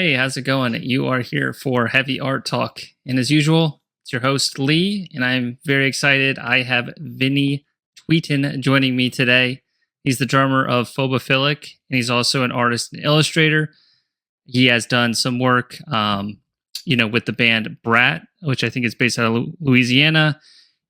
Hey, how's it going? You are here for Heavy Art Talk. And as usual, it's your host, Lee, and I'm very excited. I have Vinnie Tweten joining me today. He's the drummer of Phobophilic, and he's also an artist and illustrator. He has done some work, with the band Brat, which I think is based out of Louisiana.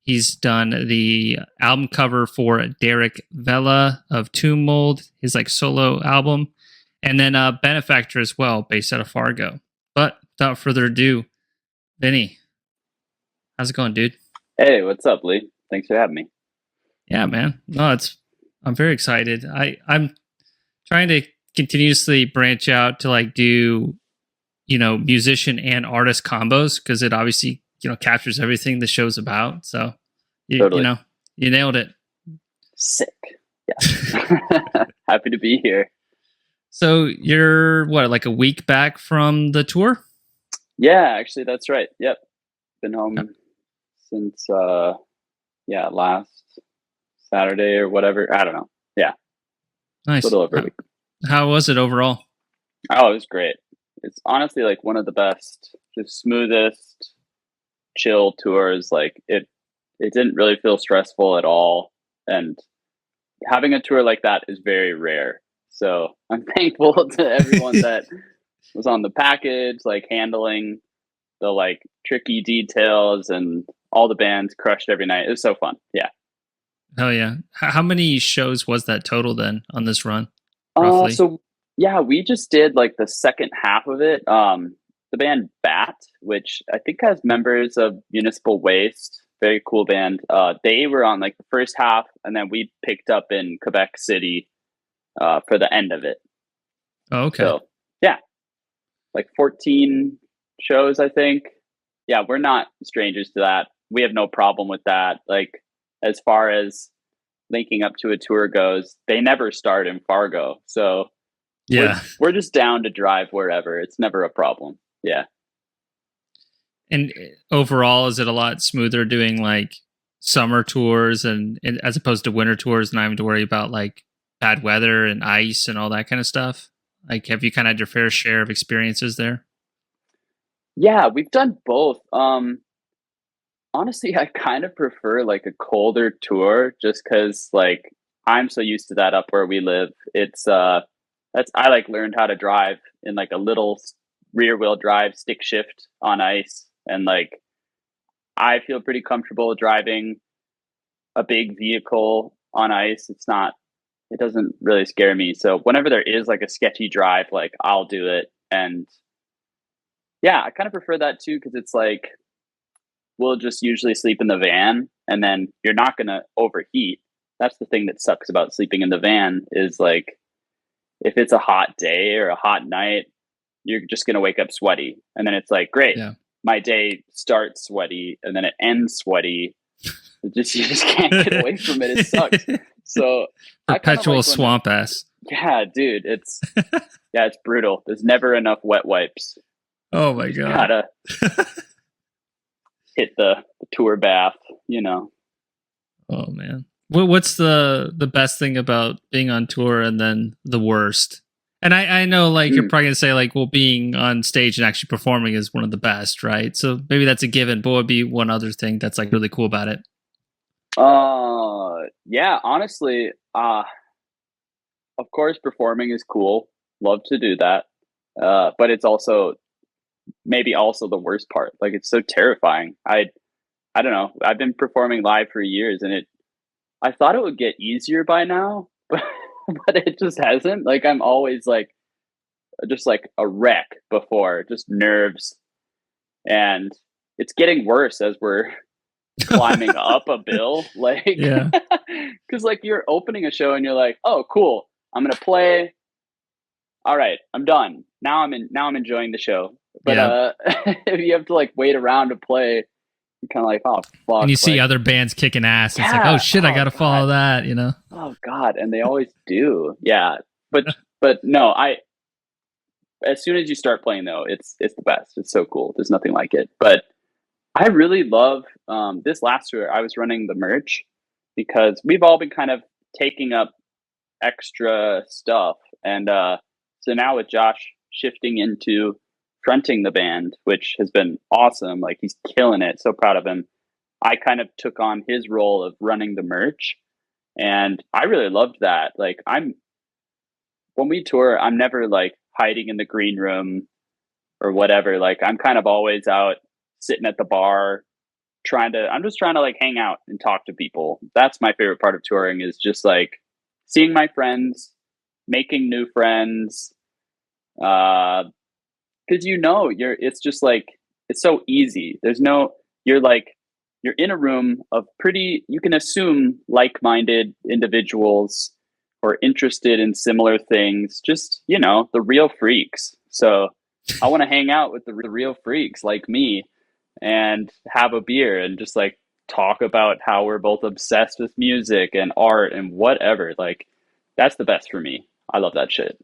He's done the album cover for Derek Vela of Tomb Mold, his solo album. And then Benefactor as well, based out of Fargo. But without further ado, Vinny, how's it going, dude? Hey, what's up, Lee? Thanks for having me. Yeah, man. No, I'm very excited. I'm trying to continuously branch out to do, musician and artist combos, because it obviously, captures everything the show's about. So Totally. You nailed it. Sick. Yeah. Happy to be here. So you're what, a week back from the tour? Yeah, actually, that's right. Yep. Been home since, last Saturday or whatever. I don't know. Yeah. Nice. A little over a week. How was it overall? Oh, it was great. It's honestly one of the best, just smoothest, chill tours. It didn't really feel stressful at all. And having a tour like that is very rare. So I'm thankful to everyone that was on the package, handling the tricky details, and all the bands crushed every night. It was so fun. Yeah. Oh yeah. How many shows was that total then on this run? Roughly? We just did the second half of it. The band Bat, which I think has members of Municipal Waste, very cool band. They were on the first half, and then we picked up in Quebec City for the end of it. Oh, okay. So, yeah, 14 shows, I think. Yeah, we're not strangers to that. We have no problem with that. As far as linking up to a tour goes, they never start in Fargo. So, yeah, we're just down to drive wherever. It's never a problem. Yeah. And overall, is it a lot smoother doing summer tours and as opposed to winter tours, not having to worry about bad weather and ice and all that kind of stuff? Have you kind of had your fair share of experiences there? Yeah, we've done both. Honestly, I kind of prefer a colder tour, just because I'm so used to that up where we live. It's I learned how to drive in a little rear wheel drive stick shift on ice, and I feel pretty comfortable driving a big vehicle on ice. It doesn't really scare me. So whenever there is a sketchy drive, I'll do it. And yeah, I kind of prefer that too, because it's we'll just usually sleep in the van, and then you're not going to overheat. That's the thing that sucks about sleeping in the van is if it's a hot day or a hot night, you're just going to wake up sweaty. And then it's great. Yeah. My day starts sweaty and then it ends sweaty. You just can't get away from it. It sucks. So perpetual swamp ass. Yeah, dude, it's brutal. There's never enough wet wipes. Oh my God. Gotta hit the tour bath, Oh man. What's the best thing about being on tour, and then the worst? And I know you're probably gonna say being on stage and actually performing is one of the best, right? So maybe that's a given, but what would be one other thing that's really cool about it? Yeah, honestly, of course performing is cool. Love to do that. But it's also maybe also the worst part. It's so terrifying. I don't know. I've been performing live for years, and I thought it would get easier by now, but it just hasn't. I'm always just a wreck before, just nerves. And it's getting worse as we're climbing up a bill. Yeah. Cause you're opening a show and you're oh, cool. I'm going to play. All right, I'm done. Now I'm enjoying the show. But if you have to wait around to play, you're kind of oh fuck. And you see other bands kicking ass. It's oh shit, I gotta follow that, Oh God, and they always do. Yeah. But no, as soon as you start playing though, it's the best. It's so cool. There's nothing like it. But I really love this last tour. I was running the merch because we've all been kind of taking up extra stuff. And so now with Josh shifting into fronting the band, which has been awesome. Like he's killing it. So proud of him. I kind of took on his role of running the merch, and I really loved that. Like when we tour, I'm never like hiding in the green room or whatever. Like I'm kind of always out sitting at the bar I'm just trying to like hang out and talk to people. That's my favorite part of touring, is just like seeing my friends, making new friends. Cause it's just like, it's so easy. You're in a room of you can assume like-minded individuals or interested in similar things, just, the real freaks. So I want to hang out with the real freaks like me and have a beer and just like talk about how we're both obsessed with music and art and whatever. Like that's the best for me. I love that shit.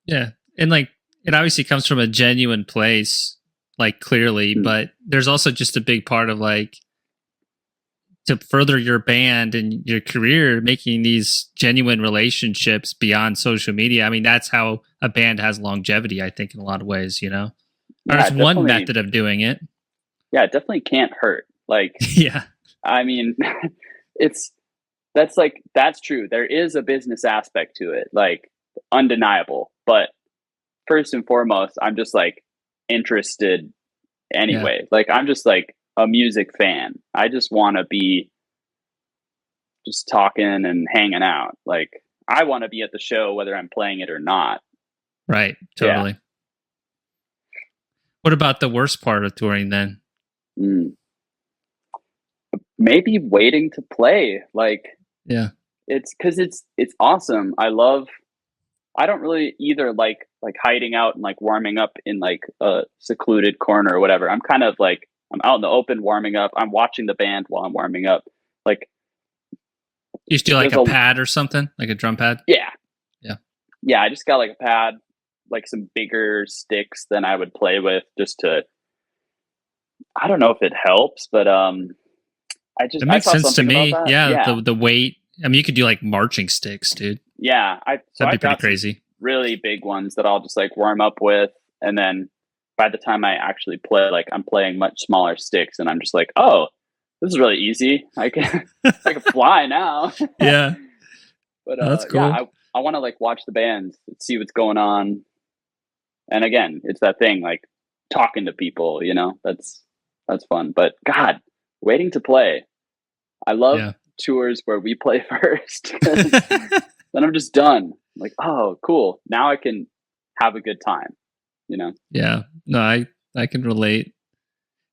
Yeah. And like it obviously comes from a genuine place, like clearly, but there's also just a big part of like to further your band and your career, making these genuine relationships beyond social media. I mean, that's how a band has longevity, I think, in a lot of ways, Or it's one method of doing it. Yeah, it definitely can't hurt. Like, yeah. I mean, that's true. There is a business aspect to it, like undeniable. But first and foremost, I'm just like interested anyway. Yeah. Like, I'm just like a music fan. I just want to be just talking and hanging out. Like, I want to be at the show whether I'm playing it or not. Right. Totally. Yeah. What about the worst part of touring then? Maybe waiting to play. Like, yeah, it's because it's awesome. I don't really either like hiding out and like warming up in like a secluded corner or whatever. I'm kind of like, I'm out in the open warming up. I'm watching the band while I'm warming up. Like, you just do like a pad or something, like a drum pad? Yeah. Yeah. Yeah, I just got like a pad, like some bigger sticks than I would play with, just to, I don't know if it helps, but it makes sense to me. Yeah. The weight. I mean, you could do like marching sticks, dude. Yeah. That'd be pretty crazy. Really big ones that I'll just like warm up with. And then by the time I actually play, like I'm playing much smaller sticks and I'm just like, oh, this is really easy. I can fly now. Yeah. But that's cool. Yeah, I want to like watch the bands, see what's going on. And again, it's that thing, like talking to people, that's fun. But God, waiting to play. I love tours where we play first. Then I'm just done. Like, oh, cool. Now I can have a good time, Yeah. No, I can relate.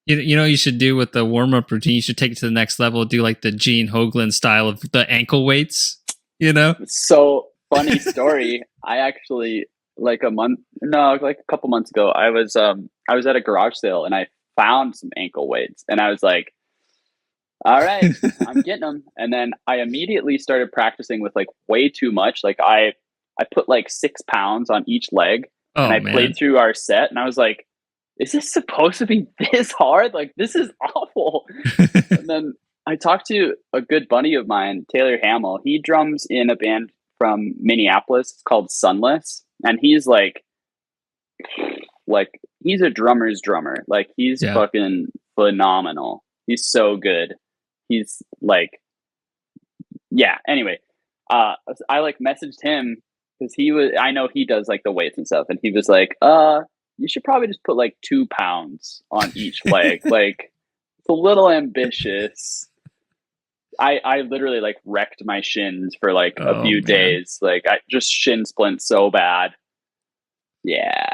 You know, you should do with the warm-up routine, you should take it to the next level, do like the Gene Hoglan style of the ankle weights, So funny story. I actually, like a couple months ago, I was at a garage sale and I found some ankle weights and I was like, all right, I'm getting them. And then I immediately started practicing with like way too much. Like I put like 6 pounds on each leg and I played through our set and I was like, is this supposed to be this hard? Like, this is awful. And then I talked to a good buddy of mine, Taylor Hamill. He drums in a band from Minneapolis. It's called Sunless. And he's like he's a drummer's drummer. Like, he's fucking phenomenal. He's so good. He's like, yeah. Anyway, I like messaged him because I know he does like the weights and stuff. And he was like, you should probably just put like 2 pounds on each leg. Like, it's a little ambitious. I literally like wrecked my shins for like a few days. Like, I just shin splint so bad. Yeah.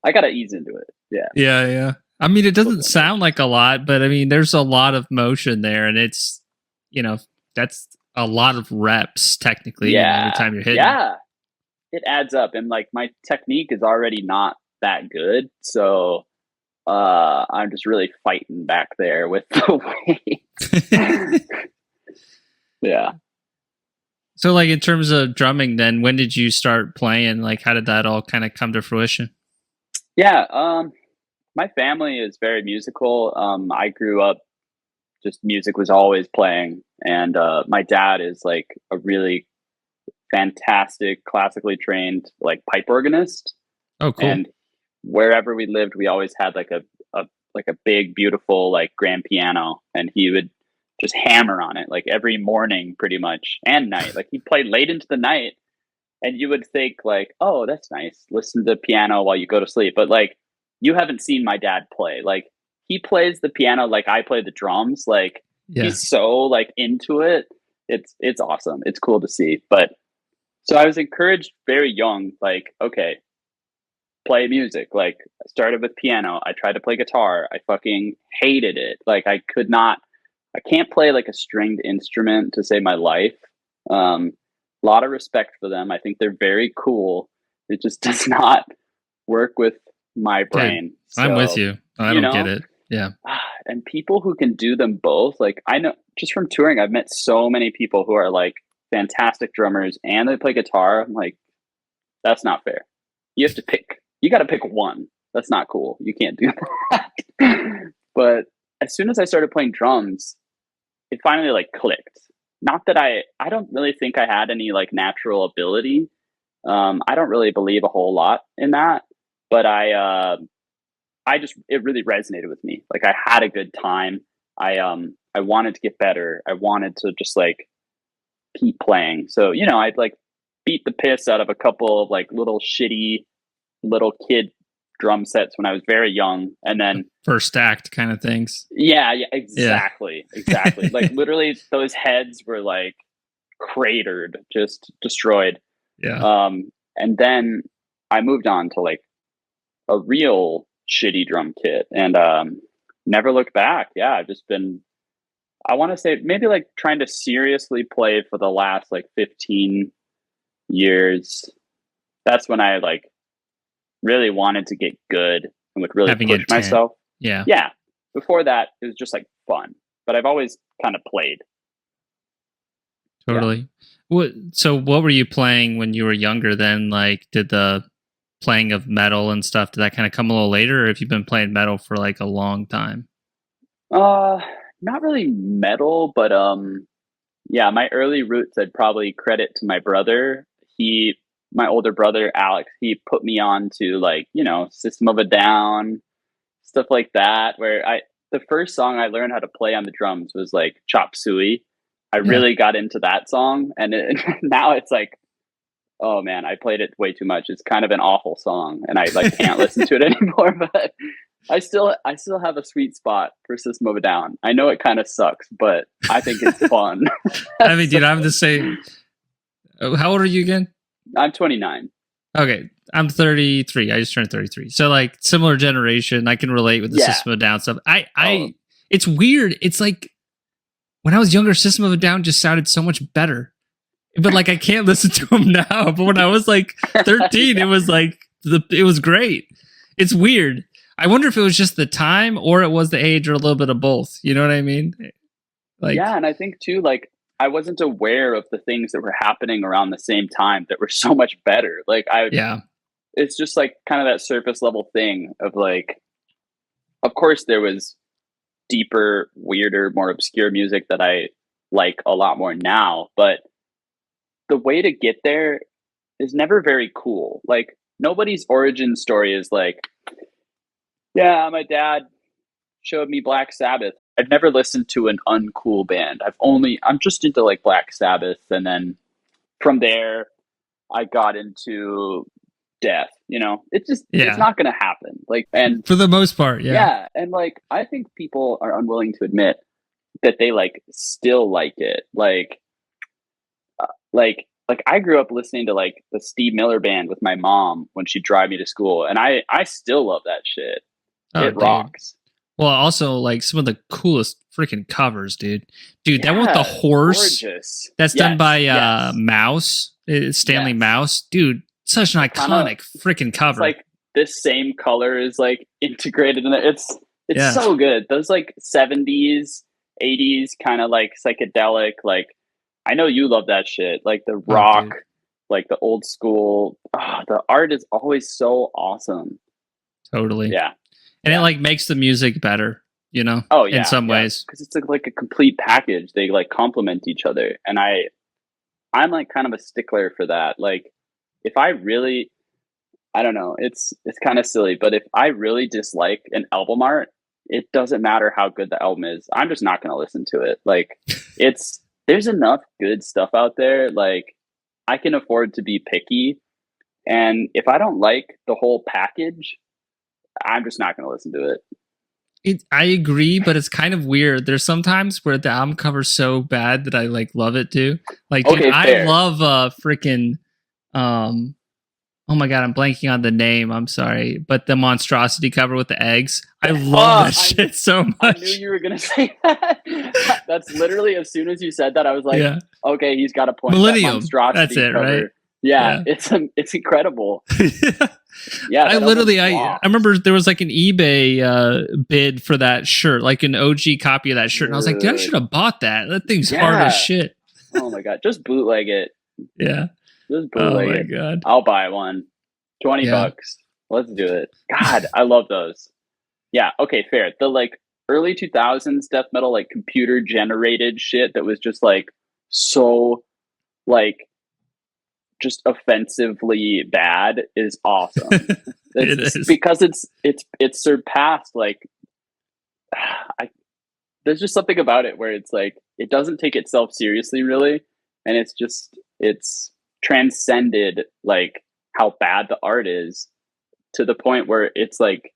I got to ease into it. Yeah. Yeah. Yeah. I mean, it doesn't sound like a lot, but I mean, there's a lot of motion there and it's, that's a lot of reps technically. Every time you're hitting. Yeah. It adds up. And like, my technique is already not that good. So, I'm just really fighting back there with the weight. Yeah. So like in terms of drumming then, when did you start playing? Like, how did that all kind of come to fruition? Yeah. My family is very musical. I grew up, just music was always playing. And my dad is like a really fantastic, classically trained like pipe organist. Oh, cool. And wherever we lived, we always had like a big, beautiful like grand piano, and he would just hammer on it like every morning, pretty much, and night. Like he played late into the night, and you would think like, oh, that's nice. Listen to the piano while you go to sleep, but like you haven't seen my dad play. Like he plays the piano like I play the drums. Like Yeah. he's so like into it. It's awesome. It's cool to see. But so I was encouraged very young, like, okay, play music. Like I started with piano. I tried to play guitar. I fucking hated it. Like I can't play like a stringed instrument to save my life. A lot of respect for them. I think they're very cool. It just does not work with my Dude, brain. I'm with So, you. I you don't get know, it. Yeah. and people who can do them both, like I know just from touring, I've met so many people who are like fantastic drummers and they play guitar. I'm like, that's not fair. You have to pick. You got to pick one. That's not cool. You can't do that. But as soon as I started playing drums, it finally like clicked. Not that I don't really think I had any like natural ability. I don't really believe a whole lot in that, but I just it really resonated with me. Like I had a good time. I wanted to get better. I wanted to just like keep playing. So, you know, I'd like beat the piss out of a couple of like little shitty little kid drum sets when I was very young. And then First act kind of things. yeah, Yeah. exactly. Like literally those heads were like cratered, just destroyed. Yeah. And then I moved on to like a real shitty drum kit and never looked back. Yeah, I've just been I want to say maybe like trying to seriously play for the last like 15 years. That's when I like really wanted to get good and would really Having push intent. myself. Yeah. Yeah. Before that, it was just like fun, but I've always kind of played. Totally. So what were you playing when you were younger then? Like, did the playing of metal and stuff, did that kind of come a little later, or have you been playing metal for like a long time? Not really metal, but yeah, my early roots I'd probably credit to my brother. My older brother Alex, he put me on to like, you know, System of a Down, stuff like that, where the first song I learned how to play on the drums was like Chop Suey. I Yeah. really got into that song, and now it's like, oh man, I played it way too much. It's kind of an awful song, and I like can't listen to it anymore. But I still have a sweet spot for System of a Down. I know it kind of sucks, but I think it's fun. I mean, dude, I'm the same. How old are you again? I'm 29. Okay, I'm 33. I just turned 33. So like similar generation. I can relate with the Yeah. System of a Down stuff. It's weird. It's like when I was younger, System of a Down just sounded so much better. But like I can't listen to them now. But when I was like 13, Yeah. it was like it was great. It's weird. I wonder if it was just the time or it was the age or a little bit of both. You know what I mean? Like, Yeah, and I think too, like I wasn't aware of the things that were happening around the same time that were so much better. Like yeah, it's just like kind of that surface level thing of like, of course there was deeper, weirder, more obscure music that I like a lot more now, but the way to get there is never very cool. Like nobody's origin story is like, yeah, my dad showed me Black Sabbath. I've never listened to an uncool band. I'm just into like Black Sabbath. And then from there, I got into death, you know, it's yeah. not going to happen. Like, and For the most part, yeah. yeah. And like, I think people are unwilling to admit that they like still like it. Like I grew up listening to like the Steve Miller Band with my mom when she'd drive me to school. And I still love that shit. Oh, It dude. rocks. Well, also like some of the coolest freaking covers, dude. Dude, that one with the Yeah, horse gorgeous. that's done by Yes. Mouse. It's Stanley Yes. Mouse. Dude, such an iconic freaking cover. It's like this same color is like integrated in it. It's Yeah. so good. Those like 70s, 80s kind of like psychedelic, like I know you love that shit. Like the rock, dude. like the old school. The art is always so awesome. Totally. Yeah. And it like makes the music better, you know? Oh yeah. In some ways. Because it's like a complete package. They like complement each other. And I'm like kind of a stickler for that. Like if I really I don't know. It's kind of silly, but if I really dislike an album art, it doesn't matter how good the album is. I'm just not going to listen to it. Like it's there's enough good stuff out there. Like I can afford to be picky, and if I don't like the whole package, I'm just not going to listen to it. I agree, but it's kind of weird. There's sometimes where the album cover's so bad that I like love it too. Like, dude, Okay, I fair. love freaking oh my god, I'm blanking on the name. I'm sorry, but the monstrosity cover with the eggs. I love that shit so much. I knew you were gonna say that. That's literally as soon as you said that, I was like, okay, he's got a point. Millennium. That monstrosity That's it, cover. right? Yeah, it's incredible. Yeah, I remember there was like an eBay bid for that shirt, like an OG copy of that shirt, and I was like, dude, I should have bought that. That thing's hard as shit. Oh my god, just bootleg it. Yeah. Just bootleg it. God. I'll buy one. $20. Let's do it. God, I love those. Yeah, okay, fair. The like early 2000s death metal, like computer generated shit that was just like so like just offensively bad is awesome. It is. Because it's surpassed like there's just something about it where it's like it doesn't take itself seriously really, and it's transcended like how bad the art is to the point where it's like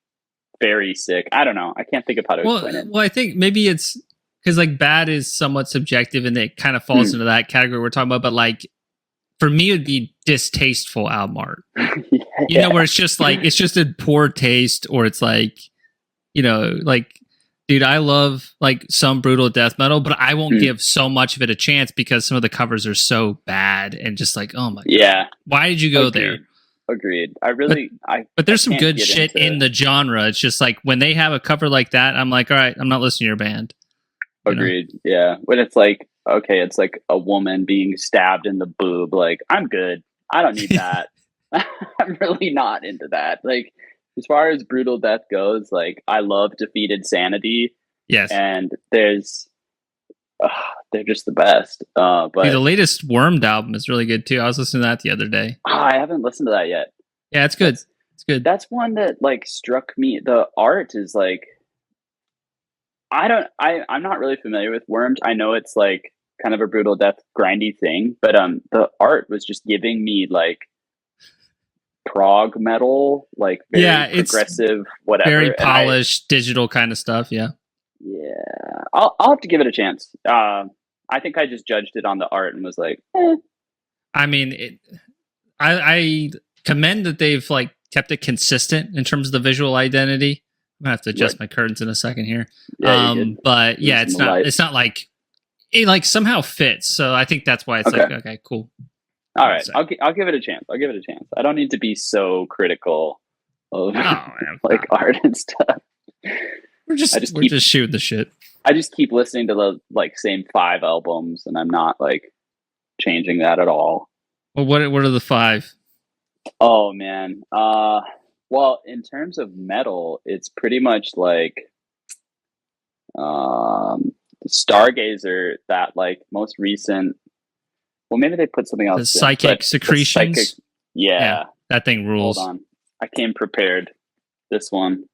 very sick. I don't know. I can't think of how to explain it. Well, I think maybe it's because like bad is somewhat subjective and it kind of falls into that category we're talking about. But like for me, it'd be distasteful album art. You know, where it's just like it's just a poor taste, or it's like, you know, like, dude, I love like some brutal death metal, but I won't give so much of it a chance because some of the covers are so bad and just like, oh my god, why did you go there? Agreed. But there's some good shit in the genre. It's just like when they have a cover like that, I'm like, all right, I'm not listening to your band. Agreed. Yeah. When it's like, okay, it's like a woman being stabbed in the boob. Like, I'm good. I don't need that. I'm really not into that. Like, as far as brutal death goes, like, I love Defeated Sanity. Yes. And they're just the best. But dude, the latest Wormed album is really good too. I was listening to that the other day. I haven't listened to that yet. Yeah, it's good. It's good. That's one that like struck me. The art is like, I'm not really familiar with Worms. I know it's like kind of a brutal death grindy thing, but the art was just giving me like prog metal, like very progressive, whatever. Very polished digital kind of stuff. Yeah. Yeah. I'll have to give it a chance. I think I just judged it on the art and was like, eh. I mean, I commend that they've like kept it consistent in terms of the visual identity. I'm gonna have to adjust my curtains in a second here. But yeah, it's not like it like somehow fits. So I think that's why it's like, okay, cool. All right. I'll give it a chance. I don't need to be so critical of like art and stuff. We're just shooting the shit. I just keep listening to the like same 5 albums, and I'm not like changing that at all. Well, what are the 5? Oh man. Well, in terms of metal, it's pretty much like Stargazer, that like most recent. Well, maybe they put something else. The Psychic Secretions. Yeah, that thing rules. Hold on, I came prepared. This one.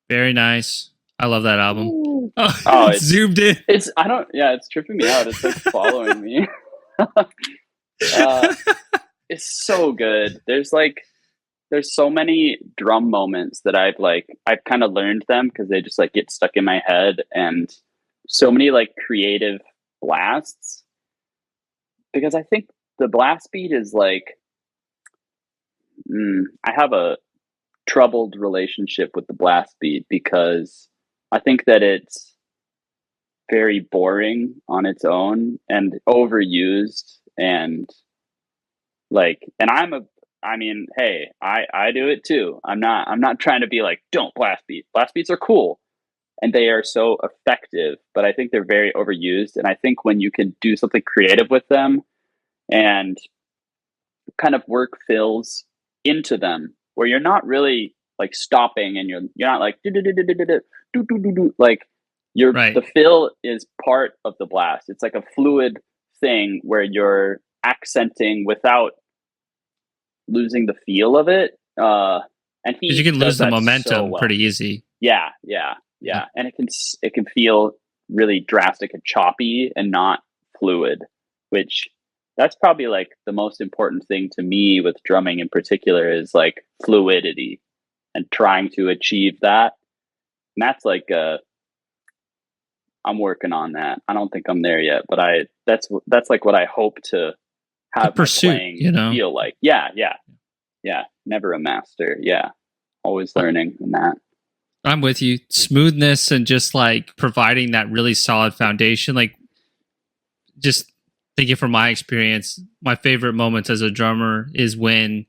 Very nice. I love that album. Oh, it's zoomed in. It's tripping me out. It's like following me. It's so good. There's so many drum moments that I've kind of learned them because they just like get stuck in my head, and so many like creative blasts. Because I think the blast beat is like, I have a troubled relationship with the blast beat because I think that it's very boring on its own and overused, and like, and hey, I do it too. I'm not trying to be like, don't blast beat. Blast beats are cool and they are so effective, but I think they're very overused. And I think when you can do something creative with them and kind of work fills into them where you're not really like stopping and you're not like like the fill is part of the blast. It's like a fluid thing where you're accenting without losing the feel of it. And Because you he can does lose the that so momentum well. pretty easy. Yeah, yeah, yeah. And it can feel really drastic and choppy and not fluid, which that's probably like the most important thing to me with drumming in particular is like fluidity and trying to achieve that. And that's like I'm working on that. I don't think I'm there yet, but that's like what I hope to The have my pursuit, playing you know. feel like. Yeah, yeah, yeah. Never a master. Yeah, always I- learning in that. I'm with you. Smoothness and just like providing that really solid foundation. Like, just thinking from my experience, my favorite moments as a drummer is when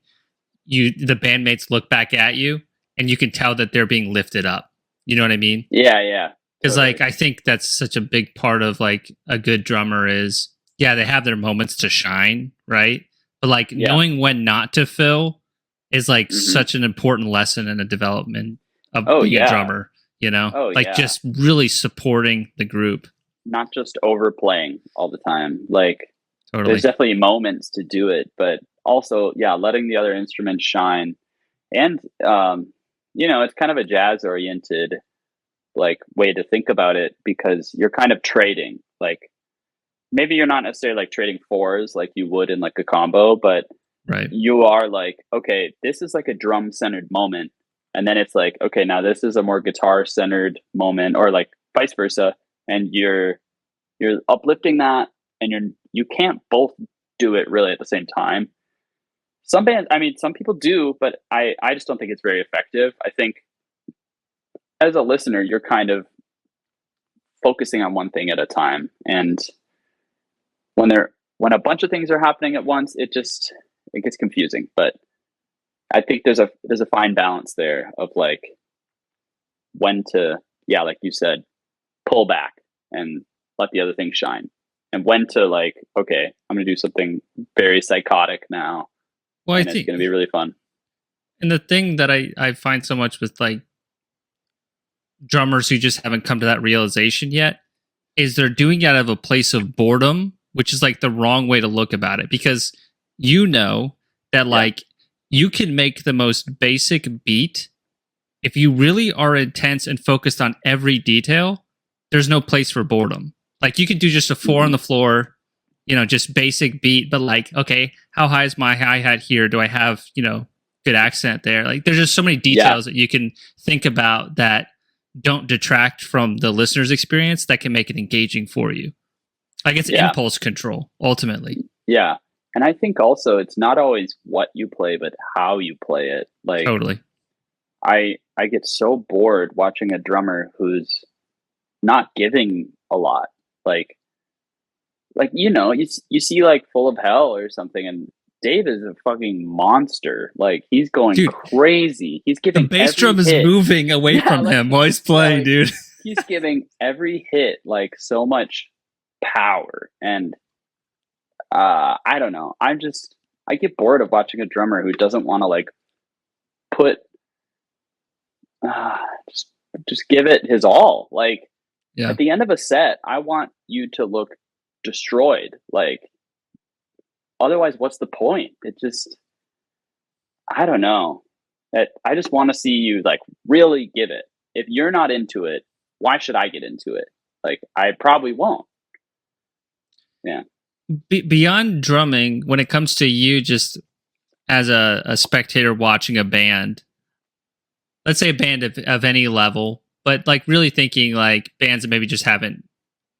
the bandmates look back at you and you can tell that they're being lifted up. You know what I mean? Yeah, yeah, Because totally. like I think that's such a big part of like a good drummer is, yeah, they have their moments to shine, right? But like Yeah. knowing when not to fill is like Mhm. such an important lesson in the development of Oh being a yeah. drummer, you know? Oh Like yeah. just really supporting the group. Not just overplaying all the time. Like Totally. there's definitely moments to do it, but also, yeah, letting the other instruments shine. And you know, it's kind of a jazz oriented like way to think about it because you're kind of trading. Like maybe you're not necessarily like trading fours like you would in like a combo, but Right. you are like, okay, this is like a drum centered moment. And then it's like, okay, now this is a more guitar centered moment, or like vice versa. And you're uplifting that, and you can't both do it really at the same time. Some bands, I mean, some people do, but I just don't think it's very effective. I think as a listener, you're kind of focusing on one thing at a time. And when a bunch of things are happening at once, it gets confusing. But I think there's a fine balance there of like when to, yeah, like you said, pull back and let the other thing shine, and when to like, okay, I'm gonna do something very psychotic now, Well, and it's gonna be really fun. and the thing that I find so much with like drummers who just haven't come to that realization yet is they're doing it out of a place of boredom, which is like the wrong way to look about it, because you know that like you can make the most basic beat if you really are intense and focused on every detail. There's no place for boredom. Like you can do just a 4 on the floor, you know, just basic beat, but like, okay, how high is my hi-hat here? Do I have, you know, good accent there? Like there's just so many details that you can think about that don't detract from the listener's experience that can make it engaging for you. Like it's impulse control ultimately. Yeah. And I think also it's not always what you play, but how you play it. Like Totally. I get so bored watching a drummer who's not giving a lot. Like you know, you see like Full of Hell or something, and Dave is a fucking monster. Like he's going crazy. He's giving the bass drum is moving away from him while he's playing, dude. He's giving every hit like so much power, and I don't know. I get bored of watching a drummer who doesn't want to like put just give it his all. Like at the end of a set, I want you to look destroyed. Like otherwise, what's the point? It just, I don't know. I just want to see you like really give it. If you're not into it, why should I get into it? Like I probably won't. Yeah. Beyond drumming, when it comes to you just as a spectator watching a band, let's say a band of any level, but like really thinking like bands that maybe just haven't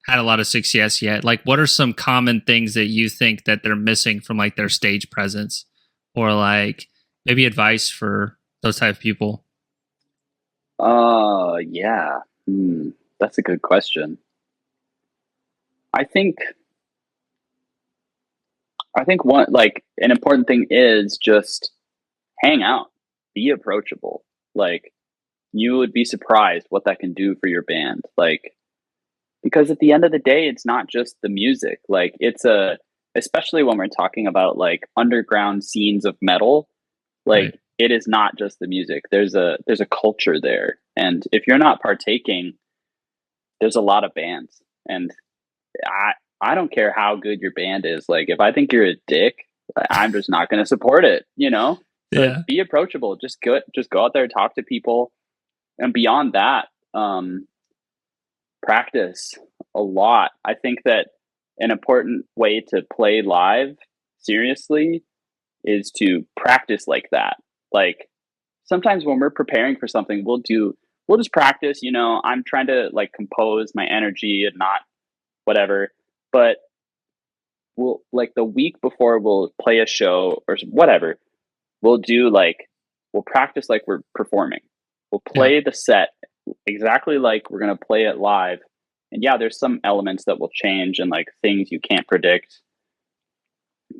had a lot of success yet, like what are some common things that you think that they're missing from like their stage presence, or like maybe advice for those type of people? Yeah. That's a good question. I think one like an important thing is just hang out, be approachable. Like you would be surprised what that can do for your band. Like because at the end of the day, it's not just the music. Like especially when we're talking about like underground scenes of metal, like it is not just the music. There's a culture there. And if you're not partaking, there's a lot of bands. And I don't care how good your band is. Like if I think you're a dick, I'm just not going to support it, you know? So Yeah. be approachable. Just go out there, talk to people, and beyond that, practice a lot. I think that an important way to play live seriously is to practice like that. Like sometimes when we're preparing for something, we'll just practice, I'm trying to like compose my energy and not whatever. But we'll like the week before we'll play a show or whatever, we'll do like we'll practice like we're performing. We'll Yeah. play the set exactly like we're going to play it live. And yeah, there's some elements that will change and like things you can't predict.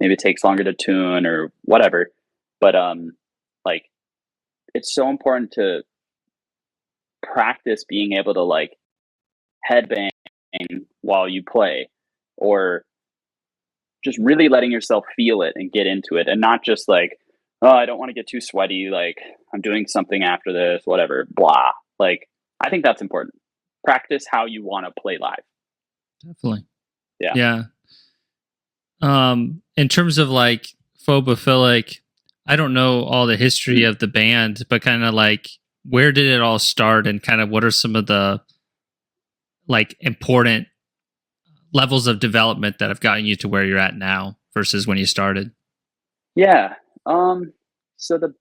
Maybe it takes longer to tune or whatever. But like it's so important to practice being able to like headbang while you play, or just really letting yourself feel it and get into it, and not just like, oh, I don't want to get too sweaty, like I'm doing something after this, whatever, blah. Like I think that's important. Practice how you want to play live. Definitely. Yeah. Yeah. In terms of like Phobophilic, I don't know all the history of the band, but kind of like where did it all start and kind of what are some of the like important levels of development that have gotten you to where you're at now versus when you started? Yeah. So the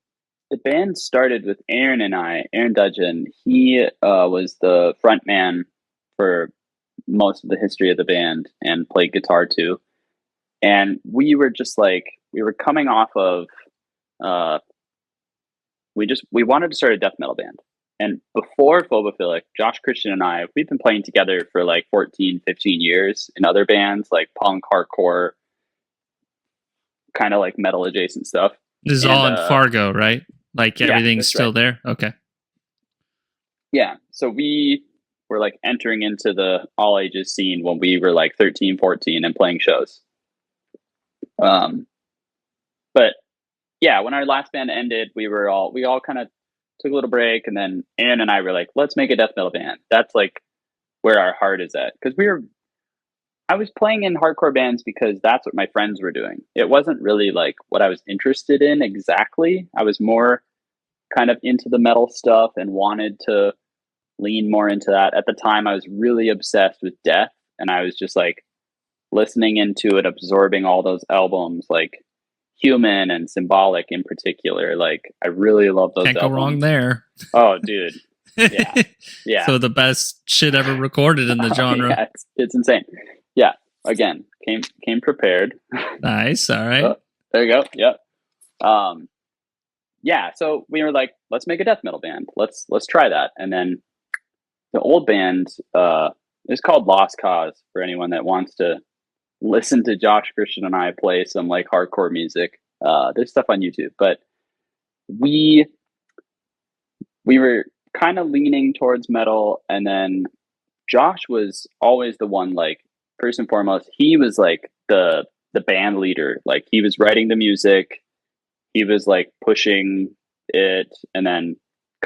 band started with Aaron and I. Aaron Dudgeon, he was the front man for most of the history of the band and played guitar too. And we were just like, we were coming off of, we wanted to start a death metal band. And before Phobophilic, Josh Christian and I, we've been playing together for like 14, 15 years in other bands like punk, hardcore, kind of like metal adjacent stuff. This is all in Fargo, right? Like everything's still right there? Okay. Yeah. So we were like entering into the all ages scene when we were like 13, 14 and playing shows. But yeah, when our last band ended, we all kind of took a little break, and then Aaron and I were like, let's make a death metal band. That's like where our heart is at. Because I was playing in hardcore bands because that's what my friends were doing. It wasn't really like what I was interested in exactly. I was more kind of into the metal stuff and wanted to lean more into that. At the time, I was really obsessed with death, and I was just like listening into it, absorbing all those albums, like Human and Symbolic in particular. Like I really love those Can't albums. go wrong there. Oh, dude. Yeah. Yeah. So the best shit ever recorded in the genre. Yeah, it's insane. Yeah. Again, came prepared. Nice. All right. Oh, there you go. Yep. Yeah. So we were like, let's make a death metal band. Let's try that. And then the old band is called Lost Cause for anyone that wants to listen to Josh Christian and I play some like hardcore music. There's stuff on YouTube, but we were kind of leaning towards metal, and then Josh was always the one, like first and foremost, he was like the band leader. Like he was writing the music, he was like pushing it, and then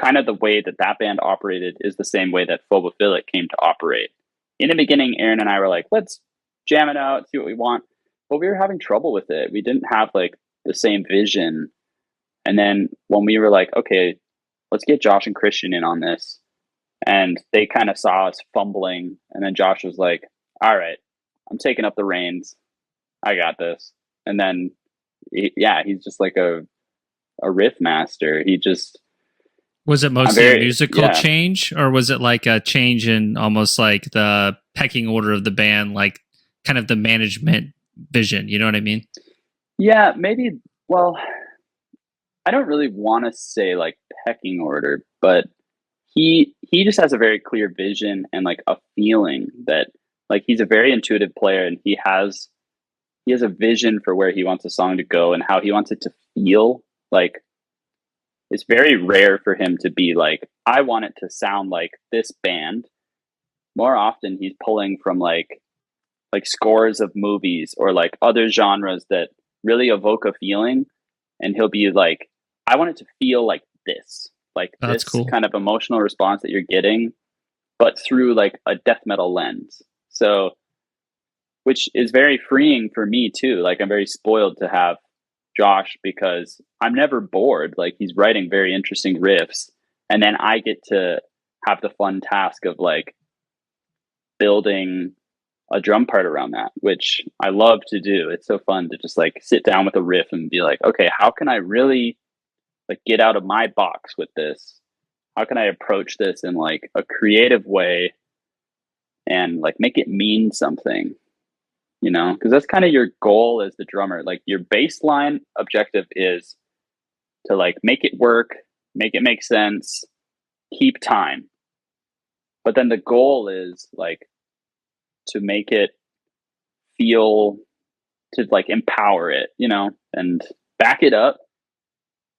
kind of the way that band operated is the same way that Phobophilic came to operate. In the beginning, Aaron and I were like, let's jam it out, see what we want. But we were having trouble with it. We didn't have like the same vision. And then when we were like, okay, let's get Josh and Christian in on this. And they kind of saw us fumbling. And then Josh was like, all right, I'm taking up the reins. I got this. And then, he's just like a riff master. He just... Was it mostly a musical change, or was it like a change in almost like the pecking order of the band, like kind of the management vision? You know what I mean? Yeah, maybe. Well, I don't really want to say like pecking order, but he just has a very clear vision and like a feeling that like he's a very intuitive player, and he has a vision for where he wants a song to go and how he wants it to feel. Like it's very rare for him to be like, I want it to sound like this band. More often he's pulling from like scores of movies or like other genres that really evoke a feeling, and he'll be like, I want it to feel like this. Like that's this cool. kind of emotional response that you're getting, but through like a death metal lens. So, which is very freeing for me too. Like I'm very spoiled to have Josh because I'm never bored. Like he's writing very interesting riffs, and then I get to have the fun task of like building a drum part around that, which I love to do. It's so fun to just like sit down with a riff and be like, okay, how can I really like get out of my box with this? How can I approach this in like a creative way and like make it mean something, you know? Because that's kind of your goal as the drummer. Like your baseline objective is to like make it work, make it make sense, keep time. But then the goal is like to make it feel, to like empower it, you know, and back it up.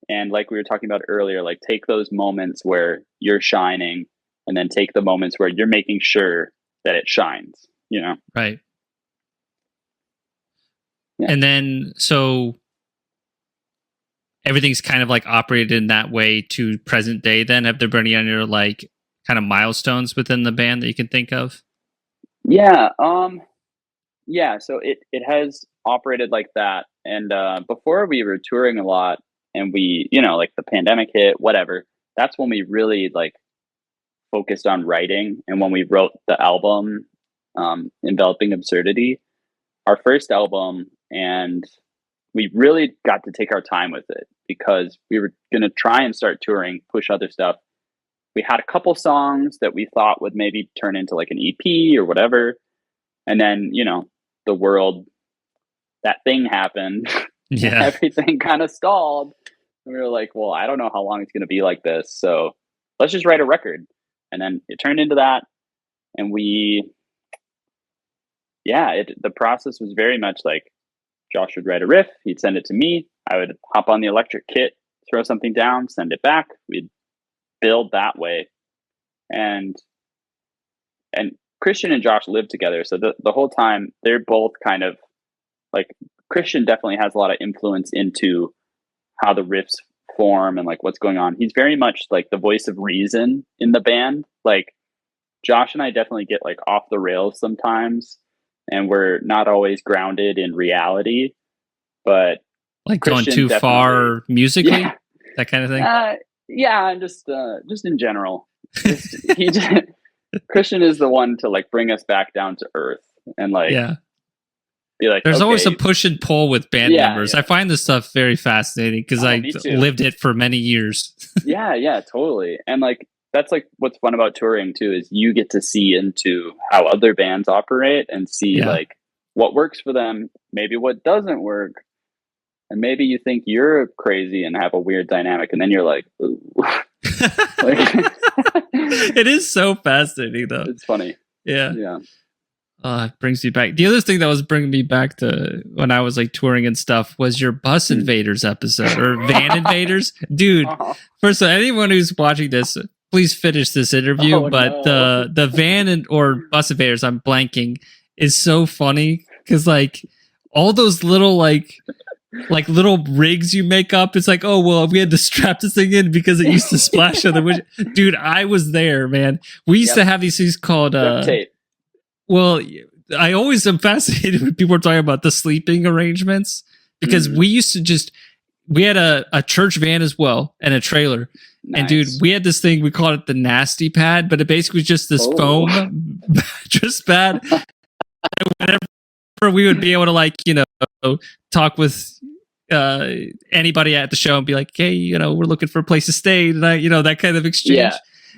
And like we were talking about earlier, like take those moments where you're shining and then take the moments where you're making sure that it shines, you know? Right. Yeah. And then, so everything's kind of like operated in that way to present day then? Have there been any other like kind of milestones within the band that you can think of? Yeah. Yeah. So it has operated like that. And before we were touring a lot and we, you know, like the pandemic hit, whatever, that's when we really like focused on writing. And when we wrote the album, Enveloping Absurdity, our first album, and we really got to take our time with it because we were going to try and start touring, push other stuff. We had a couple songs that we thought would maybe turn into like an EP or whatever. And then, you know, the world, that thing happened. Yeah. Everything kind of stalled. And we were like, well, I don't know how long it's going to be like this. So let's just write a record. And then it turned into that. And the process was very much like Josh would write a riff. He'd send it to me. I would hop on the electric kit, throw something down, send it back. We'd build that way. And Christian and Josh lived together. So the whole time they're both kind of like, Christian definitely has a lot of influence into how the riffs form and like what's going on. He's very much like the voice of reason in the band. Like Josh and I definitely get like off the rails sometimes and we're not always grounded in reality, but like Christian going too far musically, that kind of thing. Yeah, and just in general, Christian is the one to like bring us back down to earth and like be like. There's okay, always a push and pull with band members. I find this stuff very fascinating because I lived it for many years. Yeah, totally. And like that's like what's fun about touring too is you get to see into how other bands operate and see like what works for them, maybe what doesn't work. And maybe you think you're crazy and have a weird dynamic, and then you're like, ooh. It is so fascinating, though. It's funny. Yeah. It brings me back. The other thing that was bringing me back to when I was like touring and stuff was your Bus Invaders episode or Van Invaders. Dude, first of all, anyone who's watching this, please finish this interview. The Van or Bus Invaders, I'm blanking, is so funny because like all those little like little rigs you make up. It's like, oh, well, we had to strap this thing in because it used to splash on the window. Dude, I was there, man. We used to have these things called tape. Well, I always am fascinated when people are talking about the sleeping arrangements because we used to we had a church van as well and a trailer. Nice. And dude, we had this thing, we called it the nasty pad, but it basically was just this foam mattress pad. Whenever we would be able to like, you know, talk with anybody at the show and be like, hey, you know, we're looking for a place to stay tonight, you know, that kind of exchange. Yeah.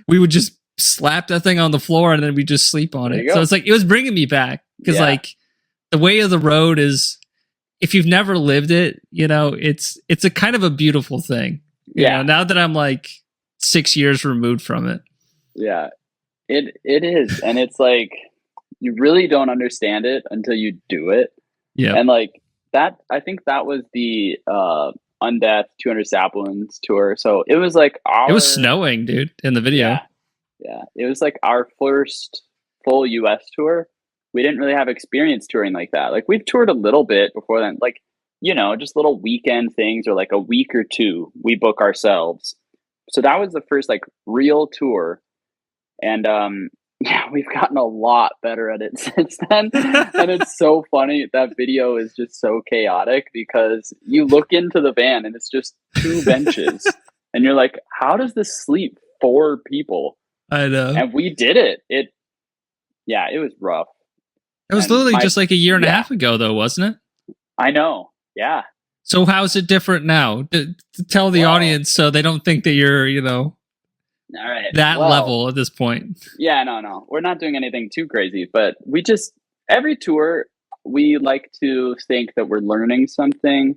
We would just slap that thing on the floor and then we just sleep on it. So it's like, it was bringing me back because like the way of the road is, if you've never lived it, you know, it's a kind of a beautiful thing. You know, now that I'm like 6 years removed from it. Yeah, it is. And it's like, you really don't understand it until you do it. Yeah. And like that, I think that was the Undeath 200 Saplings tour. So it was like it was snowing, dude, in the video. Yeah. It was like our first full US tour. We didn't really have experience touring like that. Like we've toured a little bit before then, like, you know, just little weekend things or like a week or two we book ourselves. So that was the first like real tour. And Yeah, we've gotten a lot better at it since then. And it's so funny. That video is just so chaotic because you look into the van and it's just two benches. And you're like, how does this sleep four people? I know. And we did it. Yeah, it was rough. It was And literally just like a year and a yeah, half ago, though, wasn't it? I know. Yeah. So how's it different now? To tell the Well, audience so they don't think that you're, all right. that Well, level at this point. yeah, no. We're not doing anything too crazy, but we just, every tour, we like to think that we're learning something.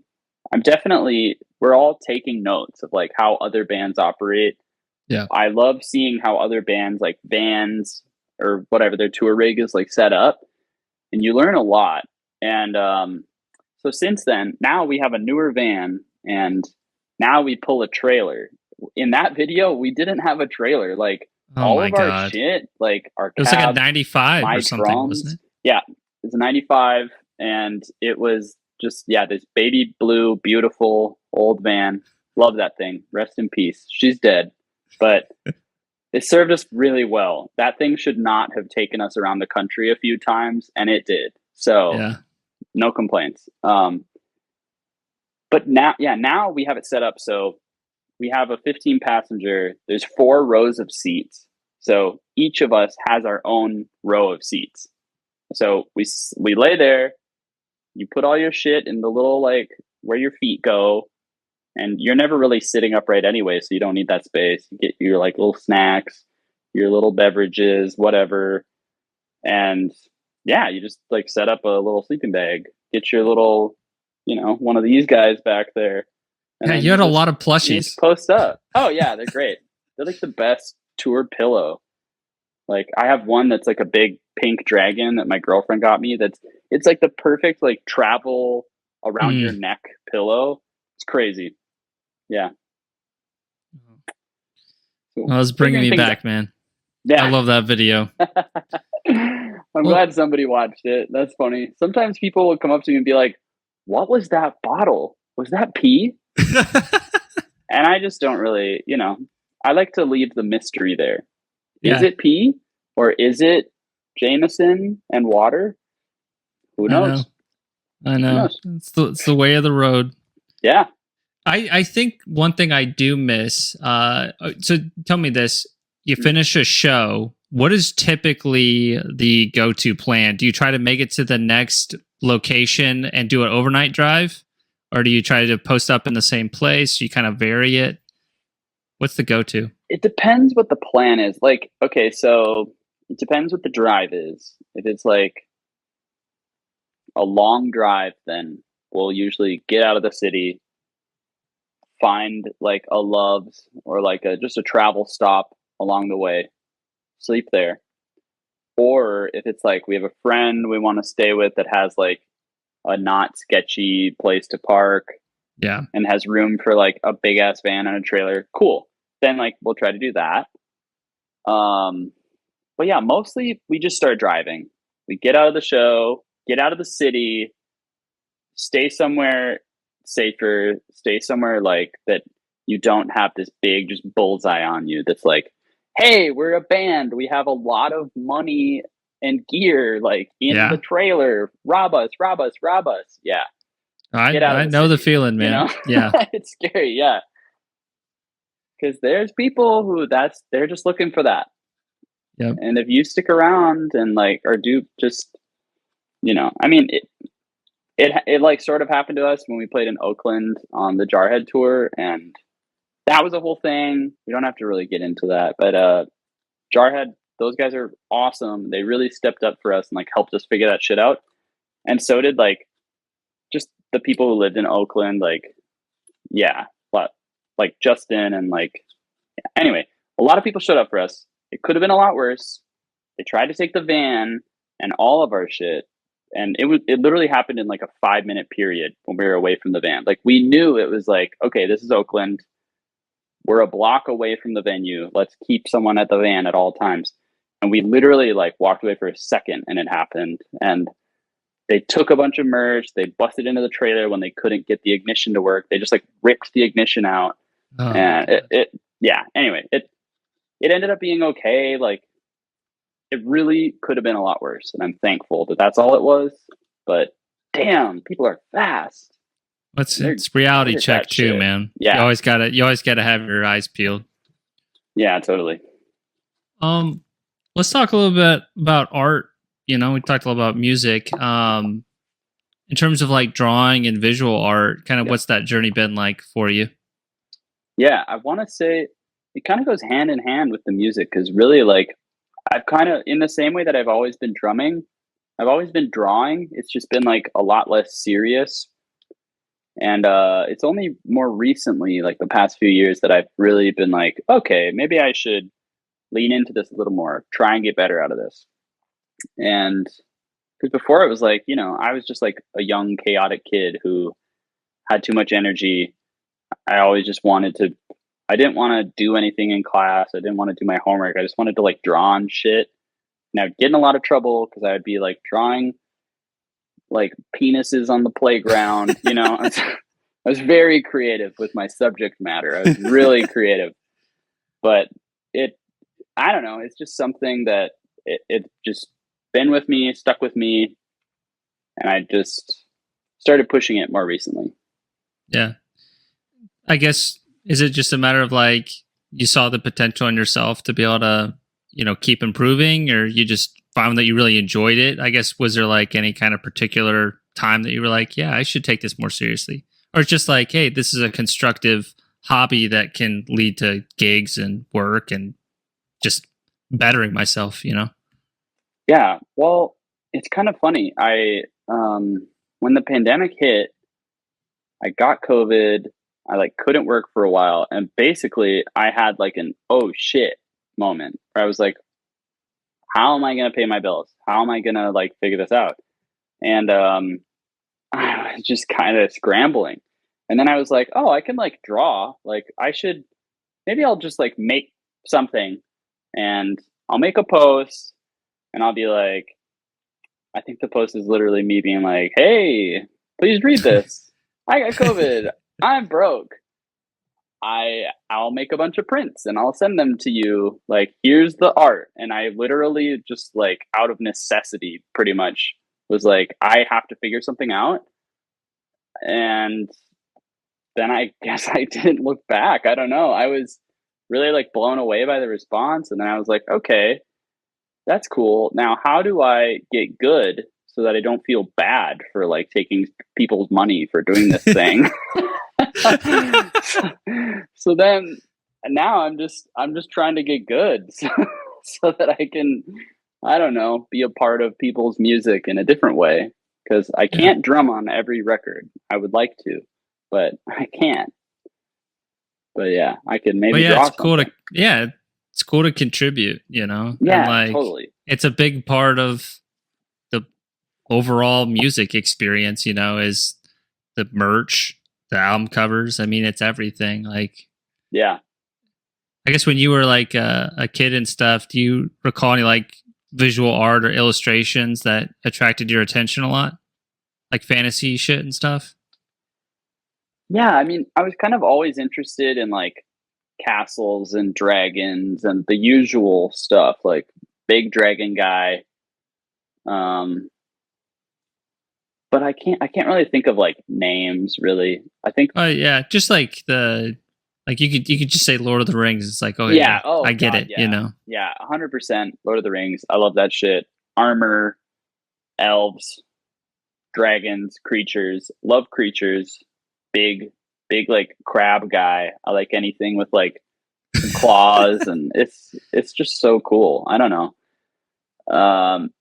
We're all taking notes of like how other bands operate. Yeah. I love seeing how other bands, like vans or whatever their tour rig is like set up, and you learn a lot. And so since then, now we have a newer van, and now we pull a trailer. In that video, we didn't have a trailer. Like Oh all my of our God. shit, like our It was like a cab, 95 my or something, drums. wasn't it? Yeah, it's a 95, and it was just, yeah, this baby blue, beautiful old van. Love that thing. Rest in peace. She's dead, but it served us really well. That thing should not have taken us around the country a few times, and it did. So Yeah. no complaints. But now we have it set up so we have a 15 passenger. There's 4 rows of seats, so each of us has our own row of seats. So we lay there. You put all your shit in the little, like, where your feet go, and you're never really sitting upright anyway, so you don't need that space. You get your like little snacks, your little beverages, whatever, and yeah, you just like set up a little sleeping bag, get your little, one of these guys back there, and Yeah, then you had a lot of you plushies. just post up. Oh yeah, they're great. They're like the best tour pillow. Like I have one that's like a big pink dragon that my girlfriend got me. It's like the perfect like travel around your neck pillow. It's crazy. Yeah. So, Well, it's bringing me back, man. Yeah. I love that video. I'm glad somebody watched it. That's funny. Sometimes people will come up to me and be like, what was that bottle? Was that pee? And I just don't really, I like to leave the mystery there. Yeah. Is it pee or is it Jameson and water? Who knows? I know. It's the way of the road. Yeah. I think one thing I do miss, so tell me this, you finish a show, what is typically the go-to plan? Do you try to make it to the next location and do an overnight drive? Or do you try to post up in the same place? You kind of vary it? What's the go-to? It depends what the plan is. Like, okay, so it depends what the drive is. If it's like a long drive, then we'll usually get out of the city, find like a Love's or like just a travel stop along the way, sleep there. Or if it's like we have a friend we want to stay with that has like a not sketchy place to park, yeah, and has room for like a big ass van and a trailer, cool. Then like we'll try to do that. But yeah, mostly we just start driving. We get out of the show, get out of the city, stay somewhere safer, stay somewhere like that you don't have this big just bullseye on you that's like, hey, we're a band, we have a lot of money and gear like in the trailer, rob us. Yeah, I know the feeling, man. Yeah. It's scary. Yeah, because there's people who they're just looking for that. Yep. And if you stick around and like, or do just, I mean, it like sort of happened to us when we played in Oakland on the Jarhead tour, and that was a whole thing. We don't have to really get into that, but Jarhead, those guys are awesome. They really stepped up for us and like helped us figure that shit out. And so did like just the people who lived in Oakland, like, yeah, like Justin and like, anyway, a lot of people showed up for us. It could have been a lot worse. They tried to take the van and all of our shit. And it literally happened in like a 5-minute period when we were away from the van. Like we knew it was like, okay, this is Oakland. We're a block away from the venue. Let's keep someone at the van at all times. And we literally like walked away for a second and it happened. And they took a bunch of merch. They busted into the trailer when they couldn't get the ignition to work. They just like ripped the ignition out. And yeah, anyway, it ended up being okay. Like it really could have been a lot worse, and I'm thankful that that's all it was. But damn, people are fast. It's reality good at check that too, shit. man. Yeah. You always gotta have your eyes peeled. Yeah, totally. Let's talk a little bit about art. You know, we talked a little about music. In terms of like drawing and visual art, kind of what's that journey been like for you? Yeah, I want to say it kind of goes hand in hand with the music because really, like, I've kind of, in the same way that I've always been drumming, I've always been drawing. It's just been like a lot less serious. And it's only more recently, like the past few years, that I've really been like, okay, maybe I should lean into this a little more, try and get better out of this. And because before it was like, you know, I was just like a young, chaotic kid who had too much energy. I always just wanted to, I didn't want to do anything in class. I didn't want to do my homework. I just wanted to like draw on shit. And I'd get in a lot of trouble because I would be like drawing like penises on the playground, you know. I was very creative with my subject matter. I was really creative. But it, I don't know, it's just something that it just been with me, stuck with me, and I just started pushing it more recently. Yeah. I guess, is it just a matter of like you saw the potential in yourself to be able to, you know, keep improving, or you just found that you really enjoyed it? I guess, was there like any kind of particular time that you were like, yeah, I should take this more seriously? Or it's just like, hey, this is a constructive hobby that can lead to gigs and work and just bettering myself, you know? Yeah, well, it's kind of funny. When the pandemic hit, I got COVID. I like couldn't work for a while, and basically I had like an oh shit moment where I was like, how am I going to pay my bills? How am I going to like figure this out? And I was just kind of scrambling. And then I was like, oh, I can like draw. Like maybe I'll just like make something and I'll make a post and I'll be like, I think the post is literally me being like, hey, please read this. I got COVID. I'm broke. I'll make a bunch of prints and I'll send them to you. Like, here's the art. And I literally just like out of necessity pretty much was like, I have to figure something out. And then I guess I didn't look back. I don't know. I was really like blown away by the response. And then I was like, okay, that's cool. Now, how do I get good so that I don't feel bad for like taking people's money for doing this thing? So then now I'm just trying to get good so that I can, I don't know, be a part of people's music in a different way, because I can't drum on every record. I would like to, but I can't. But yeah, I could maybe draw it's cool something. it's cool to contribute, you know? Yeah, and like totally. it's a big part of the overall music experience, you know, is the merch, the album covers. I mean, it's everything. Like, Yeah. I guess when you were like a kid and stuff, do you recall any like visual art or illustrations that attracted your attention a lot? Like fantasy shit and stuff? Yeah, I mean, I was kind of always interested in like castles and dragons and the usual stuff, like big dragon guy. Um, but I can't really think of like names really. I think Oh yeah, just like you could just say Lord of the Rings. It's like, oh yeah. yeah, Oh I get God, it, you yeah, know? yeah. 100% Lord of the Rings. I love that shit. Armor, elves, dragons, creatures. Love creatures. Big, big like crab guy. I like anything with like some claws, and it's just so cool. I don't know.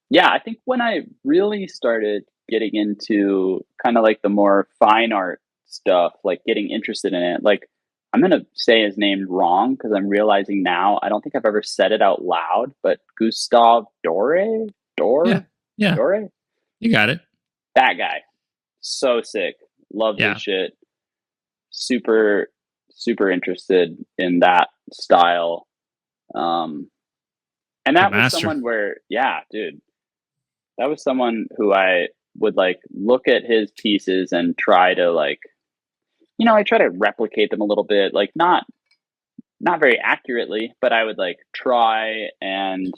Yeah, I think when I really started getting into kind of like the more fine art stuff, like getting interested in it, like I'm gonna say his name wrong because I'm realizing now I don't think I've ever said it out loud, but Gustav Yeah, yeah, Dore, you got it. that guy, so sick, loves his Yeah, shit, super super interested in that style. Um, and the that was master. someone where, yeah, dude, that was someone who I would like look at his pieces and try to like, you know, I try to replicate them a little bit, like not very accurately, but I would like try and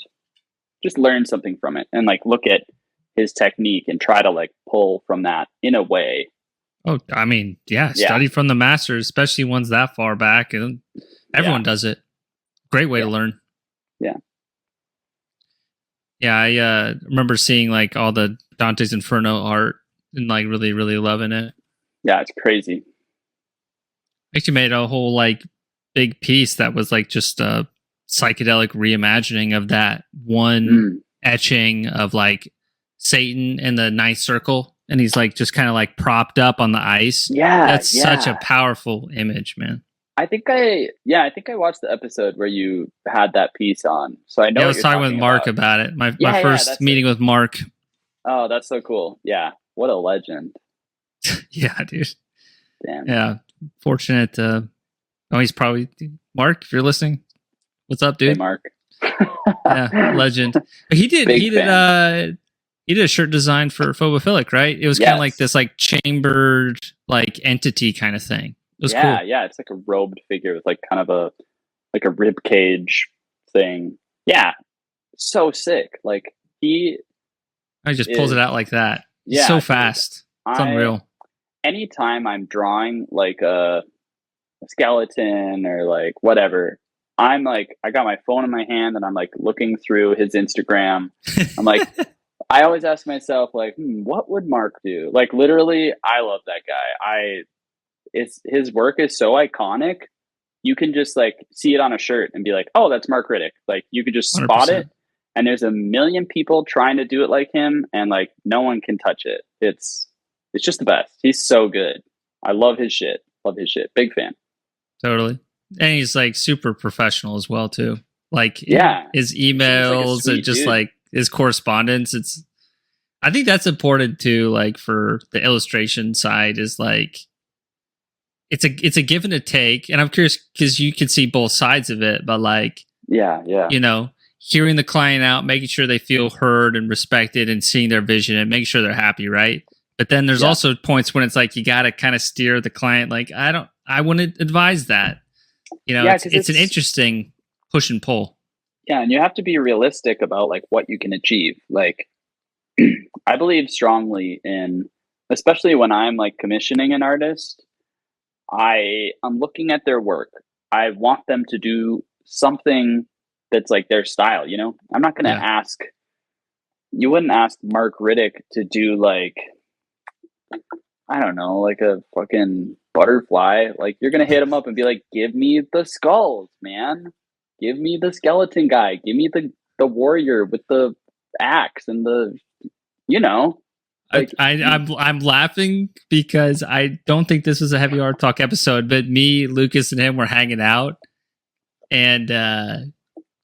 just learn something from it and like look at his technique and try to like pull from that in a way. Oh, I mean, study from the masters, especially ones that far back, and everyone does it. Great way to learn. Yeah. Yeah, I remember seeing like all the Dante's Inferno art and like really, really loving it. Yeah, it's crazy. Actually made a whole like big piece that was like just a psychedelic reimagining of that one etching of like Satan in the ninth circle. And he's like just kind of like propped up on the ice. Yeah. That's such a powerful image, man. I think I watched the episode where you had that piece on. So I know. I was talking with Mark about it. My first meeting with Mark. Oh, that's so cool. Yeah. What a legend. Yeah, dude. Damn. Yeah. Fortunate. He's probably Mark, if you're listening. What's up, dude? Hey, Mark. Yeah, legend. But he did a shirt design for Phobophilic, right? It was kind of like this like chambered like entity kind of thing. It was cool. Yeah, it's like a robed figure with like kind of a rib cage thing. Yeah. So sick. Like he just pulls it out like that. Yeah, so fast. It's unreal. Anytime I'm drawing like a skeleton or like whatever, I'm like, I got my phone in my hand and I'm like looking through his Instagram. I'm like, I always ask myself like, what would Mark do? Like literally, I love that guy. His work is so iconic. You can just like see it on a shirt and be like, oh, that's Mark Riddick. Like you could just spot 100%. It. And there's a million people trying to do it like him. And like, no one can touch it. It's just the best. He's so good. I love his shit. Big fan. Totally. And he's like super professional as well too. Like his emails and just like his correspondence. I think that's important too. Like for the illustration side is like, it's a give and a take. And I'm curious because you can see both sides of it, but like, you know, hearing the client out, making sure they feel heard and respected and seeing their vision and making sure they're happy. Right. But then there's also points when it's like, you got to kind of steer the client. Like, I wouldn't advise that. You know, it's an interesting push and pull. Yeah. And you have to be realistic about like what you can achieve. Like, I believe strongly in, especially when I'm like commissioning an artist, I'm looking at their work. I want them to do something that's like their style, you know? I'm not going to you wouldn't ask Mark Riddick to do like, I don't know, like a fucking butterfly. Like you're going to hit him up and be like, give me the skulls, man. Give me the skeleton guy. Give me the warrior with the axe and the, you know. Like, I'm laughing because I don't think this was a heavy art talk episode, but me, Lucas, and him were hanging out, and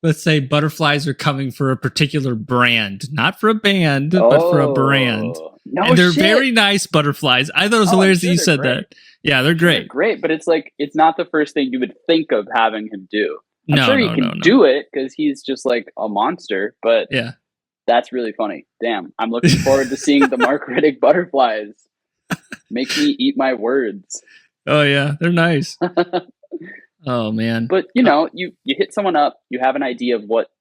let's say butterflies are coming for a particular brand, not for a band, but for a brand. No, and they're very nice butterflies. I thought it was hilarious that you said that. Yeah, they're great. They're great, but it's like it's not the first thing you would think of having him do. I'm sure he can do it because he's just like a monster, but yeah. That's really funny. Damn. I'm looking forward to seeing the Mark Riddick butterflies. Make me eat my words. Oh, yeah. They're nice. Oh, man. But, you know, you hit someone up. You have an idea of what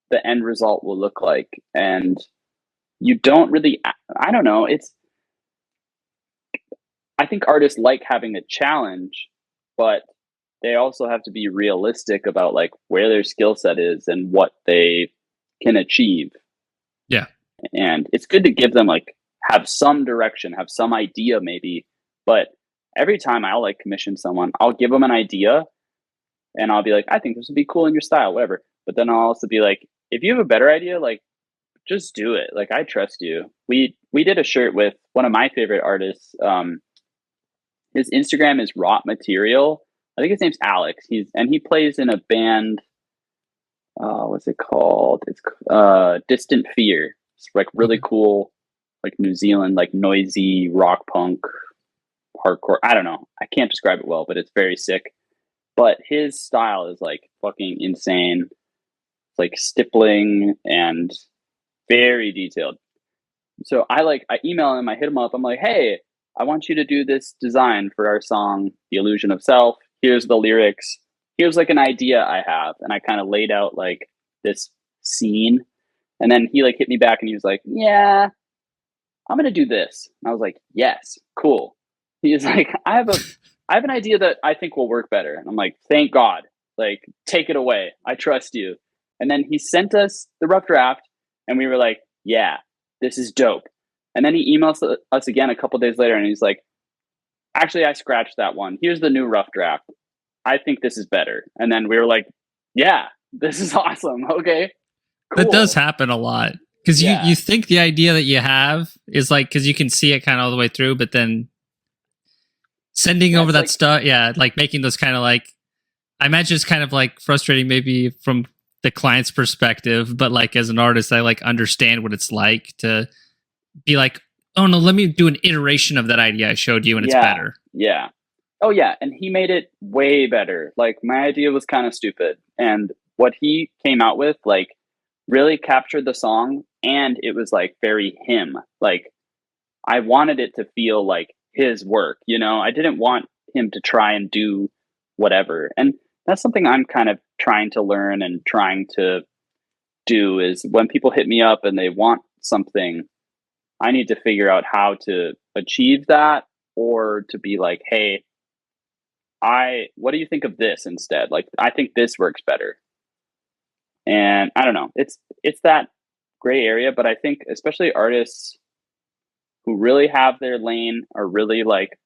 the end result will look like. And you don't really, I don't know. I think artists like having a challenge, but they also have to be realistic about like where their skill set is and what they can achieve. Yeah. And it's good to give them like, have some direction, have some idea maybe. But every time I'll like commission someone, I'll give them an idea and I'll be like, I think this would be cool in your style, whatever. But then I'll also be like, if you have a better idea, like just do it. Like I trust you. We did a shirt with one of my favorite artists. His Instagram is Wrought Material. I think his name's Alex. He plays in a band. What's it called? It's Distant Fear. It's like really cool, like New Zealand, like noisy rock punk, hardcore. I don't know. I can't describe it well, but it's very sick. But his style is like fucking insane. It's like stippling and very detailed. So I email him, I hit him up. I'm like, hey, I want you to do this design for our song, The Illusion of Self. Here's the lyrics. Here's like an idea I have. And I kind of laid out like this scene. And then he like hit me back and he was like, yeah, I'm going to do this. And I was like, yes, cool. He was like, I have an idea that I think will work better. And I'm like, thank God, like, take it away. I trust you. And then he sent us the rough draft and we were like, yeah, this is dope. And then he emails us again a couple days later and he's like, actually, I scratched that one. Here's the new rough draft. I think this is better. And then we were like, yeah, this is awesome. Okay, cool. That does happen a lot. Because you think the idea that you have is like, because you can see it kind of all the way through, but then sending over that like, stuff, like making those kind of like, I imagine it's kind of like frustrating maybe from the client's perspective, but like as an artist, I like understand what it's like to be like, oh no, let me do an iteration of that idea I showed you and it's better. Yeah. Oh yeah. And he made it way better. Like my idea was kind of stupid. And what he came out with, like, really captured the song, and it was like very him. Like I wanted it to feel like his work, you know. I didn't want him to try and do whatever. And that's something I'm kind of trying to learn and trying to do, is when people hit me up and they want something, I need to figure out how to achieve that, or to be like, hey, what do you think of this instead? Like, I think this works better. And I don't know, it's that gray area, but I think especially artists who really have their lane are really like,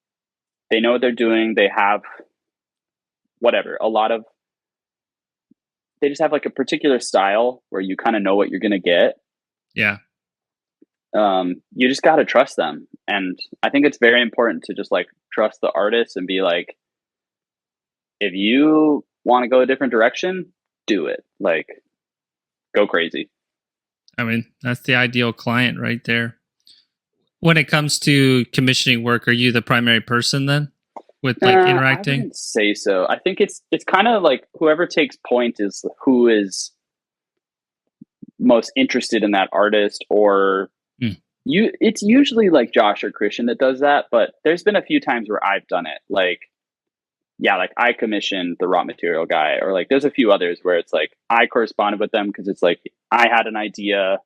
they know what they're doing. They have whatever, they just have like a particular style where you kind of know what you're going to get. Yeah. You just got to trust them. And I think it's very important to just like trust the artist and be like, if you want to go a different direction, do it. Like, go crazy. I mean, that's the ideal client right there. When it comes to commissioning work, are you the primary person then with like interacting? I wouldn't say so. I think it's kind of like whoever takes point is who is most interested in that artist, or it's usually like Josh or Christian that does that, but there's been a few times where I've done it. Like, yeah, like I commissioned the raw material guy, or like there's a few others where it's like I corresponded with them because it's like I had an idea,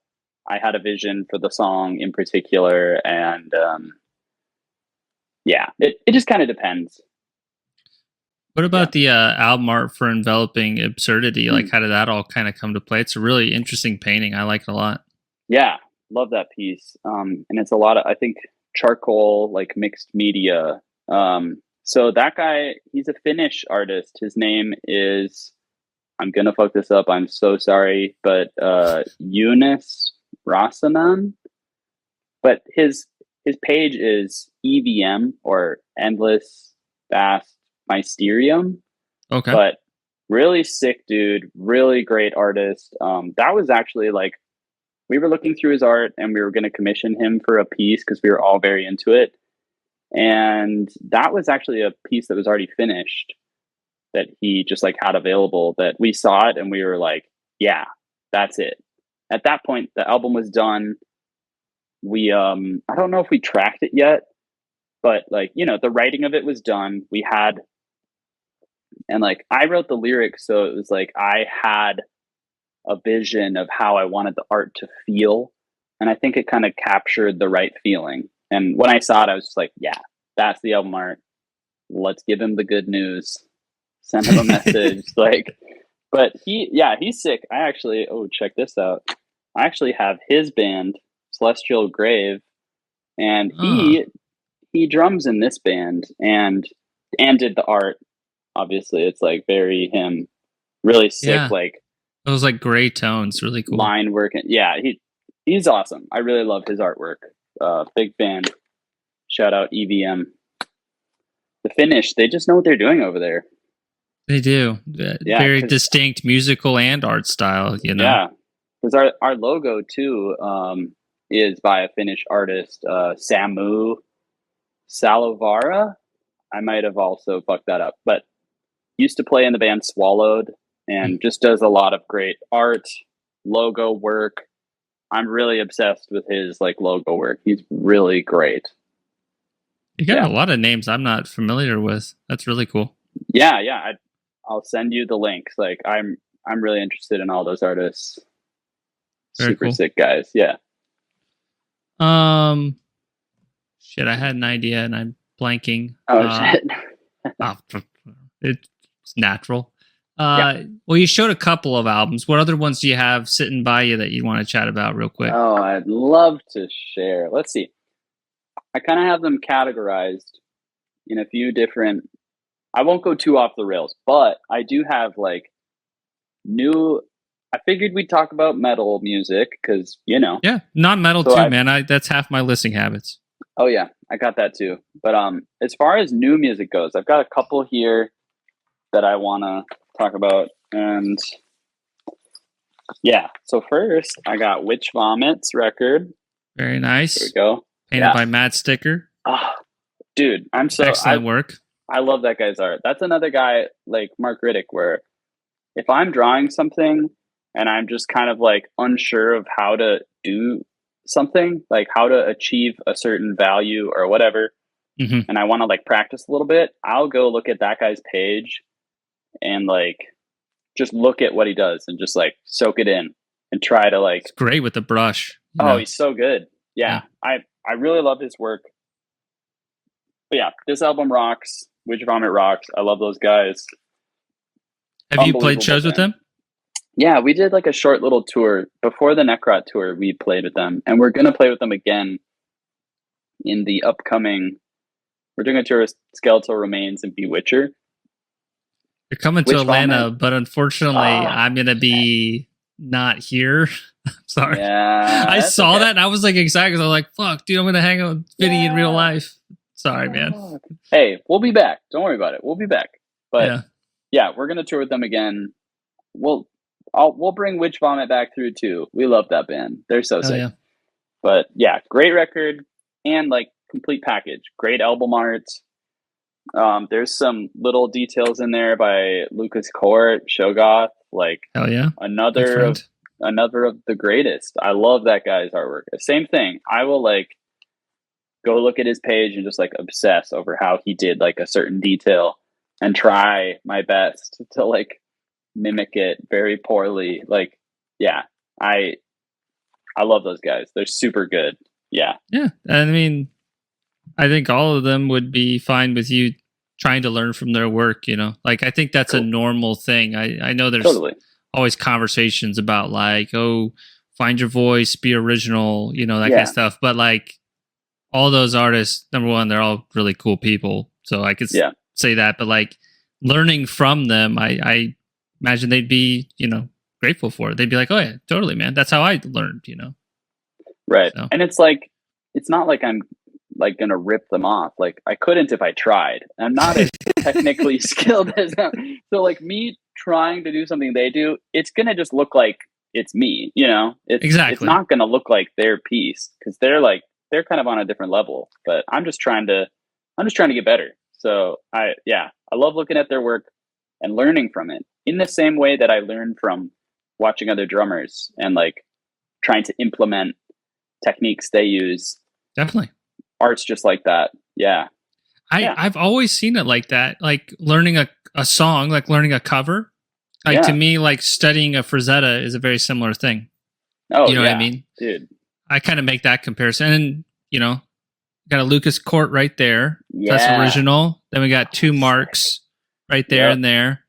I had a vision for the song in particular, and yeah, it just kind of depends. What about the album art for Enveloping Absurdity? Like, how did that all kind of come to play? It's a really interesting painting. I like it a lot. Yeah, love that piece. And it's a lot of, I think, charcoal, like mixed media. So that guy, he's a Finnish artist. His name is, I'm going to fuck this up, I'm so sorry, but Eunice Rasanen. But his page is EVM, or Endless Vast Mysterium. Okay. But really sick dude, really great artist. That was actually like, we were looking through his art and we were going to commission him for a piece because we were all very into it. And that was actually a piece that was already finished that he just like had available, that we saw it and we were like, yeah, that's it. At that point, the album was done. We, I don't know if we tracked it yet, but like, you know, the writing of it was done. We had, and like, I wrote the lyrics. So it was like, I had a vision of how I wanted the art to feel. And I think it kind of captured the right feeling. And when I saw it, I was just like, yeah, that's the album art. Let's give him the good news. Send him a message. Like, but he's sick. I actually, check this out. I actually have his band, Celestial Grave, and he drums in this band and did the art. Obviously, it's like very him, really sick, like those like gray tones, really cool line work. Yeah, he's awesome. I really love his artwork. Big fan. Shout out EVM. The Finnish, they just know what they're doing over there. They do. Very distinct musical and art style, you know. Yeah, because our logo too is by a Finnish artist, Samu Salovara. I might have also fucked that up, but used to play in the band Swallowed and just does a lot of great art, logo work. I'm really obsessed with his like logo work. He's really great. You got a lot of names I'm not familiar with. That's really cool. Yeah. I'll send you the links. Like I'm really interested in all those artists. Very super cool. sick guys. Yeah. Shit, I had an idea and I'm blanking. Oh shit. Oh, it's natural. Yeah. Well, you showed a couple of albums. What other ones do you have sitting by you that you want to chat about real quick? Oh, I'd love to share. Let's see. I kind of have them categorized in a few different. I won't go too off the rails, but I do have like new. I figured we'd talk about metal music because Yeah, not metal So too, man. That's half my listening habits. Oh yeah, I got that too. But as far as new music goes, I've got a couple here that I want to talk about, and yeah. So first, I got Witch Vomit's record. Very nice. There we go. Painted by Matt Sticker. Oh, dude, I'm so excellent work. I love that guy's art. That's another guy like Mark Riddick, where if I'm drawing something and I'm just kind of like unsure of how to do something, like how to achieve a certain value or whatever, and I want to like practice a little bit, I'll go look at that guy's page and like just look at what he does and just like soak it in and try to like. It's great with the brush. He's so good. Yeah. I really love his work. But yeah, this album rocks. Witch Vomit rocks. I love those guys. Have you played shows with them? Yeah, we did like a short little tour before the Necrot tour. We played with them, and we're gonna play with them again in the upcoming. We're doing a tour of Skeletal Remains and Bewitcher. You're coming to Atlanta, but unfortunately, I'm gonna be not here. I'm sorry. Yeah, I saw that and I was like excited because I was like, "Fuck, dude, I'm gonna hang out with Vinnie in real life." Sorry, man. Hey, we'll be back. Don't worry about it. We'll be back. But yeah, we're gonna tour with them again. We'll bring Witch Vomit back through too. We love that band. They're so sick. Yeah. But yeah, great record and like complete package. Great album art. There's some little details in there by Lucas Court, Shogoth. Like hell yeah, another of the greatest. I love that guy's artwork. Same thing. I will like go look at his page and just like obsess over how he did like a certain detail and try my best to like mimic it very poorly. Like, yeah, I love those guys. They're super good. Yeah. Yeah. I mean, I think all of them would be fine with you trying to learn from their work, like, I think that's a normal thing. I know there's always conversations about like, oh, find your voice, be original, that kind of stuff. But like all those artists, number one, they're all really cool people. So I could say that, but like learning from them, I imagine they'd be, grateful for it. They'd be like, oh yeah, totally, man. That's how I learned, Right. So. And it's like, it's not like I'm like going to rip them off. Like I couldn't if I tried. I'm not as technically skilled as them. So like me trying to do something they do, it's going to just look like it's me, It's not going to look like their piece because they're kind of on a different level, but I'm just trying to get better. So I love looking at their work and learning from it in the same way that I learn from watching other drummers and like trying to implement techniques they use. Definitely. Art's just like that. Yeah. I've always seen it like that. Like learning a song, like learning a cover. Like to me, like studying a Frazetta is a very similar thing. Oh, you know what I mean? Dude. I kind of make that comparison. And, got a Lucas Court right there. Yeah. That's original. Then we got two Marks right there and there.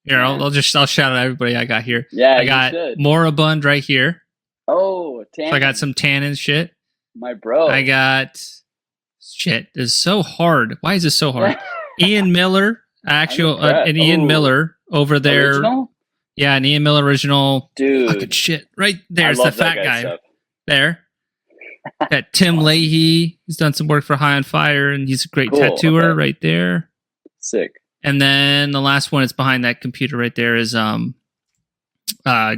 Here, I'll shout out everybody I got here. Yeah, I got Moribund right here. Oh, Tannen. So I got some Tannen shit. My bro. I got shit. This is so hard. Why is this so hard? Ian Miller, an Ian Miller over there. Original? Yeah, an Ian Miller original. Dude. Fucking shit. Right there's the fat guy. Stuff. There. Got Tim Leahy. He's done some work for High on Fire, and he's a great tattooer right there. Sick. And then the last one is behind that computer right there is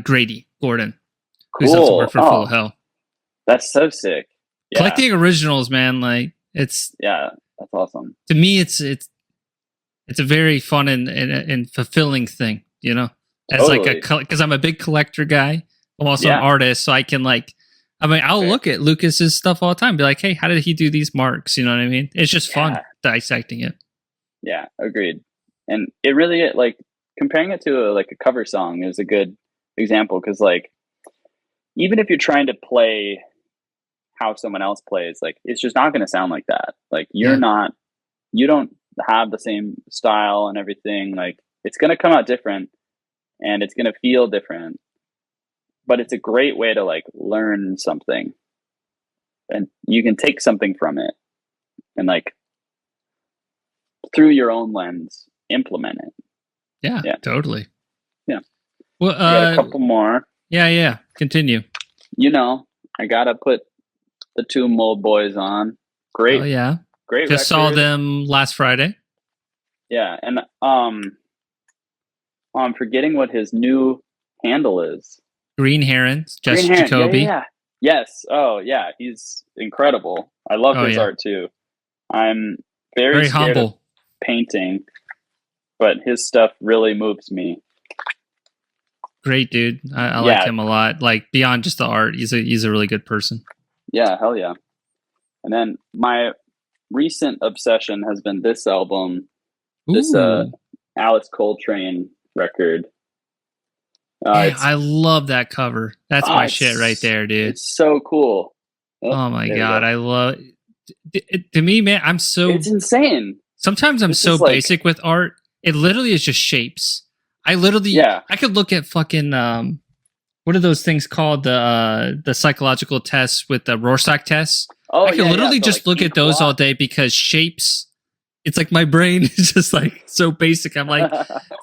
Grady Gordon. Who's done some work for Full of Hell. That's so sick. Yeah. Collecting originals, man, like it's that's awesome. To me, it's a very fun and fulfilling thing, As like because I'm a big collector guy. I'm also an artist, so I can like. I mean, I'll look at Lucas's stuff all the time, be like, hey, how did he do these marks? You know what I mean? It's just fun dissecting it. Yeah, agreed. And it really, like, comparing it to a cover song is a good example because, like, even if you're trying to play how someone else plays, like it's just not going to sound like that. Like you don't have the same style and everything. Like it's going to come out different and it's going to feel different, but it's a great way to like learn something, and you can take something from it and like through your own lens implement it. Yeah. Totally. Yeah. Well, got a couple more. Yeah. Continue. I gotta put the two Mold Boys on. Great. Oh yeah. Great. Just saw them last Friday. Yeah, and I'm forgetting what his new handle is. Green Heron, Jess Jacoby. Yeah. Yes. Oh yeah, he's incredible. I love his art too. I'm very humble of painting, but his stuff really moves me. Great dude. I like him a lot. Like beyond just the art, he's a really good person. Yeah, hell yeah. And then my recent obsession has been this album, this Alice Coltrane record. I love that cover. That's my shit right there, dude. It's so cool. Oh my god, I love it. To me, man, it's insane. Sometimes I'm so basic with art. It literally is just shapes. I could look at fucking what are those things called, the psychological tests with the Rorschach tests. I could literally just look at those all day because shapes. It's like my brain is just like so basic. I'm like,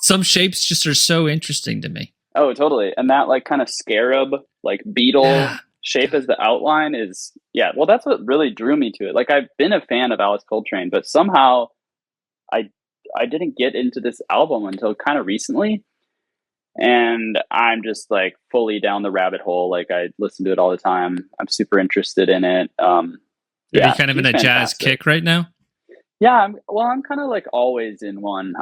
some shapes just are so interesting to me. Oh, totally. And that like kind of scarab, like beetle shape as the outline is, well, that's what really drew me to it. Like I've been a fan of Alice Coltrane, but somehow I didn't get into this album until kind of recently. And I'm just like fully down the rabbit hole. Like I listen to it all the time. I'm super interested in it. Are you kind of in a jazz kick right now? Yeah, I'm kind of like always in one.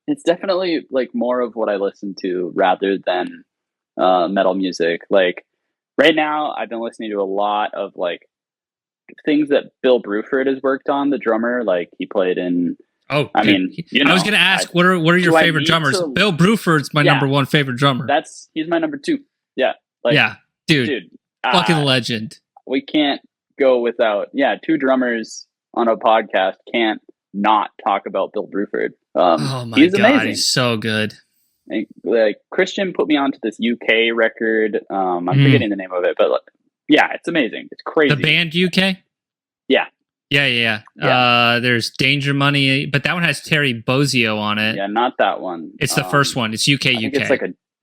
It's definitely like more of what I listen to rather than metal music. Like right now, I've been listening to a lot of like things that Bill Bruford has worked on. The drummer, like he played in. Oh, I mean, I was going to ask, what are your favorite drummers? Bill Bruford's my number one favorite drummer. He's my number two. Yeah, dude, fucking legend. We can't go without two drummers on a podcast can't not talk about Bill Bruford. Oh my god, amazing. He's so good. And, like Christian put me onto this UK record. I'm forgetting the name of it, but it's amazing. It's crazy. The band UK. Yeah. There's Danger Money, but that one has Terry Bozzio on it. Yeah, not that one. It's the first one. It's UK. It's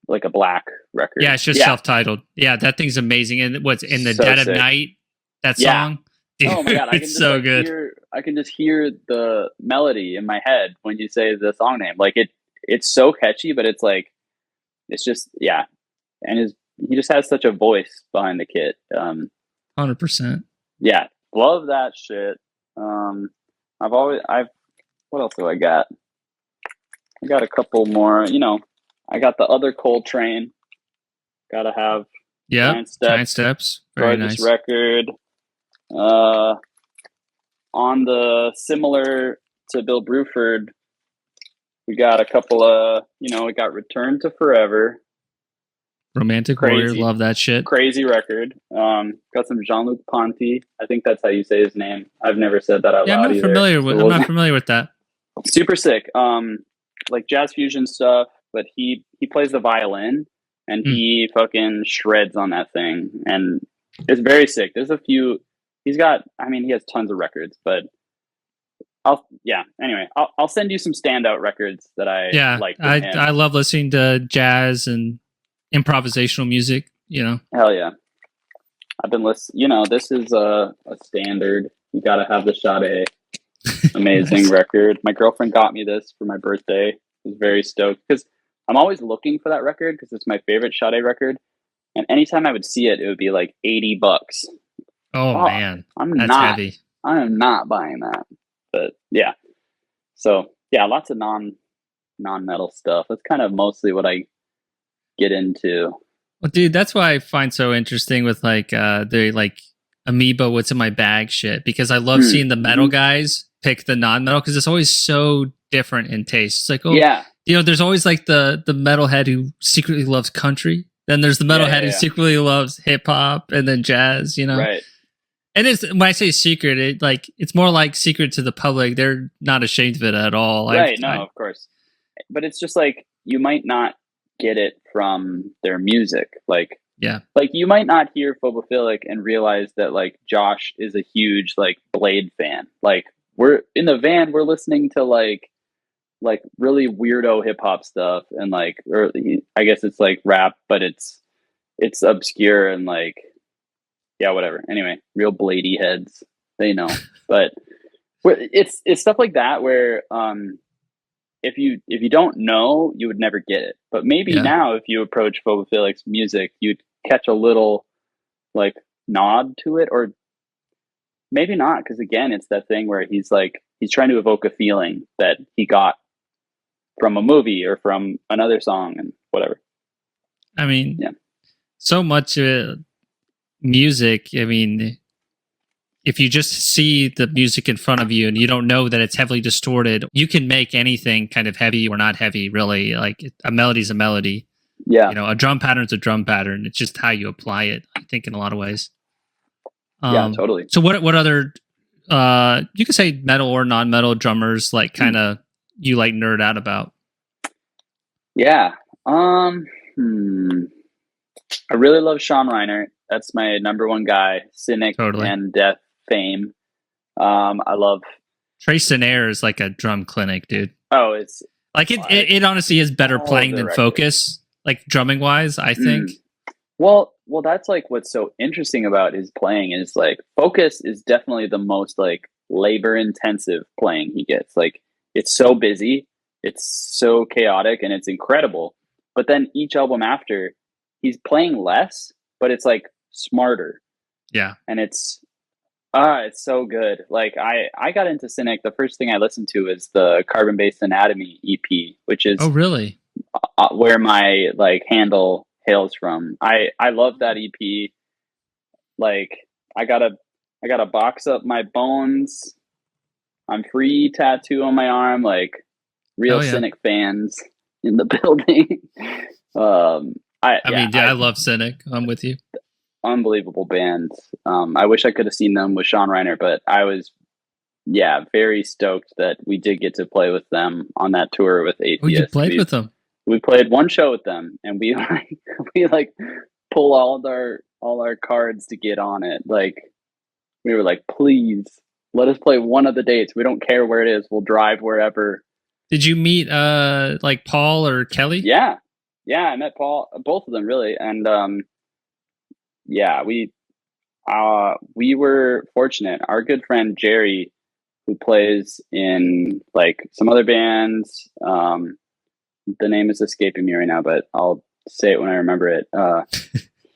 like a black record. Yeah, it's just self-titled. Yeah, that thing's amazing. And what's in the Dead of Night? That song. Dude, oh my god, it's so good. I can just hear the melody in my head when you say the song name. Like it's so catchy, but it's like it's just and he just has such a voice behind the kit. 100%. Yeah, love that shit. What else do I got? I got a couple more. I got the other Coltrane. Gotta have Giant Steps. Very nice record. On the similar to Bill Bruford, we got a couple of, we got Return to Forever. Romantic Warrior, love that shit. Crazy record. Got some Jean-Luc Ponty. I think that's how you say his name. I've never said that out loud. I'm not familiar with that. Super sick. Like jazz fusion stuff, but he plays the violin and he fucking shreds on that thing, and it's very sick. There's a few. He has tons of records, but I'll send you some standout records that I like. I love listening to jazz and improvisational music, Hell yeah. I've been listening, this is a standard. You gotta have the Sade. Amazing nice. Record. My girlfriend got me this for my birthday. I was very stoked because I'm always looking for that record because it's my favorite Sade record. And anytime I would see it, it would be like $80. Oh man, that's heavy. I am not buying that. But yeah. So yeah, lots of non-metal stuff. That's kind of mostly what I get into. Well, dude, that's why I find so interesting with the like Amoeba what's in my bag shit, because I love seeing the metal guys pick the non-metal because it's always so different in taste. It's like, there's always like the metalhead who secretly loves country. Then there's the metalhead who yeah. secretly loves hip hop and then jazz, you know? Right. And it's, when I say secret, it's more like secret to the public. They're not ashamed of it at all. Right. No, of course. But it's just like, you might not get it from their music. Like, yeah. Like, you might not hear Phobophilic and realize that, like, Josh is a huge, like, Blade fan. Like, we're in the van, we're listening to, like really weirdo hip hop stuff, and, like, or I guess it's, like, rap, but it's obscure and, like, yeah, whatever. Anyway, real Bladey heads, they know. But it's stuff like that where, if you don't know, you would never get it. But maybe now, if you approach Phobophilic's music, you'd catch a little, like, nod to it, or maybe not, because again, it's that thing where he's trying to evoke a feeling that he got from a movie or from another song and whatever. I mean, so much music. I mean, if you just see the music in front of you and you don't know that it's heavily distorted, you can make anything kind of heavy or not heavy, really. Like, a melody's a melody. Yeah. You know, a drum pattern's a drum pattern. It's just how you apply it, I think, in a lot of ways. Yeah, totally. So what other, you could say metal or non-metal drummers, like, kind of you, like, nerd out about? Yeah. I really love Sean Reiner. That's my number one guy. Cynic and Death fame. I love Trey Sinaire is like a drum clinic, dude. Oh, it's like it honestly is better playing than Focus, like, drumming wise, I think. Well, that's, like, what's so interesting about his playing is, like, Focus is definitely the most, like, labor intensive playing he gets. Like, it's so busy, it's so chaotic, and it's incredible. But then each album after, he's playing less, but it's, like, smarter. Yeah. And it's so good. Like, I got into Cynic. The first thing I listened to is the Carbon Based Anatomy EP, which is really where my, like, handle hails from. I love that EP. Like, I gotta box up my bones. I'm free tattoo on my arm. Like, real Cynic fans in the building. I love Cynic. I'm with you. Unbelievable band. I wish I could have seen them with Sean Reiner, but I was very stoked that we did get to play with them on that tour with Atheist. Oh, you played with them? We played one show with them, and we pull all our cards to get on it. Like, we were like, please let us play one of the dates. We don't care where it is. We'll drive wherever. Did you meet like Paul or Kelly? Yeah, I met Paul, both of them, really, and we were fortunate. Our good friend Jerry, who plays in, like, some other bands, the name is escaping me right now, but I'll say it when I remember it.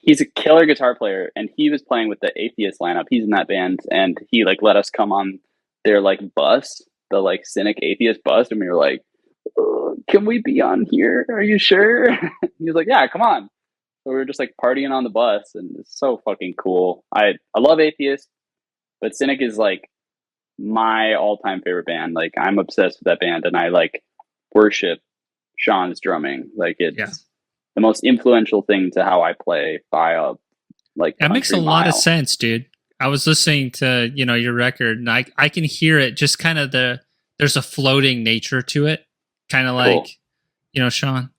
He's a killer guitar player, and he was playing with the Atheist lineup. He's in that band, and he, like, let us come on their, like, bus, the, like, Cynic Atheist bus, and we were like, can we be on here? Are you sure? He was like, yeah, come on. So we were just, like, partying on the bus, and it's so fucking cool. I love Atheist, but Cynic is, like, my all-time favorite band. Like, I'm obsessed with that band, and I, like, worship Sean's drumming. Like, it's the most influential thing to how I play by a, like, that makes a lot of sense, dude. I was listening to, you know, your record, and I can hear it, just kind of there's a floating nature to it, kind of like, you know, Sean.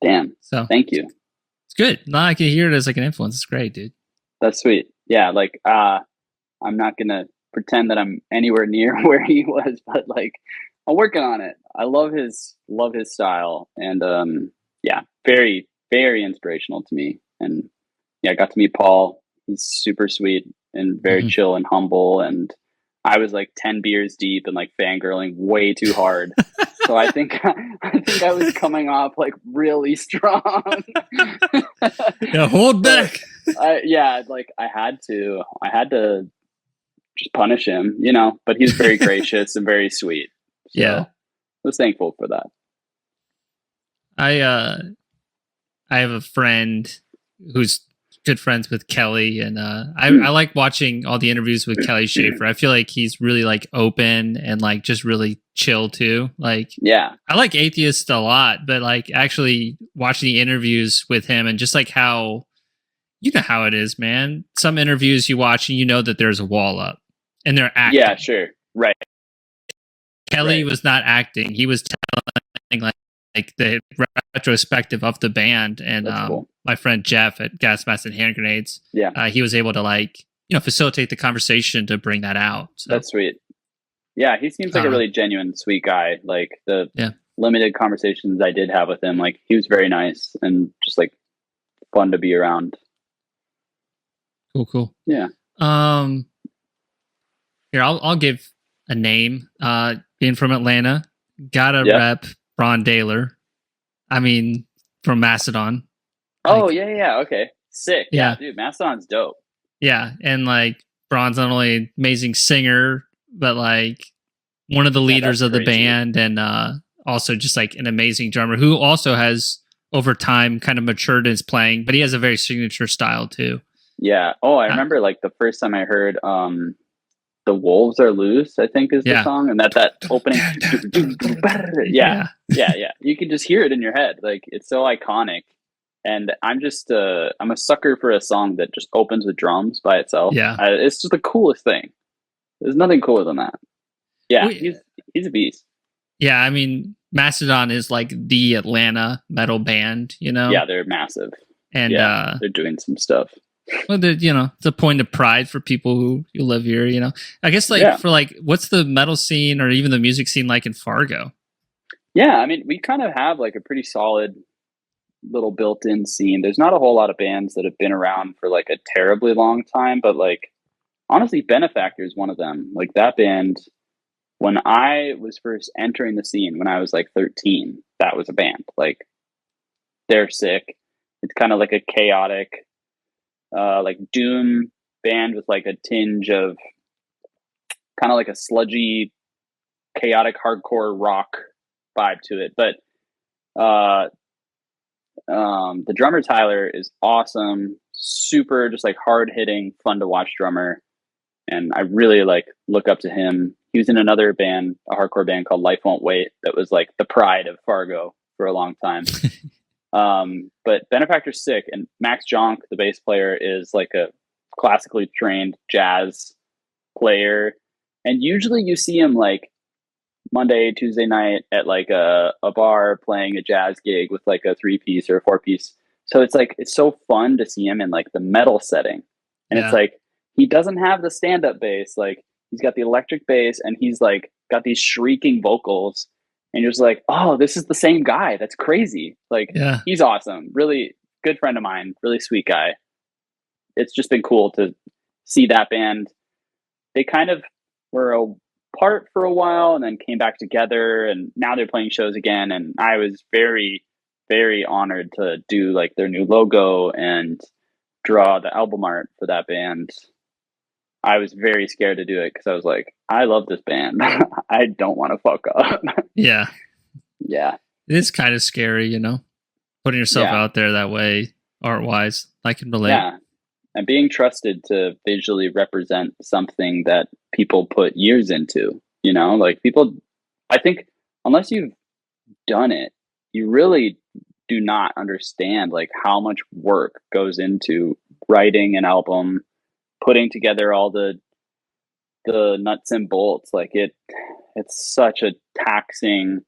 Damn. So thank you. It's good. Now I can hear it as, like, an influence. It's great, dude. That's sweet. Yeah, like, I'm not gonna pretend that I'm anywhere near where he was, but, like, I'm working on it. I love his style, and very, very inspirational to me. And I got to meet Paul. He's super sweet and very chill and humble. And I was, like, 10 beers deep and, like, fangirling way too hard. So I think I was coming off, like, really strong. Yeah, hold back. I had to just punish him, you know. But he's very gracious and very sweet. So I was thankful for that. I have a friend who's good friends with Kelly, and I like watching all the interviews with Kelly Schaefer. I feel like he's really like open and like just really chill too. Like, Yeah. I like Atheist a lot, but like actually watching the interviews with him and just like how, you know how it is, man. Some interviews you watch and you know that there's a wall up and they're acting. Yeah, sure. Right. Kelly was not acting. He was telling like the retrospective of the band, and Cool. my friend Jeff at Gas Mask and Hand Grenades, he was able to like, you know, facilitate the conversation to bring that out. So. That's sweet. Yeah, he seems like a really genuine, sweet guy. Like the limited conversations I did have with him, like he was very nice and just like fun to be around. Cool. Yeah. Here, I'll give a name. Being from Atlanta, gotta rep Ron Daler. I mean, from Mastodon. Oh, yeah. Okay. Sick. Yeah, dude, Mastodon's dope. Yeah. And like, Bron's not only an amazing singer, but like one of the leaders of the band, and also just like an amazing drummer who also has over time kind of matured in his playing, but he has a very signature style too. Yeah. Oh, I remember like the first time I heard The Wolves Are Loose, I think is the song, and that opening. Yeah. You can just hear it in your head. Like it's so iconic. And I'm a sucker for a song that just opens with drums by itself. Yeah. It's just the coolest thing. There's nothing cooler than that. Yeah. He's a beast. Yeah. I mean, Mastodon is like the Atlanta metal band, you know? Yeah. They're massive. And they're doing some stuff. Well, you know, it's a point of pride for people who live here, you know. I guess like for like, what's the metal scene or even the music scene like in Fargo? Yeah, I mean, we kind of have like a pretty solid little built-in scene. There's not a whole lot of bands that have been around for like a terribly long time, but like honestly, Benefactor is one of them. Like that band, when I was first entering the scene when I was like 13, that was a band. Like they're sick. It's kind of like a chaotic like doom band with like a tinge of kind of like a sludgy, chaotic hardcore rock vibe to it. But the drummer Tyler is awesome, super just like hard hitting, fun to watch drummer, and I really like look up to him. He was in another band, a hardcore band called Life Won't Wait, that was like the pride of Fargo for a long time. But Benefactor's sick, and Max Jonk, the bass player, is like a classically trained jazz player, and usually you see him like Monday, Tuesday night at like a bar playing a jazz gig with like a 3-piece or a 4-piece. So it's like it's so fun to see him in like the metal setting, and it's like he doesn't have the stand-up bass, like he's got the electric bass, and he's like got these shrieking vocals. And you're just like, oh, this is the same guy. That's crazy. Like, he's awesome. Really good friend of mine. Really sweet guy. It's just been cool to see that band. They kind of were apart for a while and then came back together. And now they're playing shows again. And I was very, very honored to do like their new logo and draw the album art for that band. I was very scared to do it because I was like, I love this band. I don't want to fuck up. Yeah. It is kind of scary, you know, putting yourself out there that way, art wise. I can relate. Yeah. And being trusted to visually represent something that people put years into, you know, like people, I think unless you've done it, you really do not understand like how much work goes into writing an album, putting together all the nuts and bolts. Like it's such a taxing,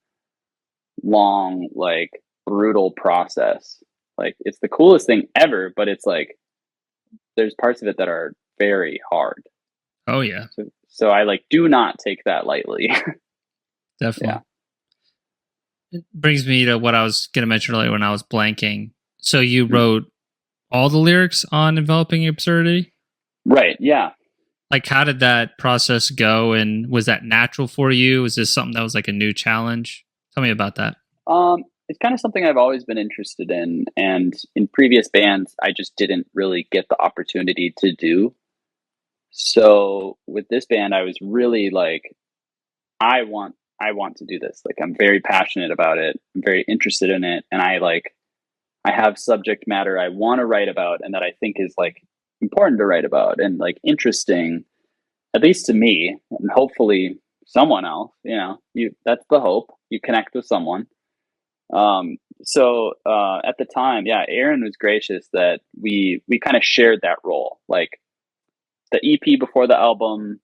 long, like brutal process. Like it's the coolest thing ever, but it's like there's parts of it that are very hard. Oh yeah. So I like do not take that lightly. Definitely. It brings me to what I was going to mention earlier when I was blanking. So you wrote all the lyrics on Enveloping Absurdity? Right. Yeah. Like, how did that process go? And was that natural for you? Was this something that was like a new challenge? Tell me about that. It's kind of something I've always been interested in. And in previous bands, I just didn't really get the opportunity to do. So with this band, I was really like, I want to do this. Like, I'm very passionate about it. I'm very interested in it. And I I have subject matter I want to write about and that I think is like important to write about and like interesting, at least to me, and hopefully someone else, that's the hope. You connect with someone. So at the time, yeah, Aaron was gracious that we kind of shared that role. Like the EP before the album,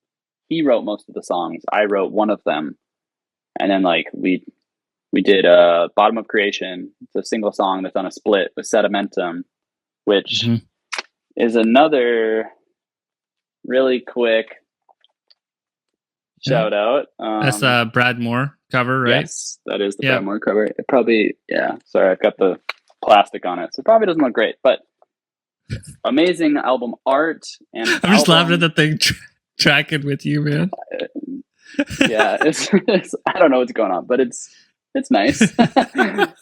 he wrote most of the songs. I wrote one of them. And then like we did Bottom of Creation. It's a single song that's on a split with Sedimentum, which is another really quick shout out. That's the Brad Moore cover, right? Yes, that is the Brad Moore cover. It probably, sorry, I've got the plastic on it, so it probably doesn't look great, but amazing album art. And I'm just laughing at the thing tracking with you, man. Yeah, it's I don't know what's going on, but it's nice. But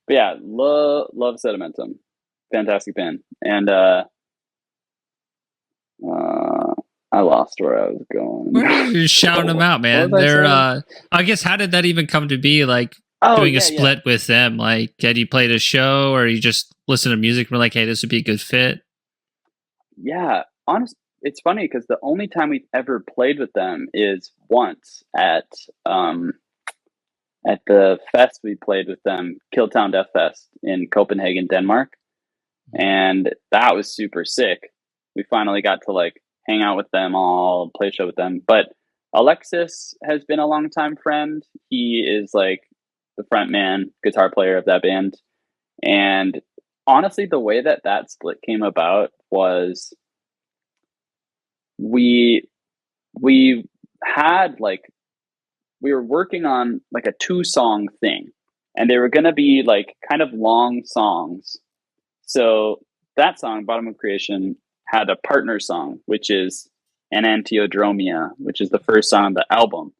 yeah, love Sedimentum, fantastic band, and I lost where I was going. You're shouting them out, man. They're I guess, how did that even come to be? Like doing a split with them? Like, had you played a show, or you just listen to music and were like, hey, this would be a good fit? Yeah, honestly, it's funny because the only time we've ever played with them is once at the fest we played with them, Killtown Death Fest in Copenhagen, Denmark. And that was super sick. We finally got to like hang out with them all, play a show with them. But Alexis has been a longtime friend. He is like the front man, guitar player of that band. And honestly, the way that split came about was we had like, we were working on like a 2-song thing, and they were going to be like kind of long songs. So that song, Bottom of Creation, had a partner song, which is Enantiodromia, which is the first song on the album.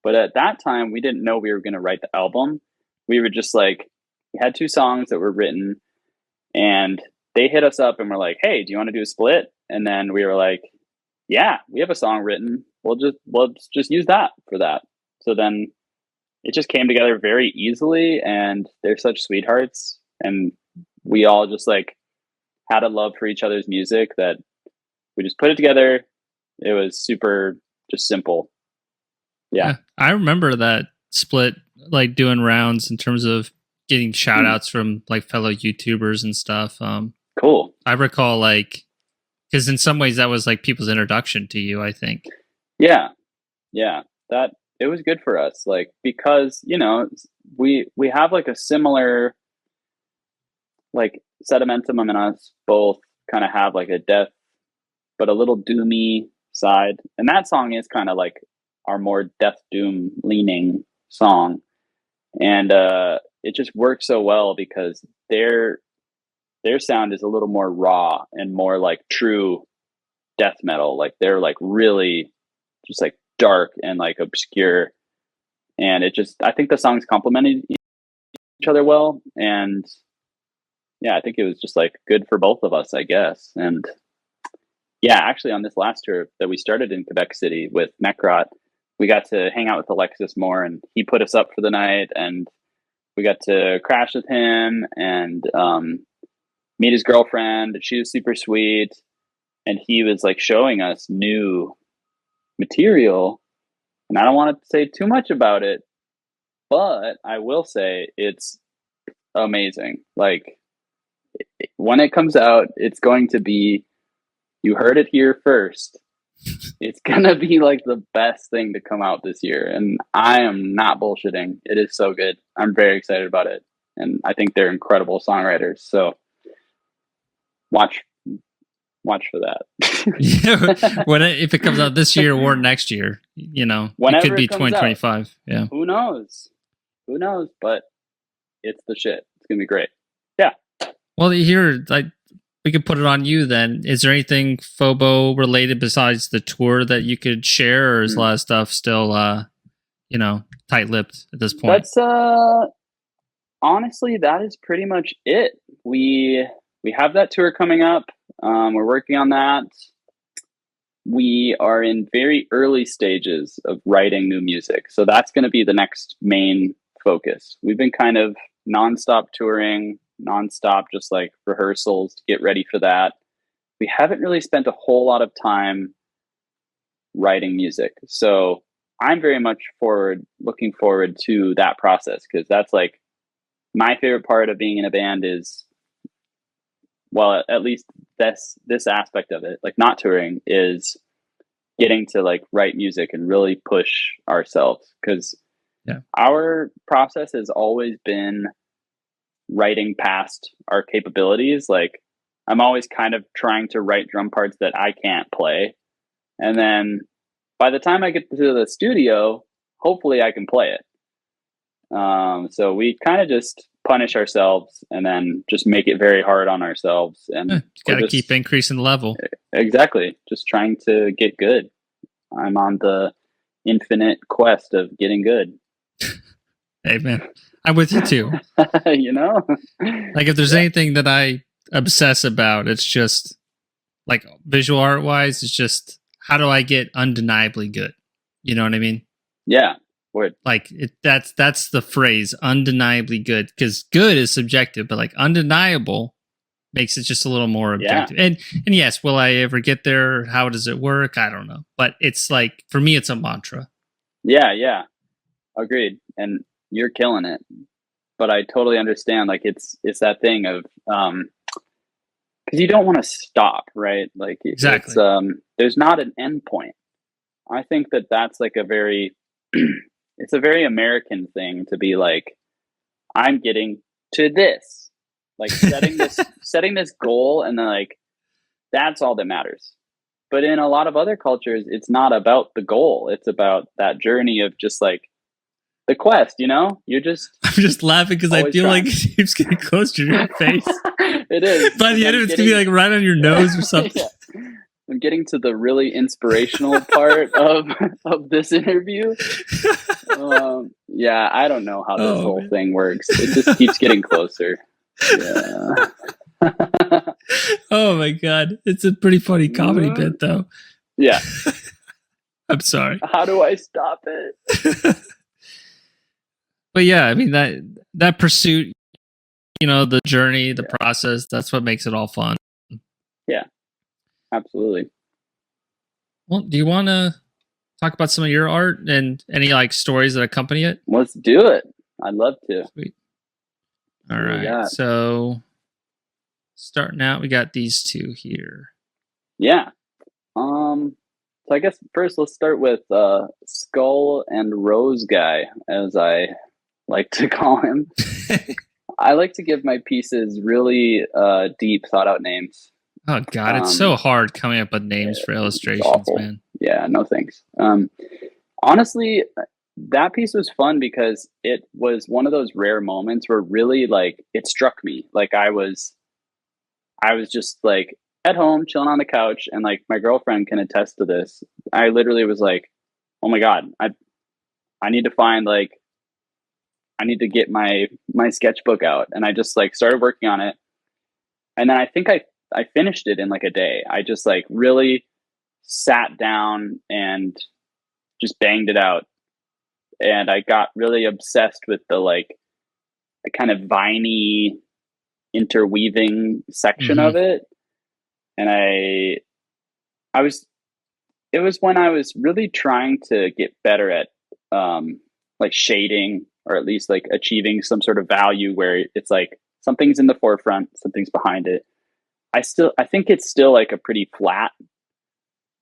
But at that time, we didn't know we were going to write the album. We were just like, we had 2 songs that were written, and they hit us up and were like, hey, do you want to do a split? And then we were like, yeah, we have a song written. We'll just use that for that. So then it just came together very easily, and they're such sweethearts. And we all just like had a love for each other's music that we just put it together. It was super just simple. Yeah. I remember that split, like doing rounds in terms of getting shout outs from like fellow YouTubers and stuff. Cool. I recall like, because in some ways that was like people's introduction to you, I think. Yeah. That it was good for us, like, because we have like a similar, like, Sedimentum and us both kind of have like a death but a little doomy side, and that song is kind of like our more death doom leaning song, and it just works so well because their sound is a little more raw and more like true death metal. Like they're like really just like dark and like obscure, and I think the songs complemented each other well, and yeah, I think it was just like good for both of us, I guess. And yeah, actually on this last tour that we started in Quebec City with Necrot, we got to hang out with Alexis more, and he put us up for the night, and we got to crash with him and meet his girlfriend. She was super sweet, and he was like showing us new material, and I don't want to say too much about it, but I will say it's amazing. Like, when it comes out, it's going to be, you heard it here first. It's gonna be like the best thing to come out this year, and I am not bullshitting. It is so good. I'm very excited about it, and I think they're incredible songwriters. So watch for that. If it comes out this year or next year, it could be 2025. Out. Yeah. Who knows? But it's the shit. It's gonna be great. Yeah. Well, here, we could put it on you then. Is there anything Phobo related besides the tour that you could share, or is a lot of stuff still, tight-lipped at this point? That's honestly, that is pretty much it. We have that tour coming up. We're working on that. We are in very early stages of writing new music, so that's going to be the next main focus. We've been kind of nonstop touring nonstop, just like rehearsals to get ready for that. We haven't really spent a whole lot of time writing music. So I'm very much looking forward to that process, because that's like my favorite part of being in a band is, well, at least this aspect of it, like not touring, is getting to like write music and really push ourselves, because our process has always been writing past our capabilities. Like I'm always kind of trying to write drum parts that I can't play, and then by the time I get to the studio, hopefully I can play it. So we kind of just punish ourselves and then just make it very hard on ourselves, and got to keep increasing the level. Exactly, just trying to get good. I'm on the infinite quest of getting good. Hey man, I'm with you too. You know, like if there's anything that I obsess about, it's just like visual art wise, it's just how do I get undeniably good? You know what I mean? Yeah. Word. Like that's the phrase, undeniably good, because good is subjective, but like undeniable makes it just a little more objective. And yes, will I ever get there? How does it work? I don't know, but it's like for me, it's a mantra. Yeah, agreed. And you're killing it. But I totally understand. Like it's that thing of because you don't want to stop, right? Like exactly. There's not an end point. I think that's like a very it's a very American thing to be like, I'm getting to this, like setting this goal, and then like that's all that matters. But in a lot of other cultures, it's not about the goal. It's about that journey of just like the quest, you know? I'm just laughing because I feel like it keeps getting closer to your face. It is. By the end, it's going to be like right on your nose or something. Yeah. I'm getting to the really inspirational part of this interview. Yeah, I don't know how this whole thing works. It just keeps getting closer. Yeah. Oh my god, it's a pretty funny comedy bit, though. Yeah. I'm sorry. How do I stop it? But yeah, I mean that pursuit, you know, the journey, the process, that's what makes it all fun. Yeah. Absolutely. Well, do you want to talk about some of your art and any like stories that accompany it? Let's do it. I'd love to. Sweet. All right. So starting out, we got these two here. Yeah. So I guess first let's start with Skull and Rose Guy, as I like to call him. I like to give my pieces really deep, thought out names. Oh god, it's so hard coming up with names for illustrations, man. Yeah, no thanks. Honestly, that piece was fun because it was one of those rare moments where really like it struck me. Like I was just like at home chilling on the couch, and like my girlfriend can attest to this. I literally was like, "Oh my god, I need to find like I need to get my sketchbook out," and I just like started working on it, and then I think I finished it in like a day. I just like really sat down and just banged it out. And I got really obsessed with the kind of viney interweaving section of it. And it was when I was really trying to get better at like shading, or at least like achieving some sort of value where it's like something's in the forefront, something's behind it. I think it's still like a pretty flat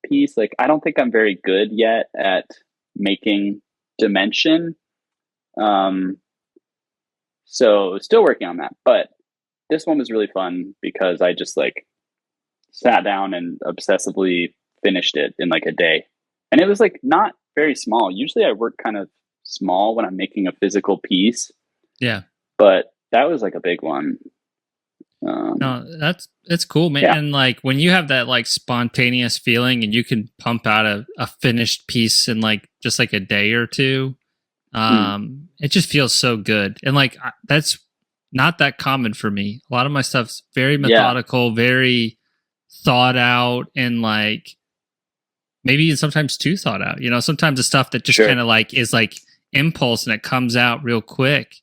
piece. Like I don't think I'm very good yet at making dimension. So still working on that. But this one was really fun because I just like sat down and obsessively finished it in like a day. And it was like not very small. Usually I work kind of small when I'm making a physical piece. Yeah. But that was like a big one. No, it's cool, man. Yeah. And like when you have that like spontaneous feeling and you can pump out a finished piece in like just like a day or two, it just feels so good. And like that's not that common for me. A lot of my stuff's very methodical, very thought out, and like maybe even sometimes too thought out. You know, sometimes the stuff that just kind of like is like impulse and it comes out real quick.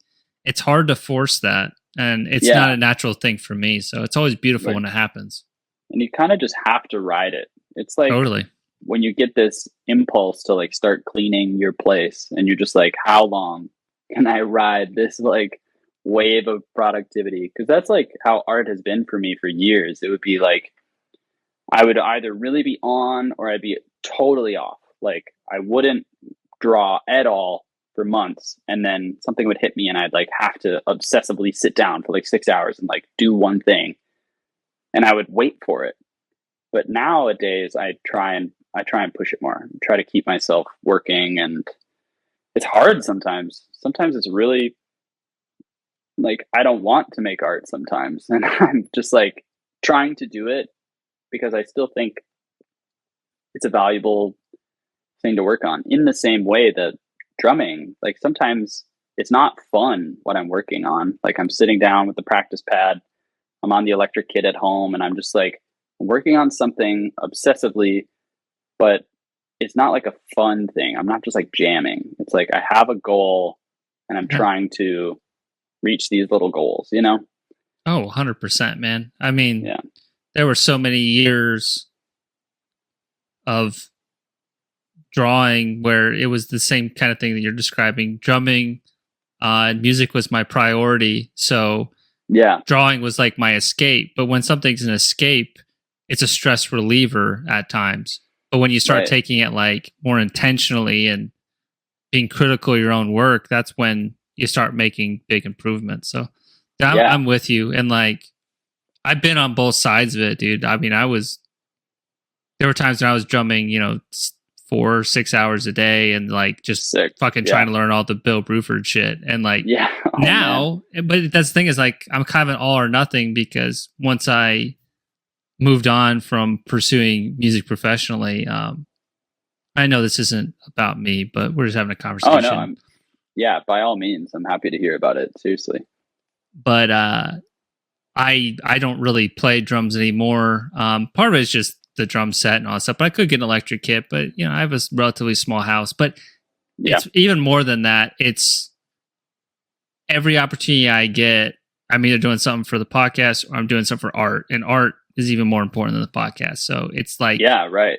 It's hard to force that. and it's not Yeah. a natural thing for me. So it's always beautiful Right. when it happens. And you kind of just have to ride it. It's like Totally. when you get this impulse to like start cleaning your place and you're just like, how long can I ride this like wave of productivity? Because that's like how art has been for me for years. It would be like I would either really be on or I'd be totally off. Like I wouldn't draw at all for months, and then something would hit me and I'd like have to obsessively sit down for like 6 hours and like do one thing, and I would wait for it. But nowadays I try and push it more. Try to keep myself working, and it's hard sometimes. Sometimes it's really like I don't want to make art sometimes, and I'm just like trying to do it because I still think it's a valuable thing to work on. In the same way that drumming, like sometimes it's not fun what I'm working on. Like I'm sitting down with the practice pad, I'm on the electric kit at home, and I'm just like working on something obsessively, but it's not like a fun thing. I'm not just like jamming. It's like I have a goal and I'm trying to reach these little goals, you know? Oh, 100%, man. I mean, Yeah. there were so many years of drawing where it was the same kind of thing that you're describing. Drumming and music was my priority. So Yeah. drawing was like my escape. But when something's an escape, it's a stress reliever at times. But when you start Right. taking it like more intentionally and being critical of your own work, that's when you start making big improvements. So I'm with you. And like, I've been on both sides of it, dude. I mean, there were times when I was drumming, 4 or 6 hours a day and like just fucking trying to learn all the Bill Bruford shit. And like now, but that's the thing is like, I'm kind of an all or nothing because once I moved on from pursuing music professionally, I know this isn't about me, but we're just having a conversation. Oh no, by all means, I'm happy to hear about it. Seriously. But I don't really play drums anymore. Part of it is just the drum set and all that stuff. But I could get an electric kit, but I have a relatively small house. But it's even more than that. It's every opportunity I get, I'm either doing something for the podcast or I'm doing something for art, and art is even more important than the podcast. So it's like, right.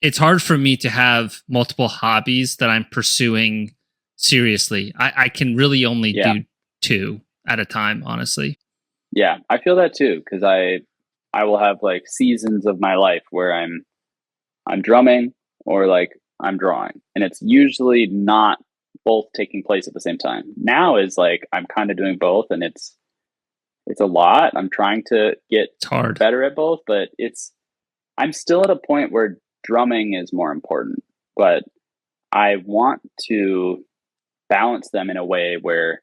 It's hard for me to have multiple hobbies that I'm pursuing seriously. I can really only do 2 at a time, honestly. Yeah, I feel that too, because I will have like seasons of my life where I'm drumming or like I'm drawing, and it's usually not both taking place at the same time. Now is like I'm kind of doing both, and it's a lot. I'm trying to get better at both, but I'm still at a point where drumming is more important, but I want to balance them in a way where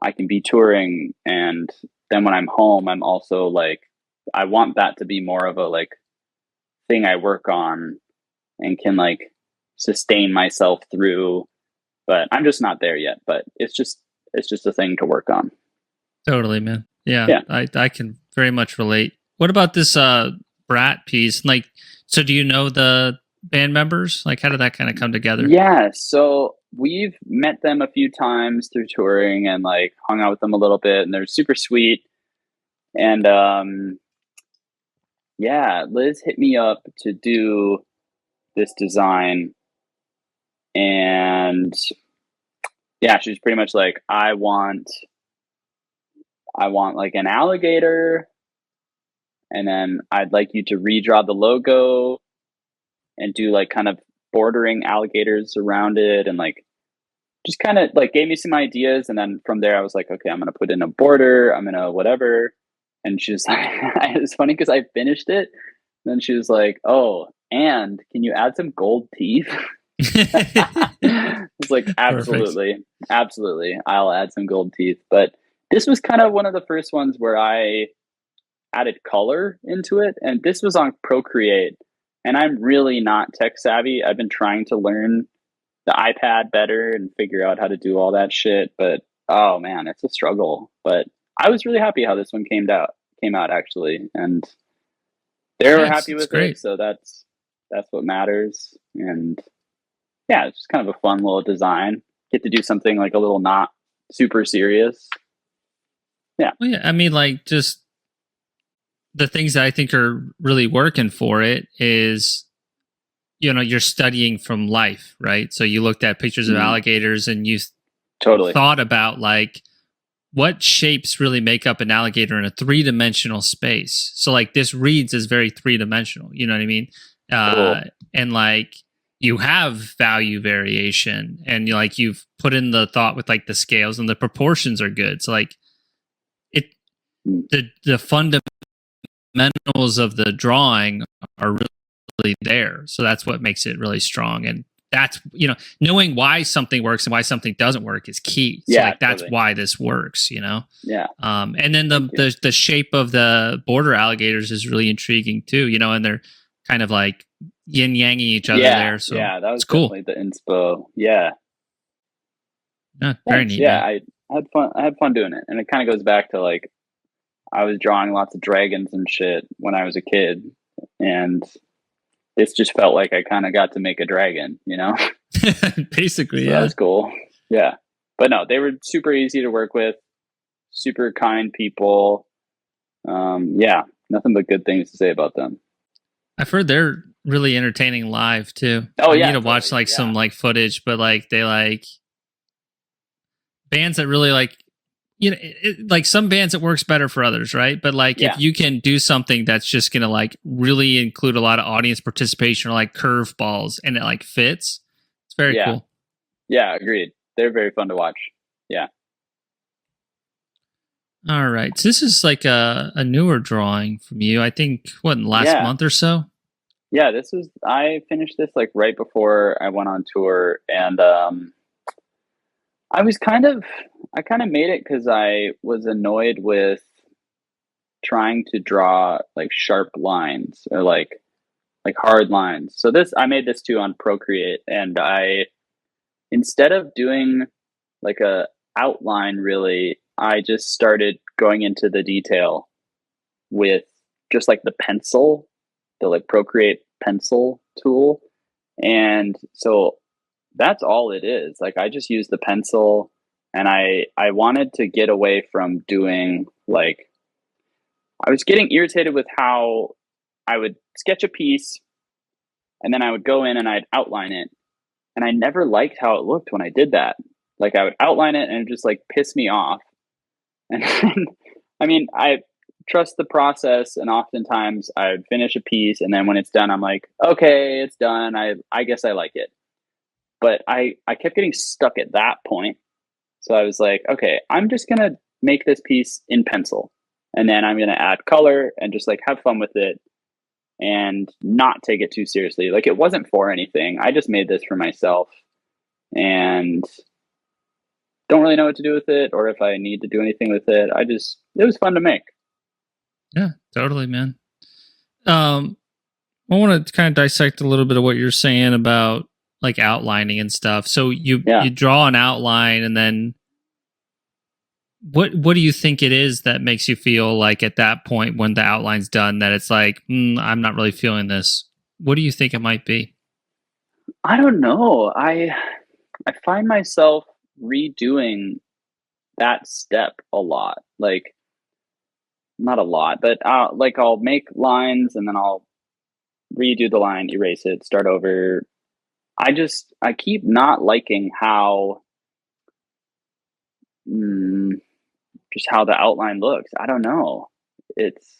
I can be touring, and then when I'm home, I'm also like, I want that to be more of a like thing I work on and can like sustain myself through, but I'm just not there yet, but it's just a thing to work on. Totally, man. Yeah. I can very much relate. What about this Brat piece? Like, so do you know the band members? Like, how did that kind of come together? Yeah, so we've met them a few times through touring and like hung out with them a little bit, and they're super sweet. And Liz hit me up to do this design, and she's pretty much like, I want like an alligator, and then I'd like you to redraw the logo and do like kind of bordering alligators around it, and like just kind of like gave me some ideas. And then from there I was like, okay, I'm gonna put in a border, I'm gonna whatever. And she was like, it's funny because I finished it, and then she was like, oh, and can you add some gold teeth? I was like, absolutely. I'll add some gold teeth. But this was kind of one of the first ones where I added color into it. And this was on Procreate. And I'm really not tech savvy. I've been trying to learn the iPad better and figure out how to do all that shit. But oh man, it's a struggle. But I was really happy how this one came out actually. And they were happy with it. So that's what matters. And yeah, it's just kind of a fun little design. Get to do something like a little not super serious. Yeah. Well, yeah, I mean, like, just the things that I think are really working for it is, you're studying from life, right? So you looked at pictures of alligators and you Totally. thought about like what shapes really make up an alligator in a three-dimensional space. So like this reads as very three-dimensional, you know what I mean? Cool. And like you have value variation, and you've put in the thought with like the scales and the proportions are good. So like it the fundamentals of the drawing are really there. So that's what makes it really strong. And that's, knowing why something works and why something doesn't work is key. So like that's totally. why this works, Yeah. And then the shape of the border alligators is really intriguing too, and they're kind of like yin yanging each other there. So yeah, that was cool. definitely the inspo. Yeah. Very neat. Yeah, I had fun. I had fun doing it, and it kind of goes back to like I was drawing lots of dragons and shit when I was a kid, and this just felt like I kind of got to make a dragon, Basically, so yeah. That was cool. Yeah, but no, they were super easy to work with, super kind people. Yeah, nothing but good things to say about them. I've heard they're really entertaining live too. Oh, I yeah, need to watch like some like footage, but like they like bands that really like, like some bands it works better for others, right? But like if you can do something that's just gonna like really include a lot of audience participation or like curveballs and it like fits, it's very cool. Yeah, agreed. They're very fun to watch. Yeah. All right. So this is like a newer drawing from you. I think in the last month or so? Yeah, I finished this like right before I went on tour, and I kind of made it because I was annoyed with trying to draw like sharp lines or like hard lines. So I made this too on Procreate, and instead of doing like a outline really, I just started going into the detail with just like the pencil, the like Procreate pencil tool. And so that's all it is. Like I just use the pencil, and I wanted to get away from doing like, I was getting irritated with how I would sketch a piece and then I would go in and I'd outline it. And I never liked how it looked when I did that. Like I would outline it and it just like piss me off. And then, I mean, I trust the process, and oftentimes I would finish a piece and then when it's done, I'm like, okay, it's done. I guess I like it. But I kept getting stuck at that point. So I was like, okay, I'm just going to make this piece in pencil. And then I'm going to add color and just like have fun with it and not take it too seriously. Like it wasn't for anything. I just made this for myself and don't really know what to do with it or if I need to do anything with it. It was fun to make. Yeah, totally, man. I want to kind of dissect a little bit of what you're saying about like outlining and stuff. So you draw an outline, and then what do you think it is that makes you feel like at that point when the outline's done that it's like, I'm not really feeling this? What do you think it might be? I don't know. I find myself redoing that step a lot. Like not a lot, but like I'll make lines and then I'll redo the line, erase it, start over. I keep not liking how just how the outline looks. I don't know. It's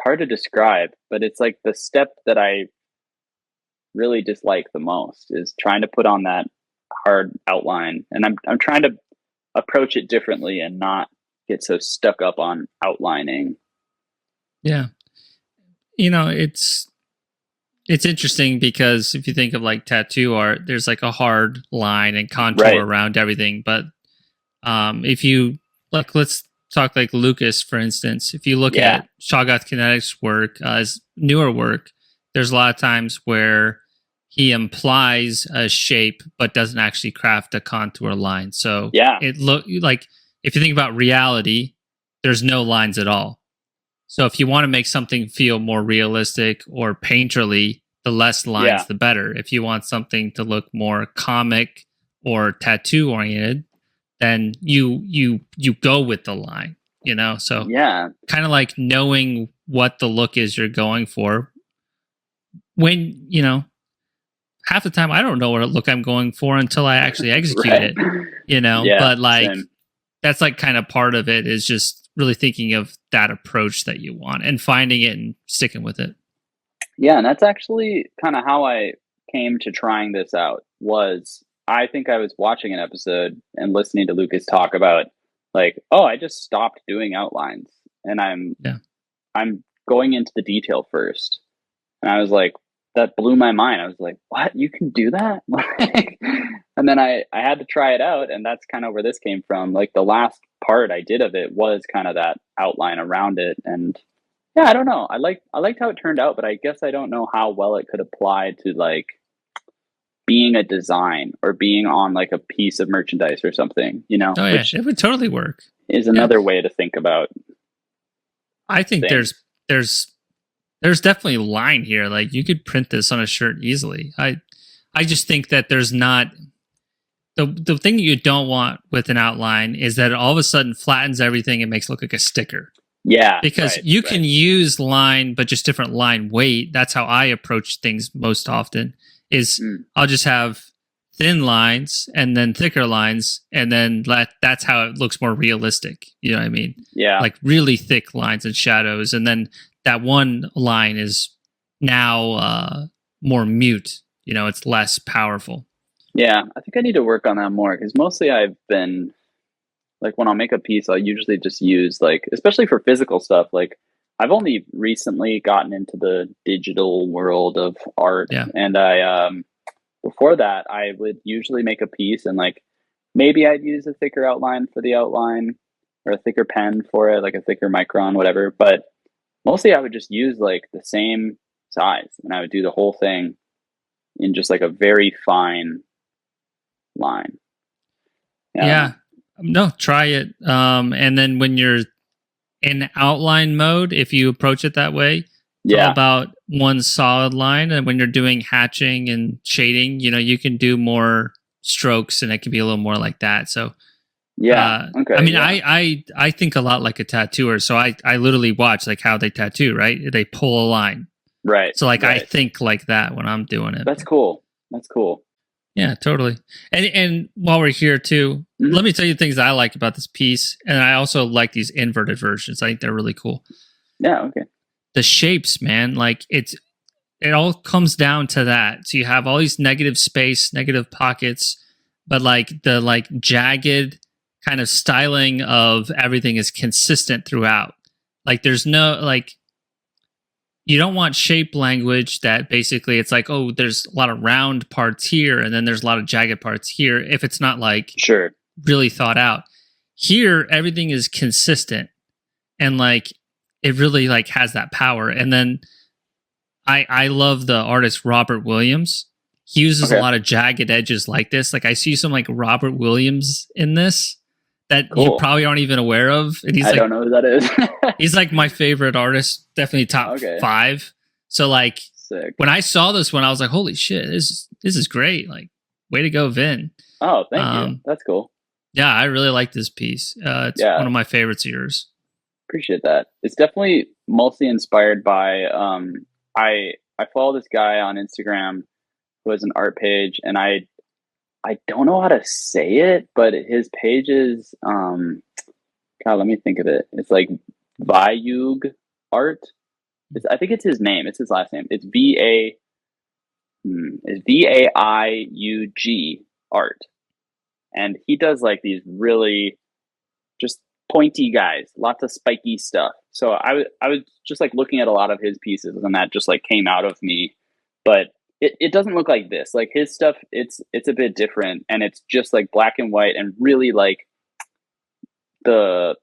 hard to describe, but it's like the step that I really dislike the most is trying to put on that hard outline, and I'm trying to approach it differently and not get so stuck up on outlining. Yeah. It's interesting because if you think of like tattoo art, there's like a hard line and contour around everything. But if you like, let's talk like Lucas, for instance. If you look at Shoggoth Kinetic's work, his newer work, there's a lot of times where he implies a shape but doesn't actually craft a contour line. So it look like if you think about reality, there's no lines at all. So if you want to make something feel more realistic or painterly, the less lines, the better. If you want something to look more comic or tattoo oriented, then you go with the line. So Yeah. kind of like knowing what the look is you're going for when, half the time I don't know what look I'm going for until I actually execute Right. it, Yeah. but like, Same. that's like kind of part of it is just really thinking of that approach that you want and finding it and sticking with it. Yeah, and that's actually kind of how I came to trying this out. Was I think I was watching an episode and listening to Lucas talk about like, oh, I just stopped doing outlines and Yeah. I'm going into the detail first. And I was like, that blew my mind. I was like, what? You can do that? And then I had to try it out, and that's kind of where this came from. Like the last part I did of it was kind of that outline around it. And yeah, I don't know. I liked how it turned out, but I guess I don't know how well it could apply to like being a design or being on like a piece of merchandise or something, Oh yeah, which it would totally work. is another way to think about I think things. there's definitely a line here. Like you could print this on a shirt easily. I just think that there's not the thing you don't want with an outline is that it all of a sudden flattens everything and makes it look like a sticker. Yeah. Because you can use line, but just different line weight. That's how I approach things most often. Is I'll just have thin lines and then thicker lines, and then that's how it looks more realistic. You know what I mean? Yeah. Like really thick lines and shadows, and then that one line is now more mute. It's less powerful. Yeah, I think I need to work on that more because mostly I've been like when I'll make a piece, I'll usually just use like, especially for physical stuff. Like I've only recently gotten into the digital world of art, and I before that I would usually make a piece and like maybe I'd use a thicker outline for the outline or a thicker pen for it, like a thicker micron, whatever. But mostly I would just use like the same size and I would do the whole thing in just like a very fine line. Yeah. No, try it. And then when you're in outline mode, if you approach it that way, it's all about one solid line. And when you're doing hatching and shading, you can do more strokes and it can be a little more like that. So okay. I mean, I think a lot like a tattooer. So I literally watch like how they tattoo, right? They pull a line. Right. So like I think like that when I'm doing it. That's cool. That's cool. Yeah, totally. And while we're here too, let me tell you things I like about this piece. And I also like these inverted versions. I think they're really cool. Yeah, okay. The shapes, man, like it all comes down to that. So you have all these negative space, negative pockets, but like the like jagged kind of styling of everything is consistent throughout. Like there's no like you don't want shape language that basically it's like, oh, there's a lot of round parts here and then there's a lot of jagged parts here if it's not like really thought out. Here, everything is consistent and like it really like has that power. And then I love the artist Robert Williams. He uses a lot of jagged edges like this. Like I see some like Robert Williams in this that you probably aren't even aware of. And he's I don't know who that is. He's like my favorite artist, definitely top 5. So like when I saw this one, I was like, holy shit, this is great. Like way to go, Vin. Oh, thank you. That's cool. Yeah, I really like this piece. It's one of my favorites of yours. Appreciate that. It's definitely mostly inspired by I follow this guy on Instagram who has an art page, and I don't know how to say it, but his page is God, let me think of it. It's like Vayug art. I think it's his name. It's his last name. It's Vaiug art, and he does like these really just pointy guys, lots of spiky stuff. So I was just like looking at a lot of his pieces, and that just like came out of me. But it doesn't look like this. Like his stuff, it's a bit different, and it's just like black and white, and really like the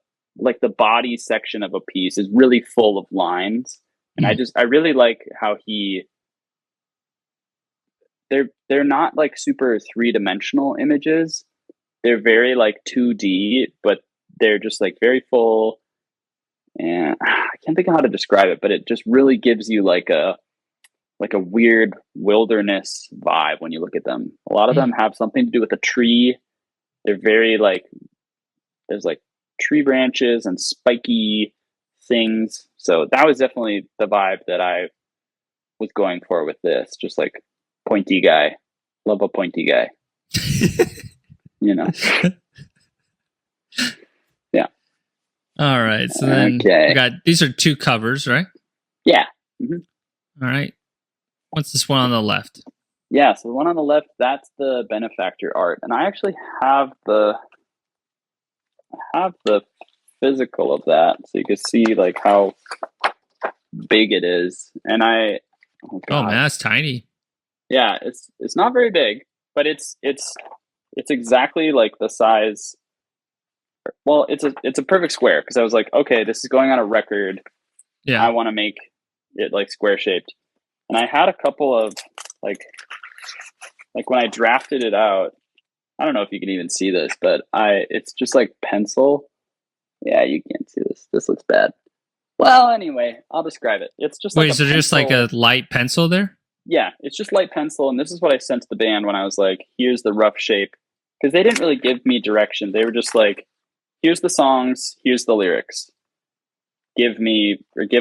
body section of a piece is really full of lines. And I really like how they're not like super 3-dimensional images. They're very like 2D, but they're just like very full. And I can't think of how to describe it, but it just really gives you like a weird wilderness vibe when you look at them. A lot of them have something to do with a tree. They're very like, there's like tree branches and spiky things. So that was definitely the vibe that I was going for with this. Just like pointy guy. Love a pointy guy. You know. Yeah. All right. So then we got, these are 2 covers, right? Yeah. Mm-hmm. All right. What's this one on the left? Yeah, so the one on the left, that's the benefactor art. And I actually have the physical of that, so you can see like how big it is. And oh man, that's tiny. Yeah, it's not very big, but it's exactly like the size. Well, it's a perfect square, because I was like, okay, this is going on a record. Yeah, I want to make it like square shaped. And I had a couple of like when I drafted it out, I don't know if you can even see this, but it's just like pencil. Yeah, you can't see this. This looks bad. Well, anyway, I'll describe it. It's just wait, so just like a light pencil there? Yeah, it's just light pencil, and this is what I sent to the band when I was like, here's the rough shape, because they didn't really give me direction. They were just like, here's the songs, here's the lyrics. Give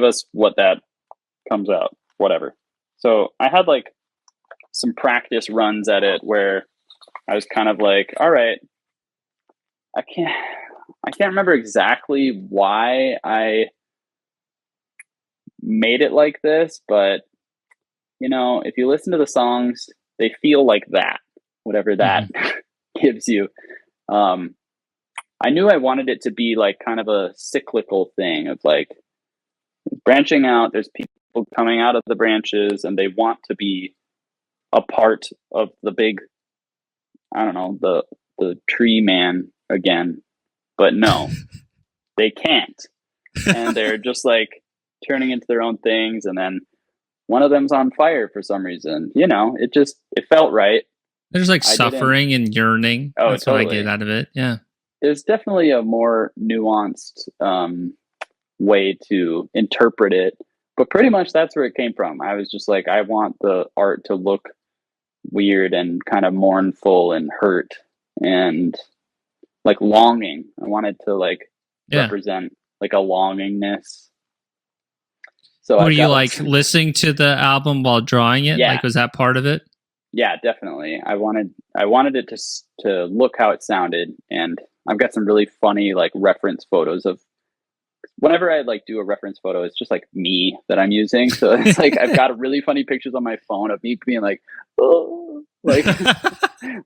us what that comes out, whatever. So I had like some practice runs at it where I was kind of like, all right, I can't remember exactly why I made it like this, but you know, if you listen to the songs, they feel like that, whatever that gives you. I knew I wanted it to be like kind of a cyclical thing of like branching out. There's people coming out of the branches and they want to be a part of the big, I don't know, the tree man again, but no, they can't. And they're just like turning into their own things. And then one of them's on fire for some reason. You know, it felt right. There's like suffering and yearning. Oh, that's totally. what I get out of it. Yeah. There's definitely a more nuanced way to interpret it, but pretty much that's where it came from. I was just like, I want the art to look weird and kind of mournful and hurt and like longing. I wanted to like represent like a longingness. So were you like listening to the album while drawing it? Yeah. Like, was that part of it? Yeah, definitely. I wanted it to look how it sounded, and I've got some really funny like reference photos of whenever I like do a reference photo, it's just like me that I'm using. So it's like I've got really funny pictures on my phone of me being like, oh, like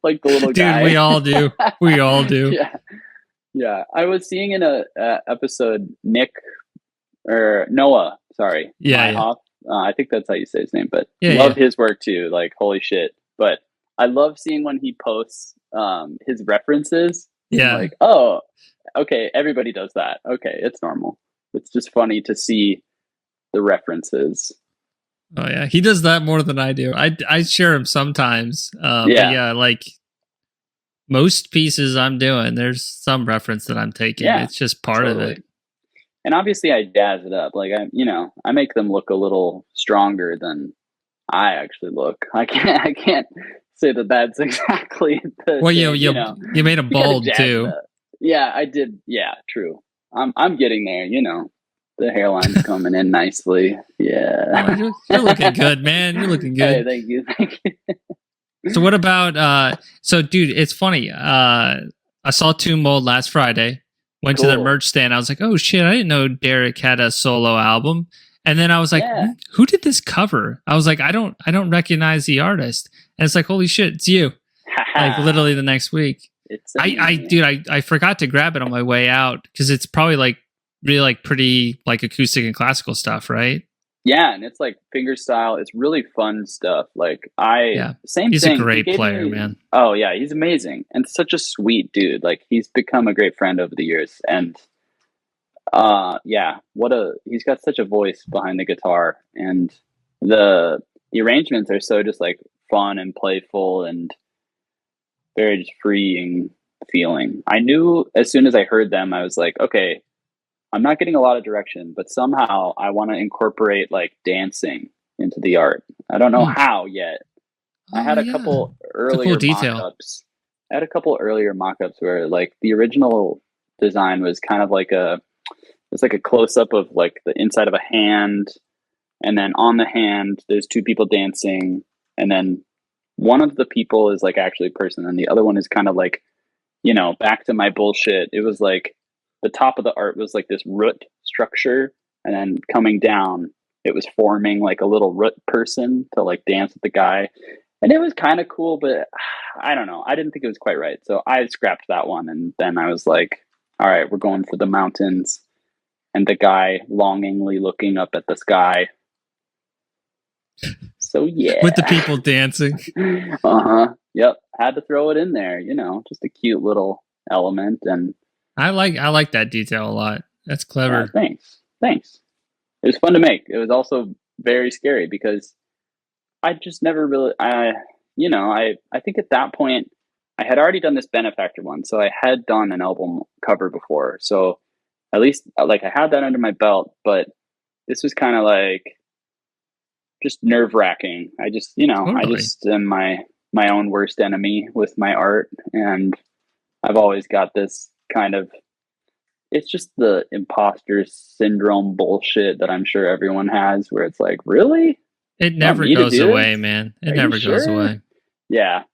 like the little guy. Dude, we all do. We all do. Yeah, yeah. I was seeing in a episode Noah. Sorry, yeah. I think that's how you say his name, but love his work too. Like, holy shit. But I love seeing when he posts his references. Yeah. Like, oh, okay, everybody does that. Okay, it's normal. It's just funny to see the references. Oh yeah, he does that more than I do. I share him sometimes. But yeah, like most pieces I'm doing, there's some reference that I'm taking. Yeah, it's just part of it. And obviously I jazz it up. Like I make them look a little stronger than I actually look. I can't say that that's exactly the well, same, you made them bold too. Yeah, I did. Yeah, true. I'm getting there, The hairline's coming in nicely. Yeah. Oh, you're looking good, man. You're looking good. Hey, thank you. So what about so dude, it's funny. I saw Tomb Mold last Friday. Went to the merch stand. I was like, oh shit, I didn't know Derek had a solo album. And then I was like, who did this cover? I was like, I don't recognize the artist. And it's like, holy shit, it's you. Like literally the next week. I forgot to grab it on my way out because it's probably like really like pretty like acoustic and classical stuff, right? Yeah, and it's like fingerstyle. It's really fun stuff. Like same he's thing. A great player, man. Oh yeah, he's amazing and such a sweet dude. Like he's become a great friend over the years, and he's got such a voice behind the guitar, and the arrangements are so just like fun and playful and very just freeing feeling. I knew as soon as I heard them, I was like, okay, I'm not getting a lot of direction, but somehow I want to incorporate like dancing into the art. I don't know how yet. I had a couple earlier mock-ups. I had a couple earlier mock-ups where like the original design was kind of like it's like a close up of like the inside of a hand, and then on the hand there's two people dancing, and then one of the people is like actually a person, and the other one is kind of like, back to my bullshit. It was like the top of the art was like this root structure, and then coming down, it was forming like a little root person to like dance with the guy. And it was kind of cool, but I don't know. I didn't think it was quite right. So I scrapped that one. And then I was like, all right, we're going for the mountains and the guy longingly looking up at the sky. So yeah. With the people dancing. Yep. Had to throw it in there, just a cute little element. And I like that detail a lot. That's clever. Yeah, thanks. It was fun to make. It was also very scary because I just never really, I think at that point I had already done this Benefactor one. So I had done an album cover before. So at least like I had that under my belt, but this was kind of like just nerve wracking. I just, Totally. I just am my own worst enemy with my art. And I've always got this kind of, it's just the imposter syndrome bullshit that I'm sure everyone has, where it's like, really? It never goes away, man. It never goes away. Yeah.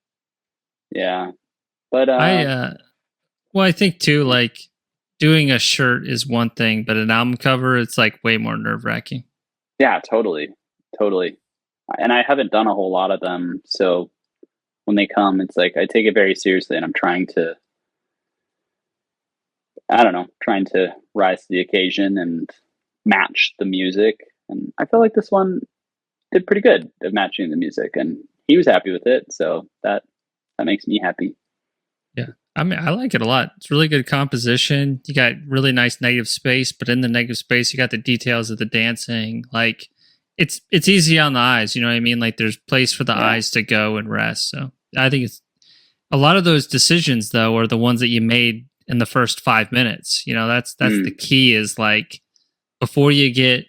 But I think too, like doing a shirt is one thing, but an album cover, it's like way more nerve wracking. Yeah, totally. And I haven't done a whole lot of them, so when they come, it's like I take it very seriously, and I'm trying to rise to the occasion and match the music. And I feel like this one did pretty good at matching the music, and he was happy with it. So that makes me happy. Yeah. I mean, I like it a lot. It's really good composition. You got really nice negative space, but in the negative space, you got the details of the dancing. Like it's easy on the eyes. You know what I mean? Like there's place for the eyes to go and rest. So I think it's a lot of those decisions though are the ones that you made in the first 5 minutes. That's the key, is like before you get,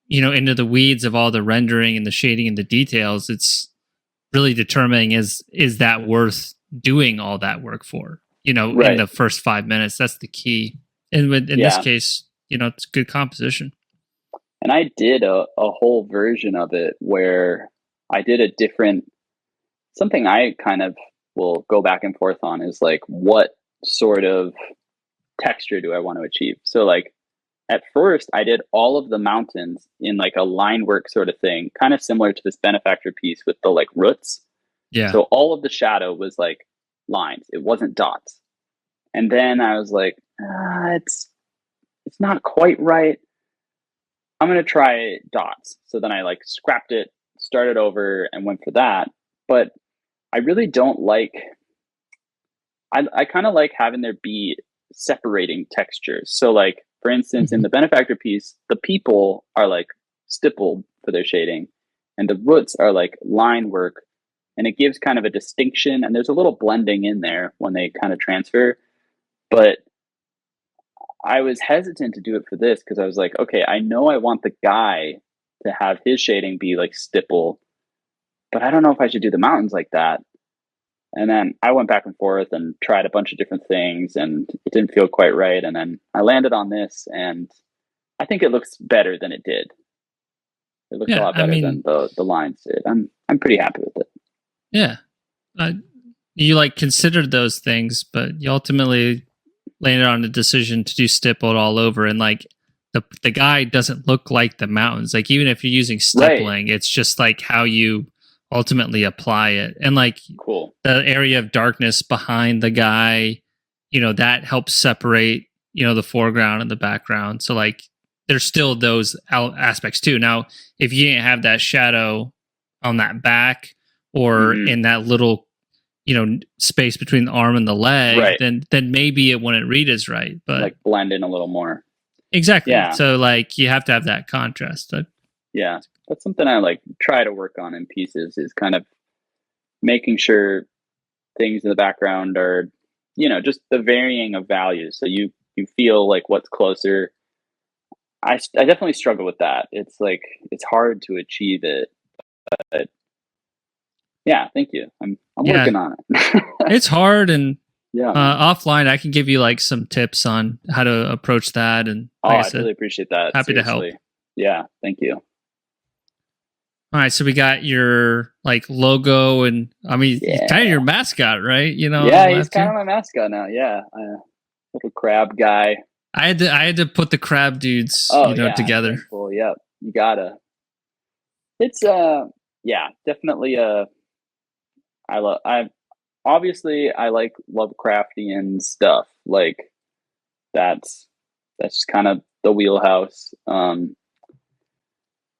into the weeds of all the rendering and the shading and the details, it's really determining is that worth doing all that work for, in the first 5 minutes. That's the key. And in this case, it's good composition. And I did a whole version of it where I did a different, something I kind of will go back and forth on is like, what sort of texture do I want to achieve? So like at first I did all of the mountains in like a line work sort of thing, kind of similar to this Benefactor piece with the like roots. Yeah. So all of the shadow was like lines. It wasn't dots. And then I was like, it's not quite right. I'm going to try dots. So then I like scrapped it, started over, and went for that. But I really don't like, I kind of like having there be separating textures. So like, for instance, in the Benefactor piece, the people are like stippled for their shading, and the roots are like line work, and it gives kind of a distinction, and there's a little blending in there when they kind of transfer. But I was hesitant to do it for this because I was like, okay, I know I want the guy to have his shading be like stipple, but I don't know if I should do the mountains like that. And then I went back and forth and tried a bunch of different things, and it didn't feel quite right. And then I landed on this, and I think it looks better than it did. It looks a lot better than the lines did. I'm pretty happy with it. Yeah. You like considered those things, but you ultimately landed on the decision to do stippled all over. And like the guy doesn't look like the mountains. Like even if you're using stippling, it's just like how you ultimately apply it. And like the area of darkness behind the guy, that helps separate, the foreground and the background. So like there's still those aspects too. Now, if you didn't have that shadow on that back or in that little, space between the arm and the leg, then maybe it wouldn't read as right. But like blend in a little more. Exactly. Yeah. So like you have to have that contrast. Yeah. That's something I like try to work on in pieces, is kind of making sure things in the background are, just the varying of values. So you feel like what's closer. I definitely struggle with that. It's like, it's hard to achieve it. But yeah, thank you. I'm working on it. It's hard, and Yeah. Offline, I can give you like some tips on how to approach that, and like I I'd said, really appreciate that. happy to help. Seriously. Yeah, thank you. All right, so we got your like logo, and I mean, Yeah. kind of your mascot, right? You know, Yeah, he's kind of my mascot now. Yeah, little crab guy. I had to put the crab dudes, together. Well, yeah, you gotta. It's yeah, definitely I obviously I like Lovecraftian stuff. Like that's just kind of the wheelhouse.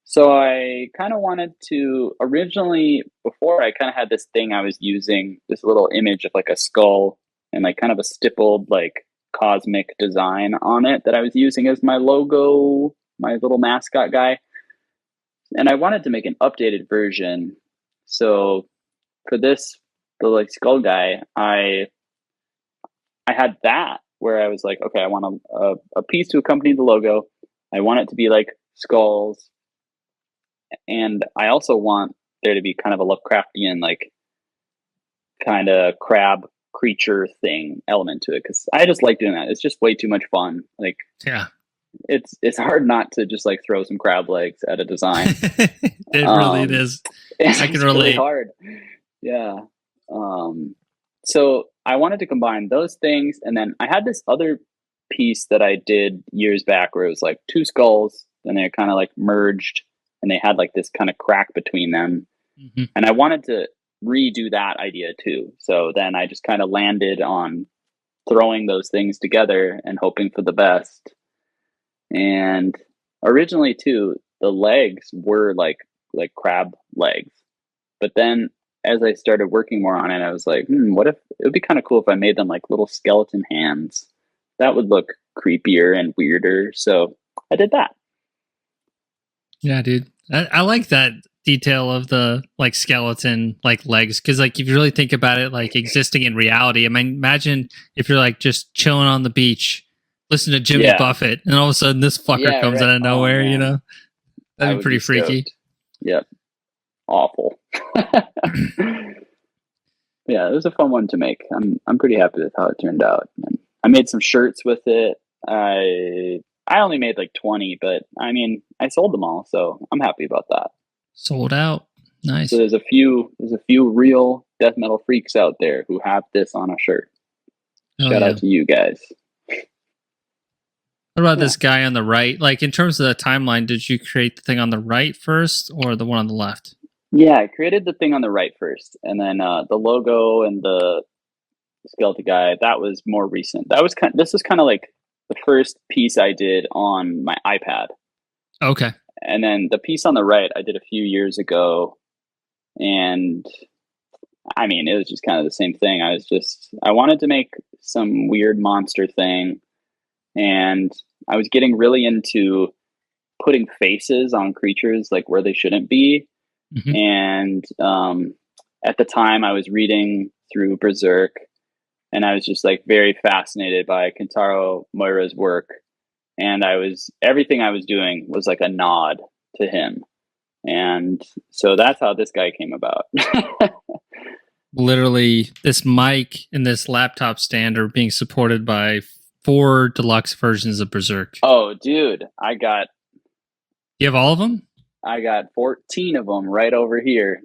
So I kind of wanted to originally, before, I kind of had this thing I was using, this little image of like a skull and like kind of a stippled like cosmic design on it that I was using as my logo, my little mascot guy. And I wanted to make an updated version. So for this, the like skull guy, I had that where I was like, okay, I want a piece to accompany the logo. I want it to be like skulls, and I also want there to be kind of a Lovecraftian, like, kind of crab creature thing element to it, because I just like doing that. It's just way too much fun. Like, Yeah, it's hard not to just like throw some crab legs at a design. it is. I can relate. Really hard. Yeah. So I wanted to combine those things, and then I had this other piece that I did years back where it was like two skulls, and they're kind of like merged, and they had like this kind of crack between them. Mm-hmm. And I wanted to redo that idea too. So then I just kind of landed on throwing those things together and hoping for the best. And originally too, the legs were like crab legs. But then as I started working more on it, I was like, what if it would be kind of cool if I made them like little skeleton hands? That would look creepier and weirder. So I did that. Yeah, dude. I like that detail of the like skeleton like legs, because like if you really think about it, like existing in reality, I mean, imagine if you're like just chilling on the beach, listen to Jimmy Buffett, and all of a sudden this fucker comes out of nowhere. That'd be pretty freaky. Yep. Awful. Yeah, it was a fun one to make. I'm pretty happy with how it turned out. And I made some shirts with it. I only made like 20, but I mean, I sold them all, so I'm happy about that. Sold out. Nice. So there's a few real death metal freaks out there who have this on a shirt. Shout out to you guys. What about this guy on the right? Like, in terms of the timeline, did you create the thing on the right first or the one on the left? Yeah, I created the thing on the right first, and then the logo and the skeleton guy, that was more recent. This was kind of like the first piece I did on my iPad. Okay. And then the piece on the right I did a few years ago, and I mean, it was just kind of the same thing. I wanted to make some weird monster thing, and I was getting really into putting faces on creatures like where they shouldn't be. Mm-hmm. And at the time I was reading through Berserk, and I was just like very fascinated by Kentaro Moira's work. And everything I was doing was like a nod to him. And so that's how this guy came about. Literally, this mic and this laptop stand are being supported by 4 deluxe versions of Berserk. Oh, dude, You have all of them? I got 14 of them right over here.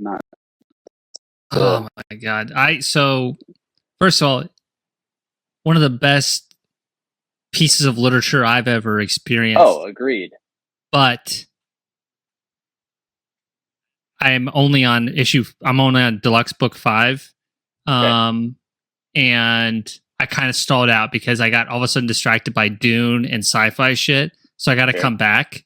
Oh my god. So first of all, one of the best pieces of literature I've ever experienced. Oh, agreed. But I'm only on Deluxe Book 5. Okay. And I kind of stalled out because I got all of a sudden distracted by Dune and sci-fi shit. So I got to come back.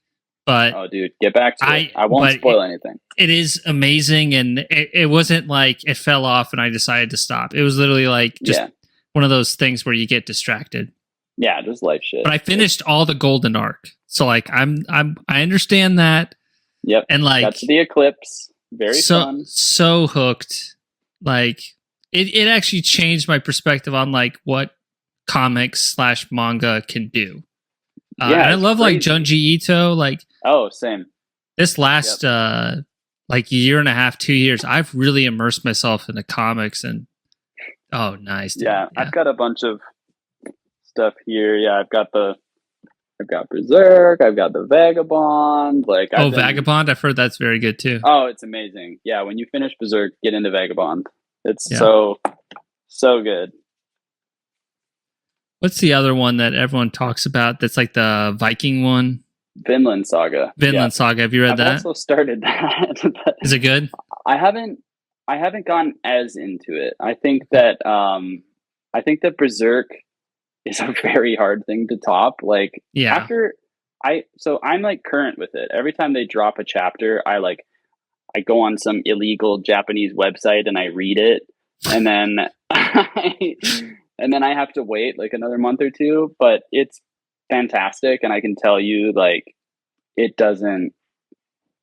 But oh, dude, get back to it. I won't spoil anything. It is amazing, and it wasn't like it fell off and I decided to stop. It was literally like just one of those things where you get distracted. Yeah, just life shit. But I finished all the Golden Arc, so like I understand that. Yep. And like that's the Eclipse. Very fun. So hooked. Like it actually changed my perspective on like what comics / manga can do. And I love crazy. Like Junji Ito. Like same. This last like year and a half, 2 years, I've really immersed myself in the comics, and Oh, nice, dude. Yeah, Yeah. I've got a bunch of stuff here. Yeah, I've got Berserk, I've got the Vagabond. Like Oh, I've been Vagabond. I've heard that's very good too. Oh, it's amazing. Yeah, when you finish Berserk, get into Vagabond. It's Yeah. so good. What's the other one that everyone talks about? That's like the Viking one. Vinland Saga. Yeah. Vinland Saga. Have you read I've that? also started that. But Is it good? I haven't gone as into it. I think that Berserk is a very hard thing to top. Like Yeah. I'm like current with it. Every time they drop a chapter, I go on some illegal Japanese website and I read it, and then and then I have to wait like another month or two. But it's fantastic, and I can tell you, like, it doesn't.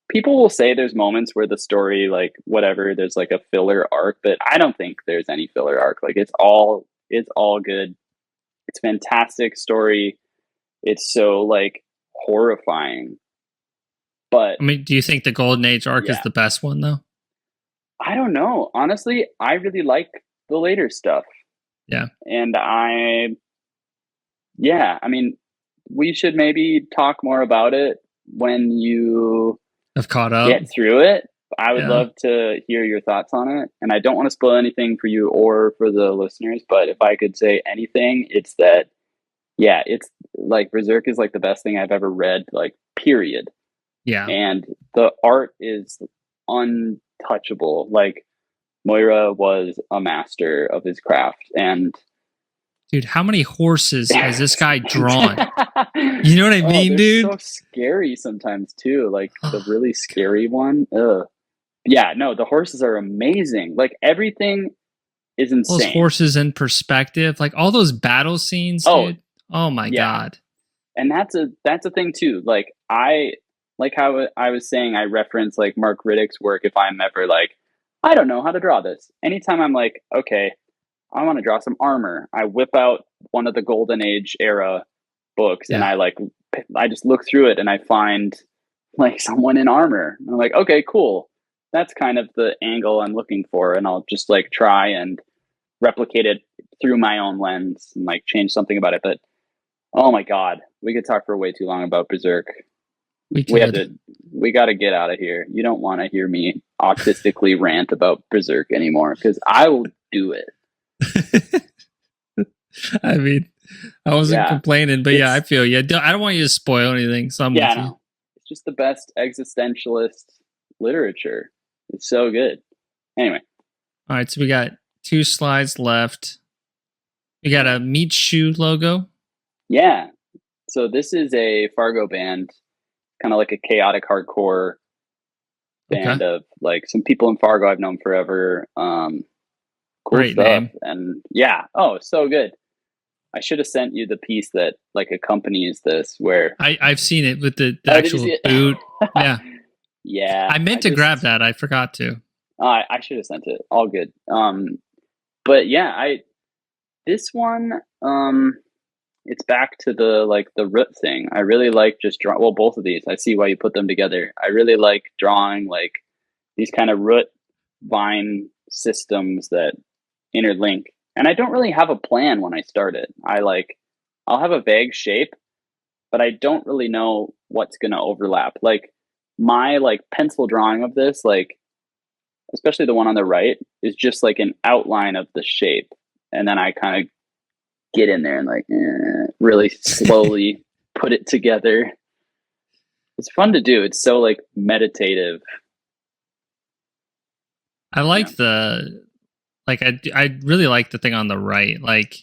People will say there's moments where the story, like whatever, there's like a filler arc, but I don't think there's any filler arc. Like it's all good. It's fantastic story. It's so like horrifying. But I mean, do you think the Golden Age arc is the best one though? I don't know. Honestly, I really like the later stuff. Yeah. And I mean, we should maybe talk more about it when you I've caught up. get through it. I would love to hear your thoughts on it. And I don't want to spoil anything for you or for the listeners, but if I could say anything, it's that, yeah, it's like Berserk is like the best thing I've ever read, like, period. Yeah. And the art is untouchable. Like, Moira was a master of his craft. And dude, how many horses has this guy drawn? You know what I mean, dude? So scary sometimes too. Like the really scary one. Ugh. Yeah, no, the horses are amazing. Like everything is insane. Those horses in perspective, like all those battle scenes, dude. Oh my god. And that's a thing too. Like how I was saying, I reference like Mark Riddick's work if I'm ever like, I don't know how to draw this. Anytime I'm like, okay, I want to draw some armor, I whip out one of the Golden Age era books and I just look through it and I find like someone in armor. And I'm like, okay, cool. That's kind of the angle I'm looking for. And I'll just like try and replicate it through my own lens and like change something about it. But oh my God, we could talk for way too long about Berserk. We got to get out of here. You don't want to hear me autistically rant about Berserk anymore because I will do it. I mean, I wasn't complaining, but I feel you. I don't want you to spoil anything. So I'm with you. It's just the best existentialist literature. It's so good. Anyway. All right, so we got 2 slides left. We got a Meat Shoe logo. Yeah. So this is a Fargo band, kind of like a chaotic hardcore band of like some people in Fargo I've known forever. Cool Great stuff. Name. And so good. I should have sent you the piece that like accompanies this where I've seen it with the actual boot. Yeah. Yeah. I meant to grab that. I forgot to. I should have sent it. All good. But yeah, this one, it's back to the root thing. I really like just draw. Well, both of these, I see why you put them together. I really like drawing like these kind of root vine systems that interlink. And I don't really have a plan when I start it. I'll have a vague shape, but I don't really know what's going to overlap. Like my like pencil drawing of this, like especially the one on the right, is just like an outline of the shape. And then I kind of get in there and like really slowly put it together. It's fun to do. It's so like meditative. I like I really like the thing on the right. Like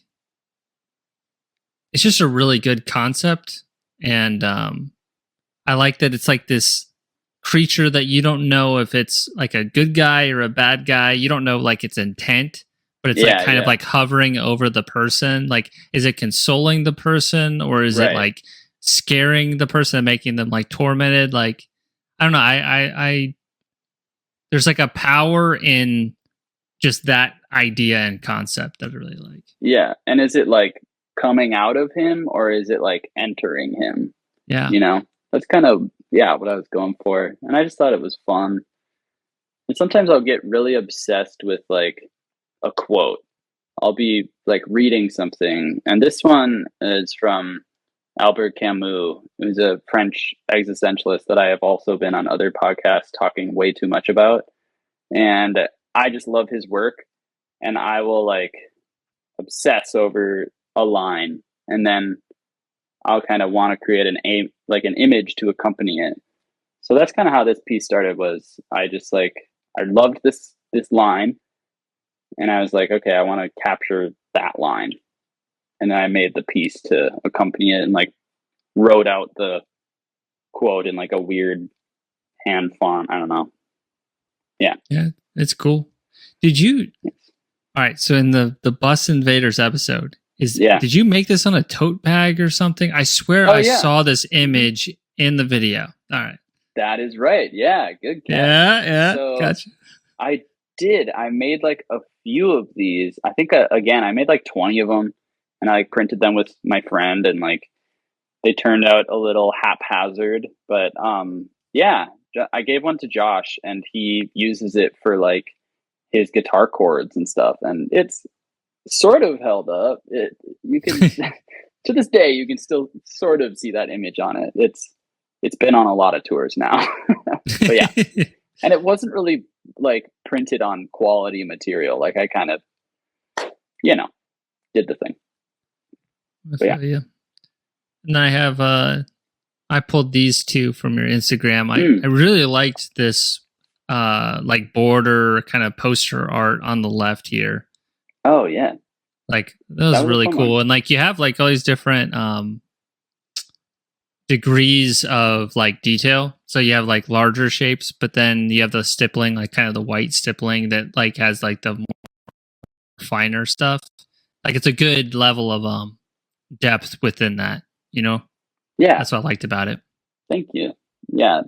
it's just a really good concept. And I like that it's like this creature that you don't know if it's like a good guy or a bad guy. You don't know like its intent, but it's like kind of like hovering over the person. Like, is it consoling the person or is it like scaring the person and making them like tormented? Like, I don't know. I there's like a power in just that idea and concept that I really like. Yeah. And is it like coming out of him or is it like entering him? Yeah. You know, that's kind of, what I was going for. And I just thought it was fun. And sometimes I'll get really obsessed with like a quote. I'll be like reading something, and this one is from Albert Camus, who's a French existentialist that I have also been on other podcasts talking way too much about. And I just love his work, and I will like obsess over a line, and then I'll kind of want to create an image to accompany it. So that's kind of how this piece started. Was I just like I loved this line, and I was like, okay, I want to capture that line, and then I made the piece to accompany it, and like wrote out the quote in like a weird hand font. I don't know. Yeah. Yeah, it's cool. Did you? All right. So in the Bus Invaders episode, did you make this on a tote bag or something? I swear I saw this image in the video. All right. That is right. Yeah. Good catch. Yeah. So gotcha. I did. I made like a few of these. I think again, I made like 20 of them, and I like printed them with my friend, and like they turned out a little haphazard, but yeah, I gave one to Josh, and he uses it for like his guitar chords and stuff, and it's sort of held up. You can to this day you can still sort of see that image on it. It's been on a lot of tours now. But yeah. And it wasn't really like printed on quality material. Like I kind of, did the thing. But yeah. And I have I pulled these two from your Instagram. I really liked this like border kind of poster art on the left here. Oh yeah. Like that was really cool. One. And like you have like all these different degrees of like detail. So you have like larger shapes, but then you have the stippling, like kind of the white stippling that like has like the more finer stuff. Like it's a good level of depth within that, Yeah. That's what I liked about it. Thank you. Yeah,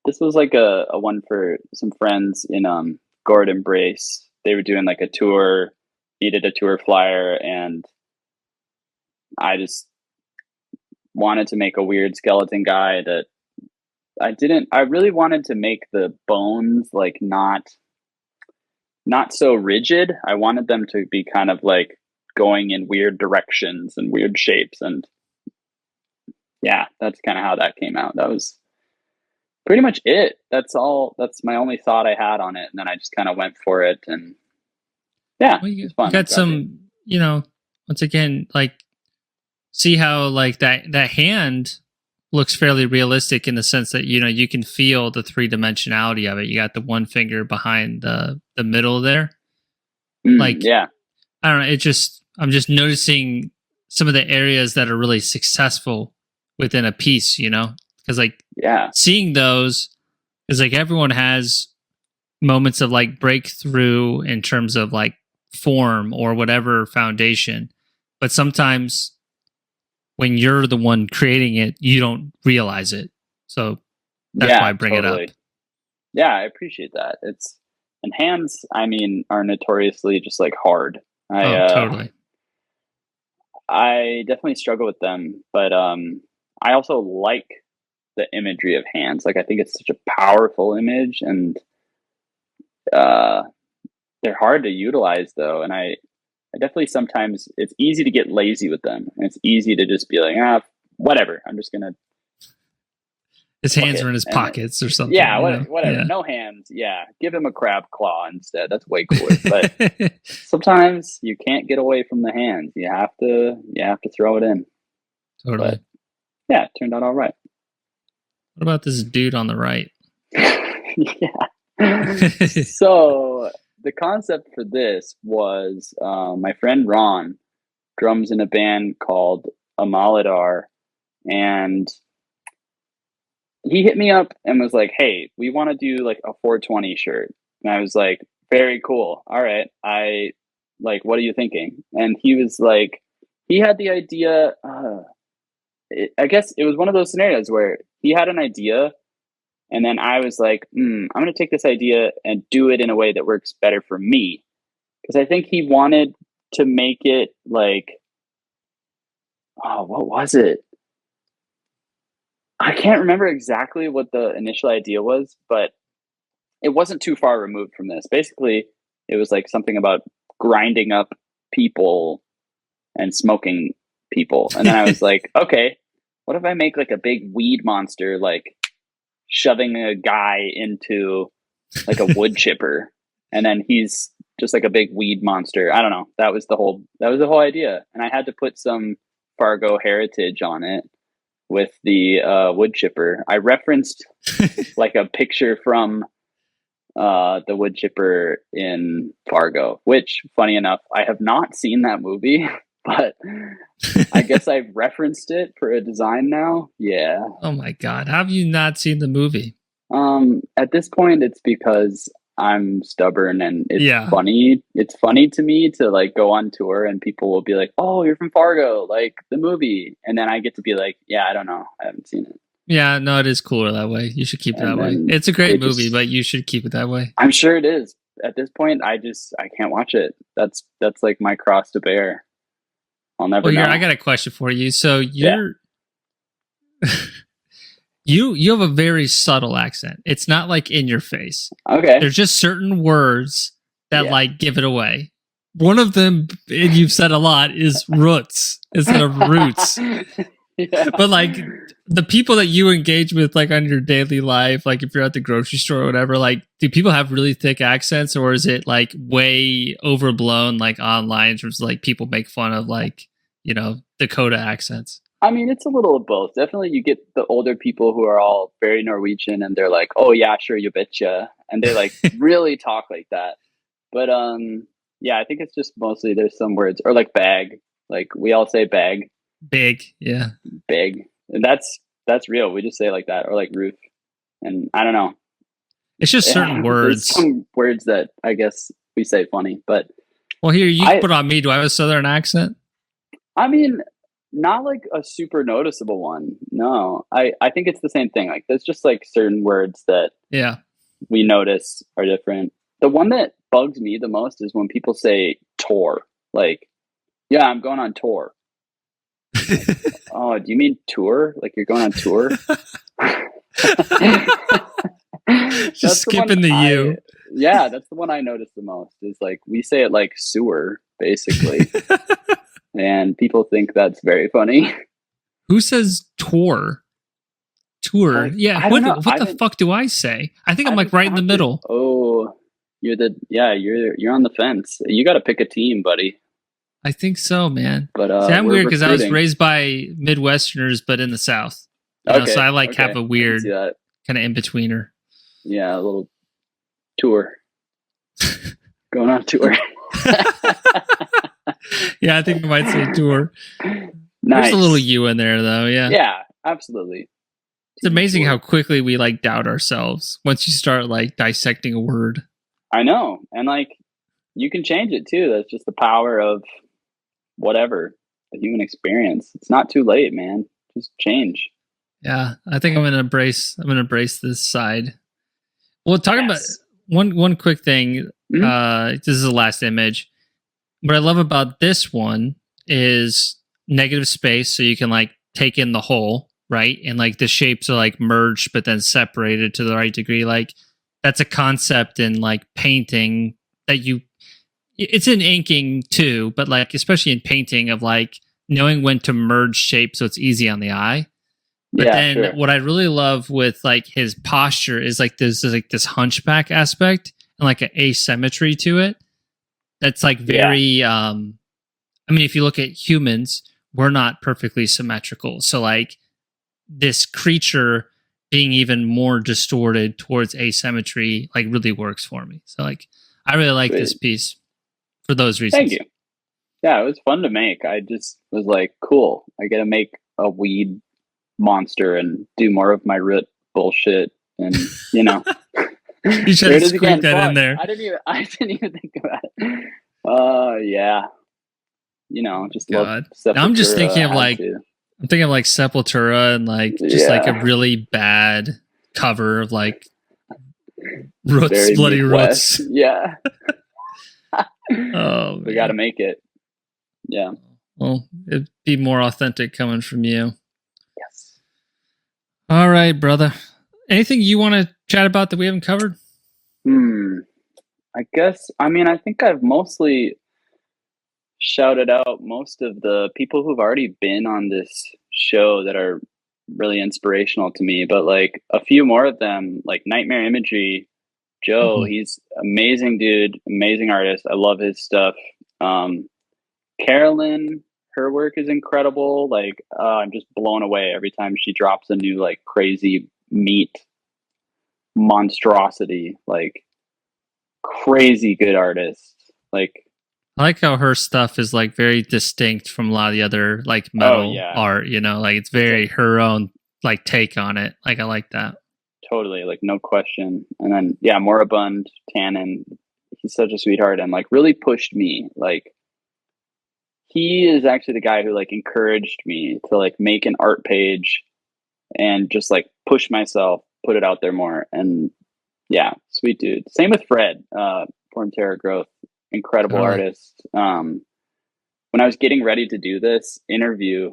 this was like a one for some friends in Gordon Brace. They were doing like a tour, needed a tour flyer, and I just wanted to make a weird skeleton guy that I really wanted to make the bones like not so rigid. I wanted them to be kind of like going in weird directions and weird shapes, and yeah, that's kind of how that came out. That was pretty much it. That's my only thought I had on it, and then I just kind of went for it, and yeah, it was fun. You got some, once again, like see how like that hand looks fairly realistic in the sense that you can feel the three-dimensionality of it. You got the one finger behind the middle there. Yeah. I don't know, I'm just noticing some of the areas that are really successful within a piece, because like seeing those is like everyone has moments of like breakthrough in terms of like form or whatever foundation, but sometimes when you're the one creating it, you don't realize it. So that's why I bring it up. Yeah, I appreciate that. And hands, I mean, are notoriously just like hard. Totally. I definitely struggle with them, but I also like the imagery of hands. Like I think it's such a powerful image, and they're hard to utilize though. And I definitely sometimes it's easy to get lazy with them. And it's easy to just be like, whatever. I'm just gonna. His hands are in his pockets or something. Yeah, whatever. Yeah. No hands. Yeah, give him a crab claw instead. That's way cooler. But sometimes you can't get away from the hands. You have to throw it in. Totally. But, yeah, it turned out all right. What about this dude on the right? Yeah. So the concept for this was my friend Ron drums in a band called Amaladar, and he hit me up and was like, hey, we want to do like a 420 shirt. And I was like, very cool. All right. What are you thinking? And he was like, he had the idea. I guess it was one of those scenarios where he had an idea, and then I was like, I'm going to take this idea and do it in a way that works better for me. Because I think he wanted to make it like, what was it? I can't remember exactly what the initial idea was, but it wasn't too far removed from this. Basically, it was like something about grinding up people and smoking people. And then I was like, okay, what if I make like a big weed monster, like shoving a guy into like a wood chipper, and then he's just like a big weed monster. I don't know. That was the whole idea. And I had to put some Fargo heritage on it with the wood chipper. I referenced like a picture from the wood chipper in Fargo, which, funny enough, I have not seen that movie, but I guess I've referenced it for a design now. Yeah. Oh my God. How have you not seen the movie? At this point, it's because I'm stubborn and it's Yeah. funny. It's funny to me to like go on tour and people will be like, "Oh, you're from Fargo, like the movie." And then I get to be like, "Yeah, I don't know. I haven't seen it." Yeah, no, it is cooler that way. You should keep it that way. It's a great movie, but you should keep it that way. I'm sure it is. At this point, I can't watch it. That's like my cross to bear. I'll never know. I got a question for you. So you're you have a very subtle accent. It's not like in your face. Okay. There's just certain words that like give it away. One of them, and you've said a lot, is roots instead of roots. Yeah. But like the people that you engage with, like on your daily life, like if you're at the grocery store or whatever, like do people have really thick accents, or is it like way overblown, like online, in terms of like people make fun of like, you know, Dakota accents? I mean, it's a little of both. Definitely, you get the older people who are all very Norwegian, and they're like, "Oh yeah, sure, you betcha," and they like really talk like that. But yeah, I think it's just mostly there's some words, or like bag, like we all say bag. Big, yeah. Big. And that's real. We just say it like that, or like roof. And I don't know. It's just certain words. Some words that I guess we say funny, but well, here you put on me. Do I have a Southern accent? I mean, not like a super noticeable one. No, I think it's the same thing. Like there's just like certain words that we notice are different. The one that bugs me the most is when people say tour. Like, yeah, I'm going on tour. Oh, do you mean tour? Like you're going on tour? Just skipping the U. Yeah, that's the one I notice the most. Is like we say it like sewer, basically, and people think that's very funny. Who says tour? Tour? Yeah. What the fuck do I say? I think I'm like right in the middle. Oh, you're on the fence. You got to pick a team, buddy. I think so, man. But see, I'm weird because I was raised by Midwesterners, but in the South. You know, so I like have a weird kind of in-betweener. Yeah, a little tour. Going on tour. Yeah, I think I might say tour. Nice. There's a little U in there, though. Yeah. Yeah, absolutely. It's amazing how quickly we like doubt ourselves once you start like dissecting a word. I know, and like you can change it too. That's just the power of whatever, the human experience. It's not too late, man. Just change. Yeah, I think I'm gonna embrace this side. Well, talking about one quick thing. This is the last image. What I love about this one is negative space, so you can like take in the whole, right? And like the shapes are like merged but then separated to the right degree. Like that's a concept in like painting that it's in inking too, but like especially in painting of like knowing when to merge shapes so it's easy on the eye. But then what I really love with like his posture is like there's like this hunchback aspect and like an asymmetry to it. That's like very I mean, if you look at humans, we're not perfectly symmetrical. So like this creature being even more distorted towards asymmetry like really works for me. So like I really like this piece for those reasons. Thank you. Yeah, it was fun to make. I just was like, cool. I get to make a weed monster and do more of my root bullshit, and you know. You should have squeaked that in there. I didn't even think about it. Yeah. You know, just love Sepultura. Now I'm just thinking of like I'm thinking of like Sepultura and like just like a really bad cover of like Roots, very Bloody Midwest. Roots. Yeah. Oh, we got to make it. Yeah. Well, it'd be more authentic coming from you. Yes. All right, brother. Anything you want to chat about that we haven't covered? I guess. I mean, I think I've mostly shouted out most of the people who've already been on this show that are really inspirational to me, but like a few more of them, like Nightmare Imagery, Joe, he's amazing dude, amazing artist. I love his stuff. Carolyn, her work is incredible. Like, I'm just blown away every time she drops a new like crazy meat monstrosity. Like, crazy good artist. Like, I like how her stuff is like very distinct from a lot of the other like metal art, you know, like it's very her own like take on it. Like I like that. Totally, like no question. And then yeah, Moribund, Tannen, he's such a sweetheart and like really pushed me. Like he is actually the guy who like encouraged me to like make an art page and just like push myself, put it out there more. And yeah, sweet dude. Same with Fred, Form Terror Growth, incredible artist. When I was getting ready to do this interview,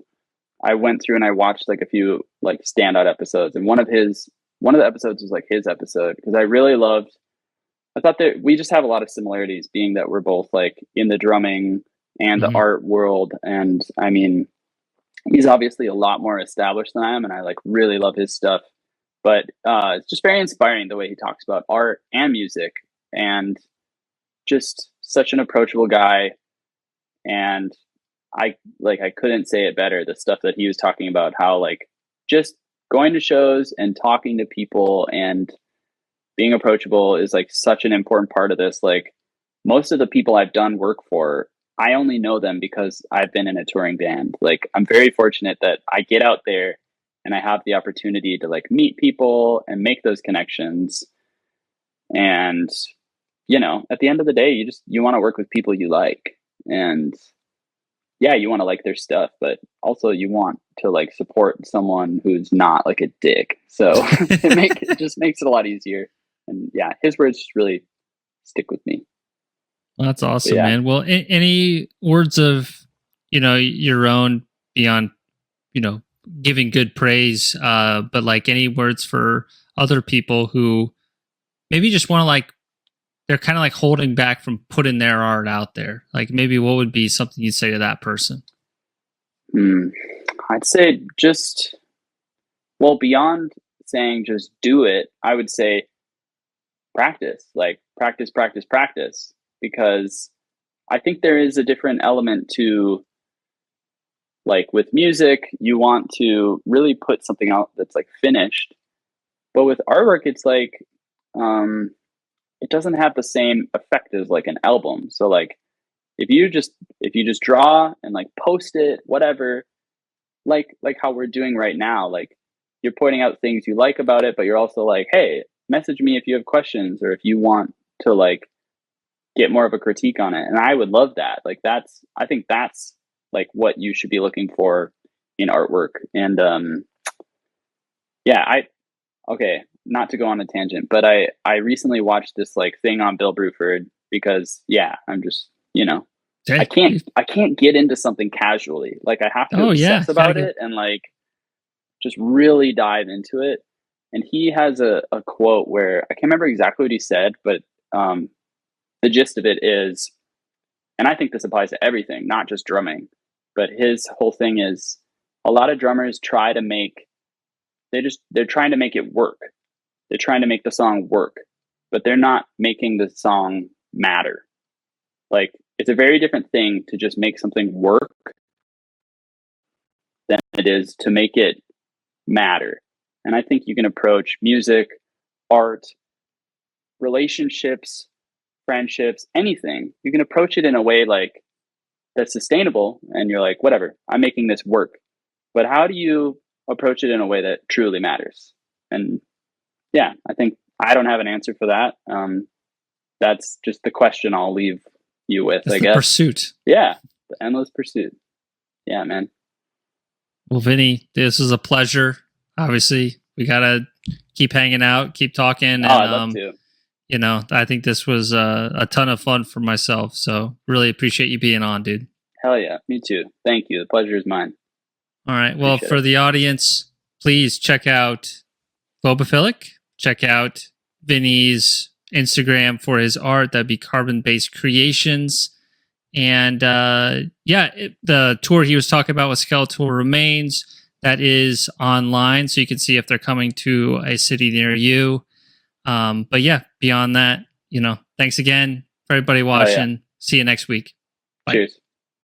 I went through and I watched like a few like standout episodes, and one of the episodes was like his episode because I really loved. I thought that we just have a lot of similarities, being that we're both like in the drumming and the art world, and I mean, he's obviously a lot more established than I am, and I like really love his stuff. But it's just very inspiring the way he talks about art and music, and just such an approachable guy. And I couldn't say it better. The stuff that he was talking about, how like just going to shows and talking to people and being approachable is like such an important part of this. Like most of the people I've done work for, I only know them because I've been in a touring band. Like I'm very fortunate that I get out there and I have the opportunity to like meet people and make those connections. And you know, at the end of the day, you want to work with people you like. And yeah, you want to like their stuff, but also you want to like support someone who's not like a dick. So it just makes it a lot easier. And yeah, his words just really stick with me. Well, that's awesome, man. Well, any words of, you know, your own beyond, you know, giving good praise, but like any words for other people who maybe just want to like, they're kind of like holding back from putting their art out there. Like maybe what would be something you'd say to that person? I'd say just, well, beyond saying just do it, I would say practice, like practice, practice, practice, because I think there is a different element to like with music, you want to really put something out that's like finished. But with artwork, it's like, it doesn't have the same effect as like an album. So like if you just draw and like post it, whatever, like how we're doing right now, like you're pointing out things you like about it, but you're also like, hey, message me if you have questions or if you want to like get more of a critique on it. And I would love that. Like I think that's like what you should be looking for in artwork. And okay, not to go on a tangent, but I recently watched this like thing on Bill Bruford because I'm just, you know, I can't get into something casually. Like I have to obsess about it and like just really dive into it. And he has a quote where I can't remember exactly what he said, but the gist of it is, and I think this applies to everything, not just drumming, but his whole thing is a lot of drummers try to make, they're trying to make it work. They're trying to make the song work, but they're not making the song matter. Like it's a very different thing to just make something work than it is to make it matter. And I think you can approach music, art, relationships, friendships, anything. You can approach it in a way like that's sustainable and you're like, whatever, I'm making this work. But how do you approach it in a way that truly matters? And yeah, I think I don't have an answer for that. That's just the question I'll leave you with, I guess. Pursuit. Yeah, the endless pursuit. Yeah, man. Well, Vinny, this was a pleasure. Obviously, we gotta keep hanging out, keep talking. And, I'd love to. You know, I think this was a ton of fun for myself. So really appreciate you being on, dude. Hell yeah, me too. Thank you. The pleasure is mine. All right. Well, for the audience, please check out Phobophilic. Check out Vinny's Instagram for his art. That'd be Carbon Based Creations. And the tour he was talking about was Skeletal Remains. That is online, so you can see if they're coming to a city near you. But yeah, beyond that, thanks again for everybody watching. See you next week. Bye. Cheers.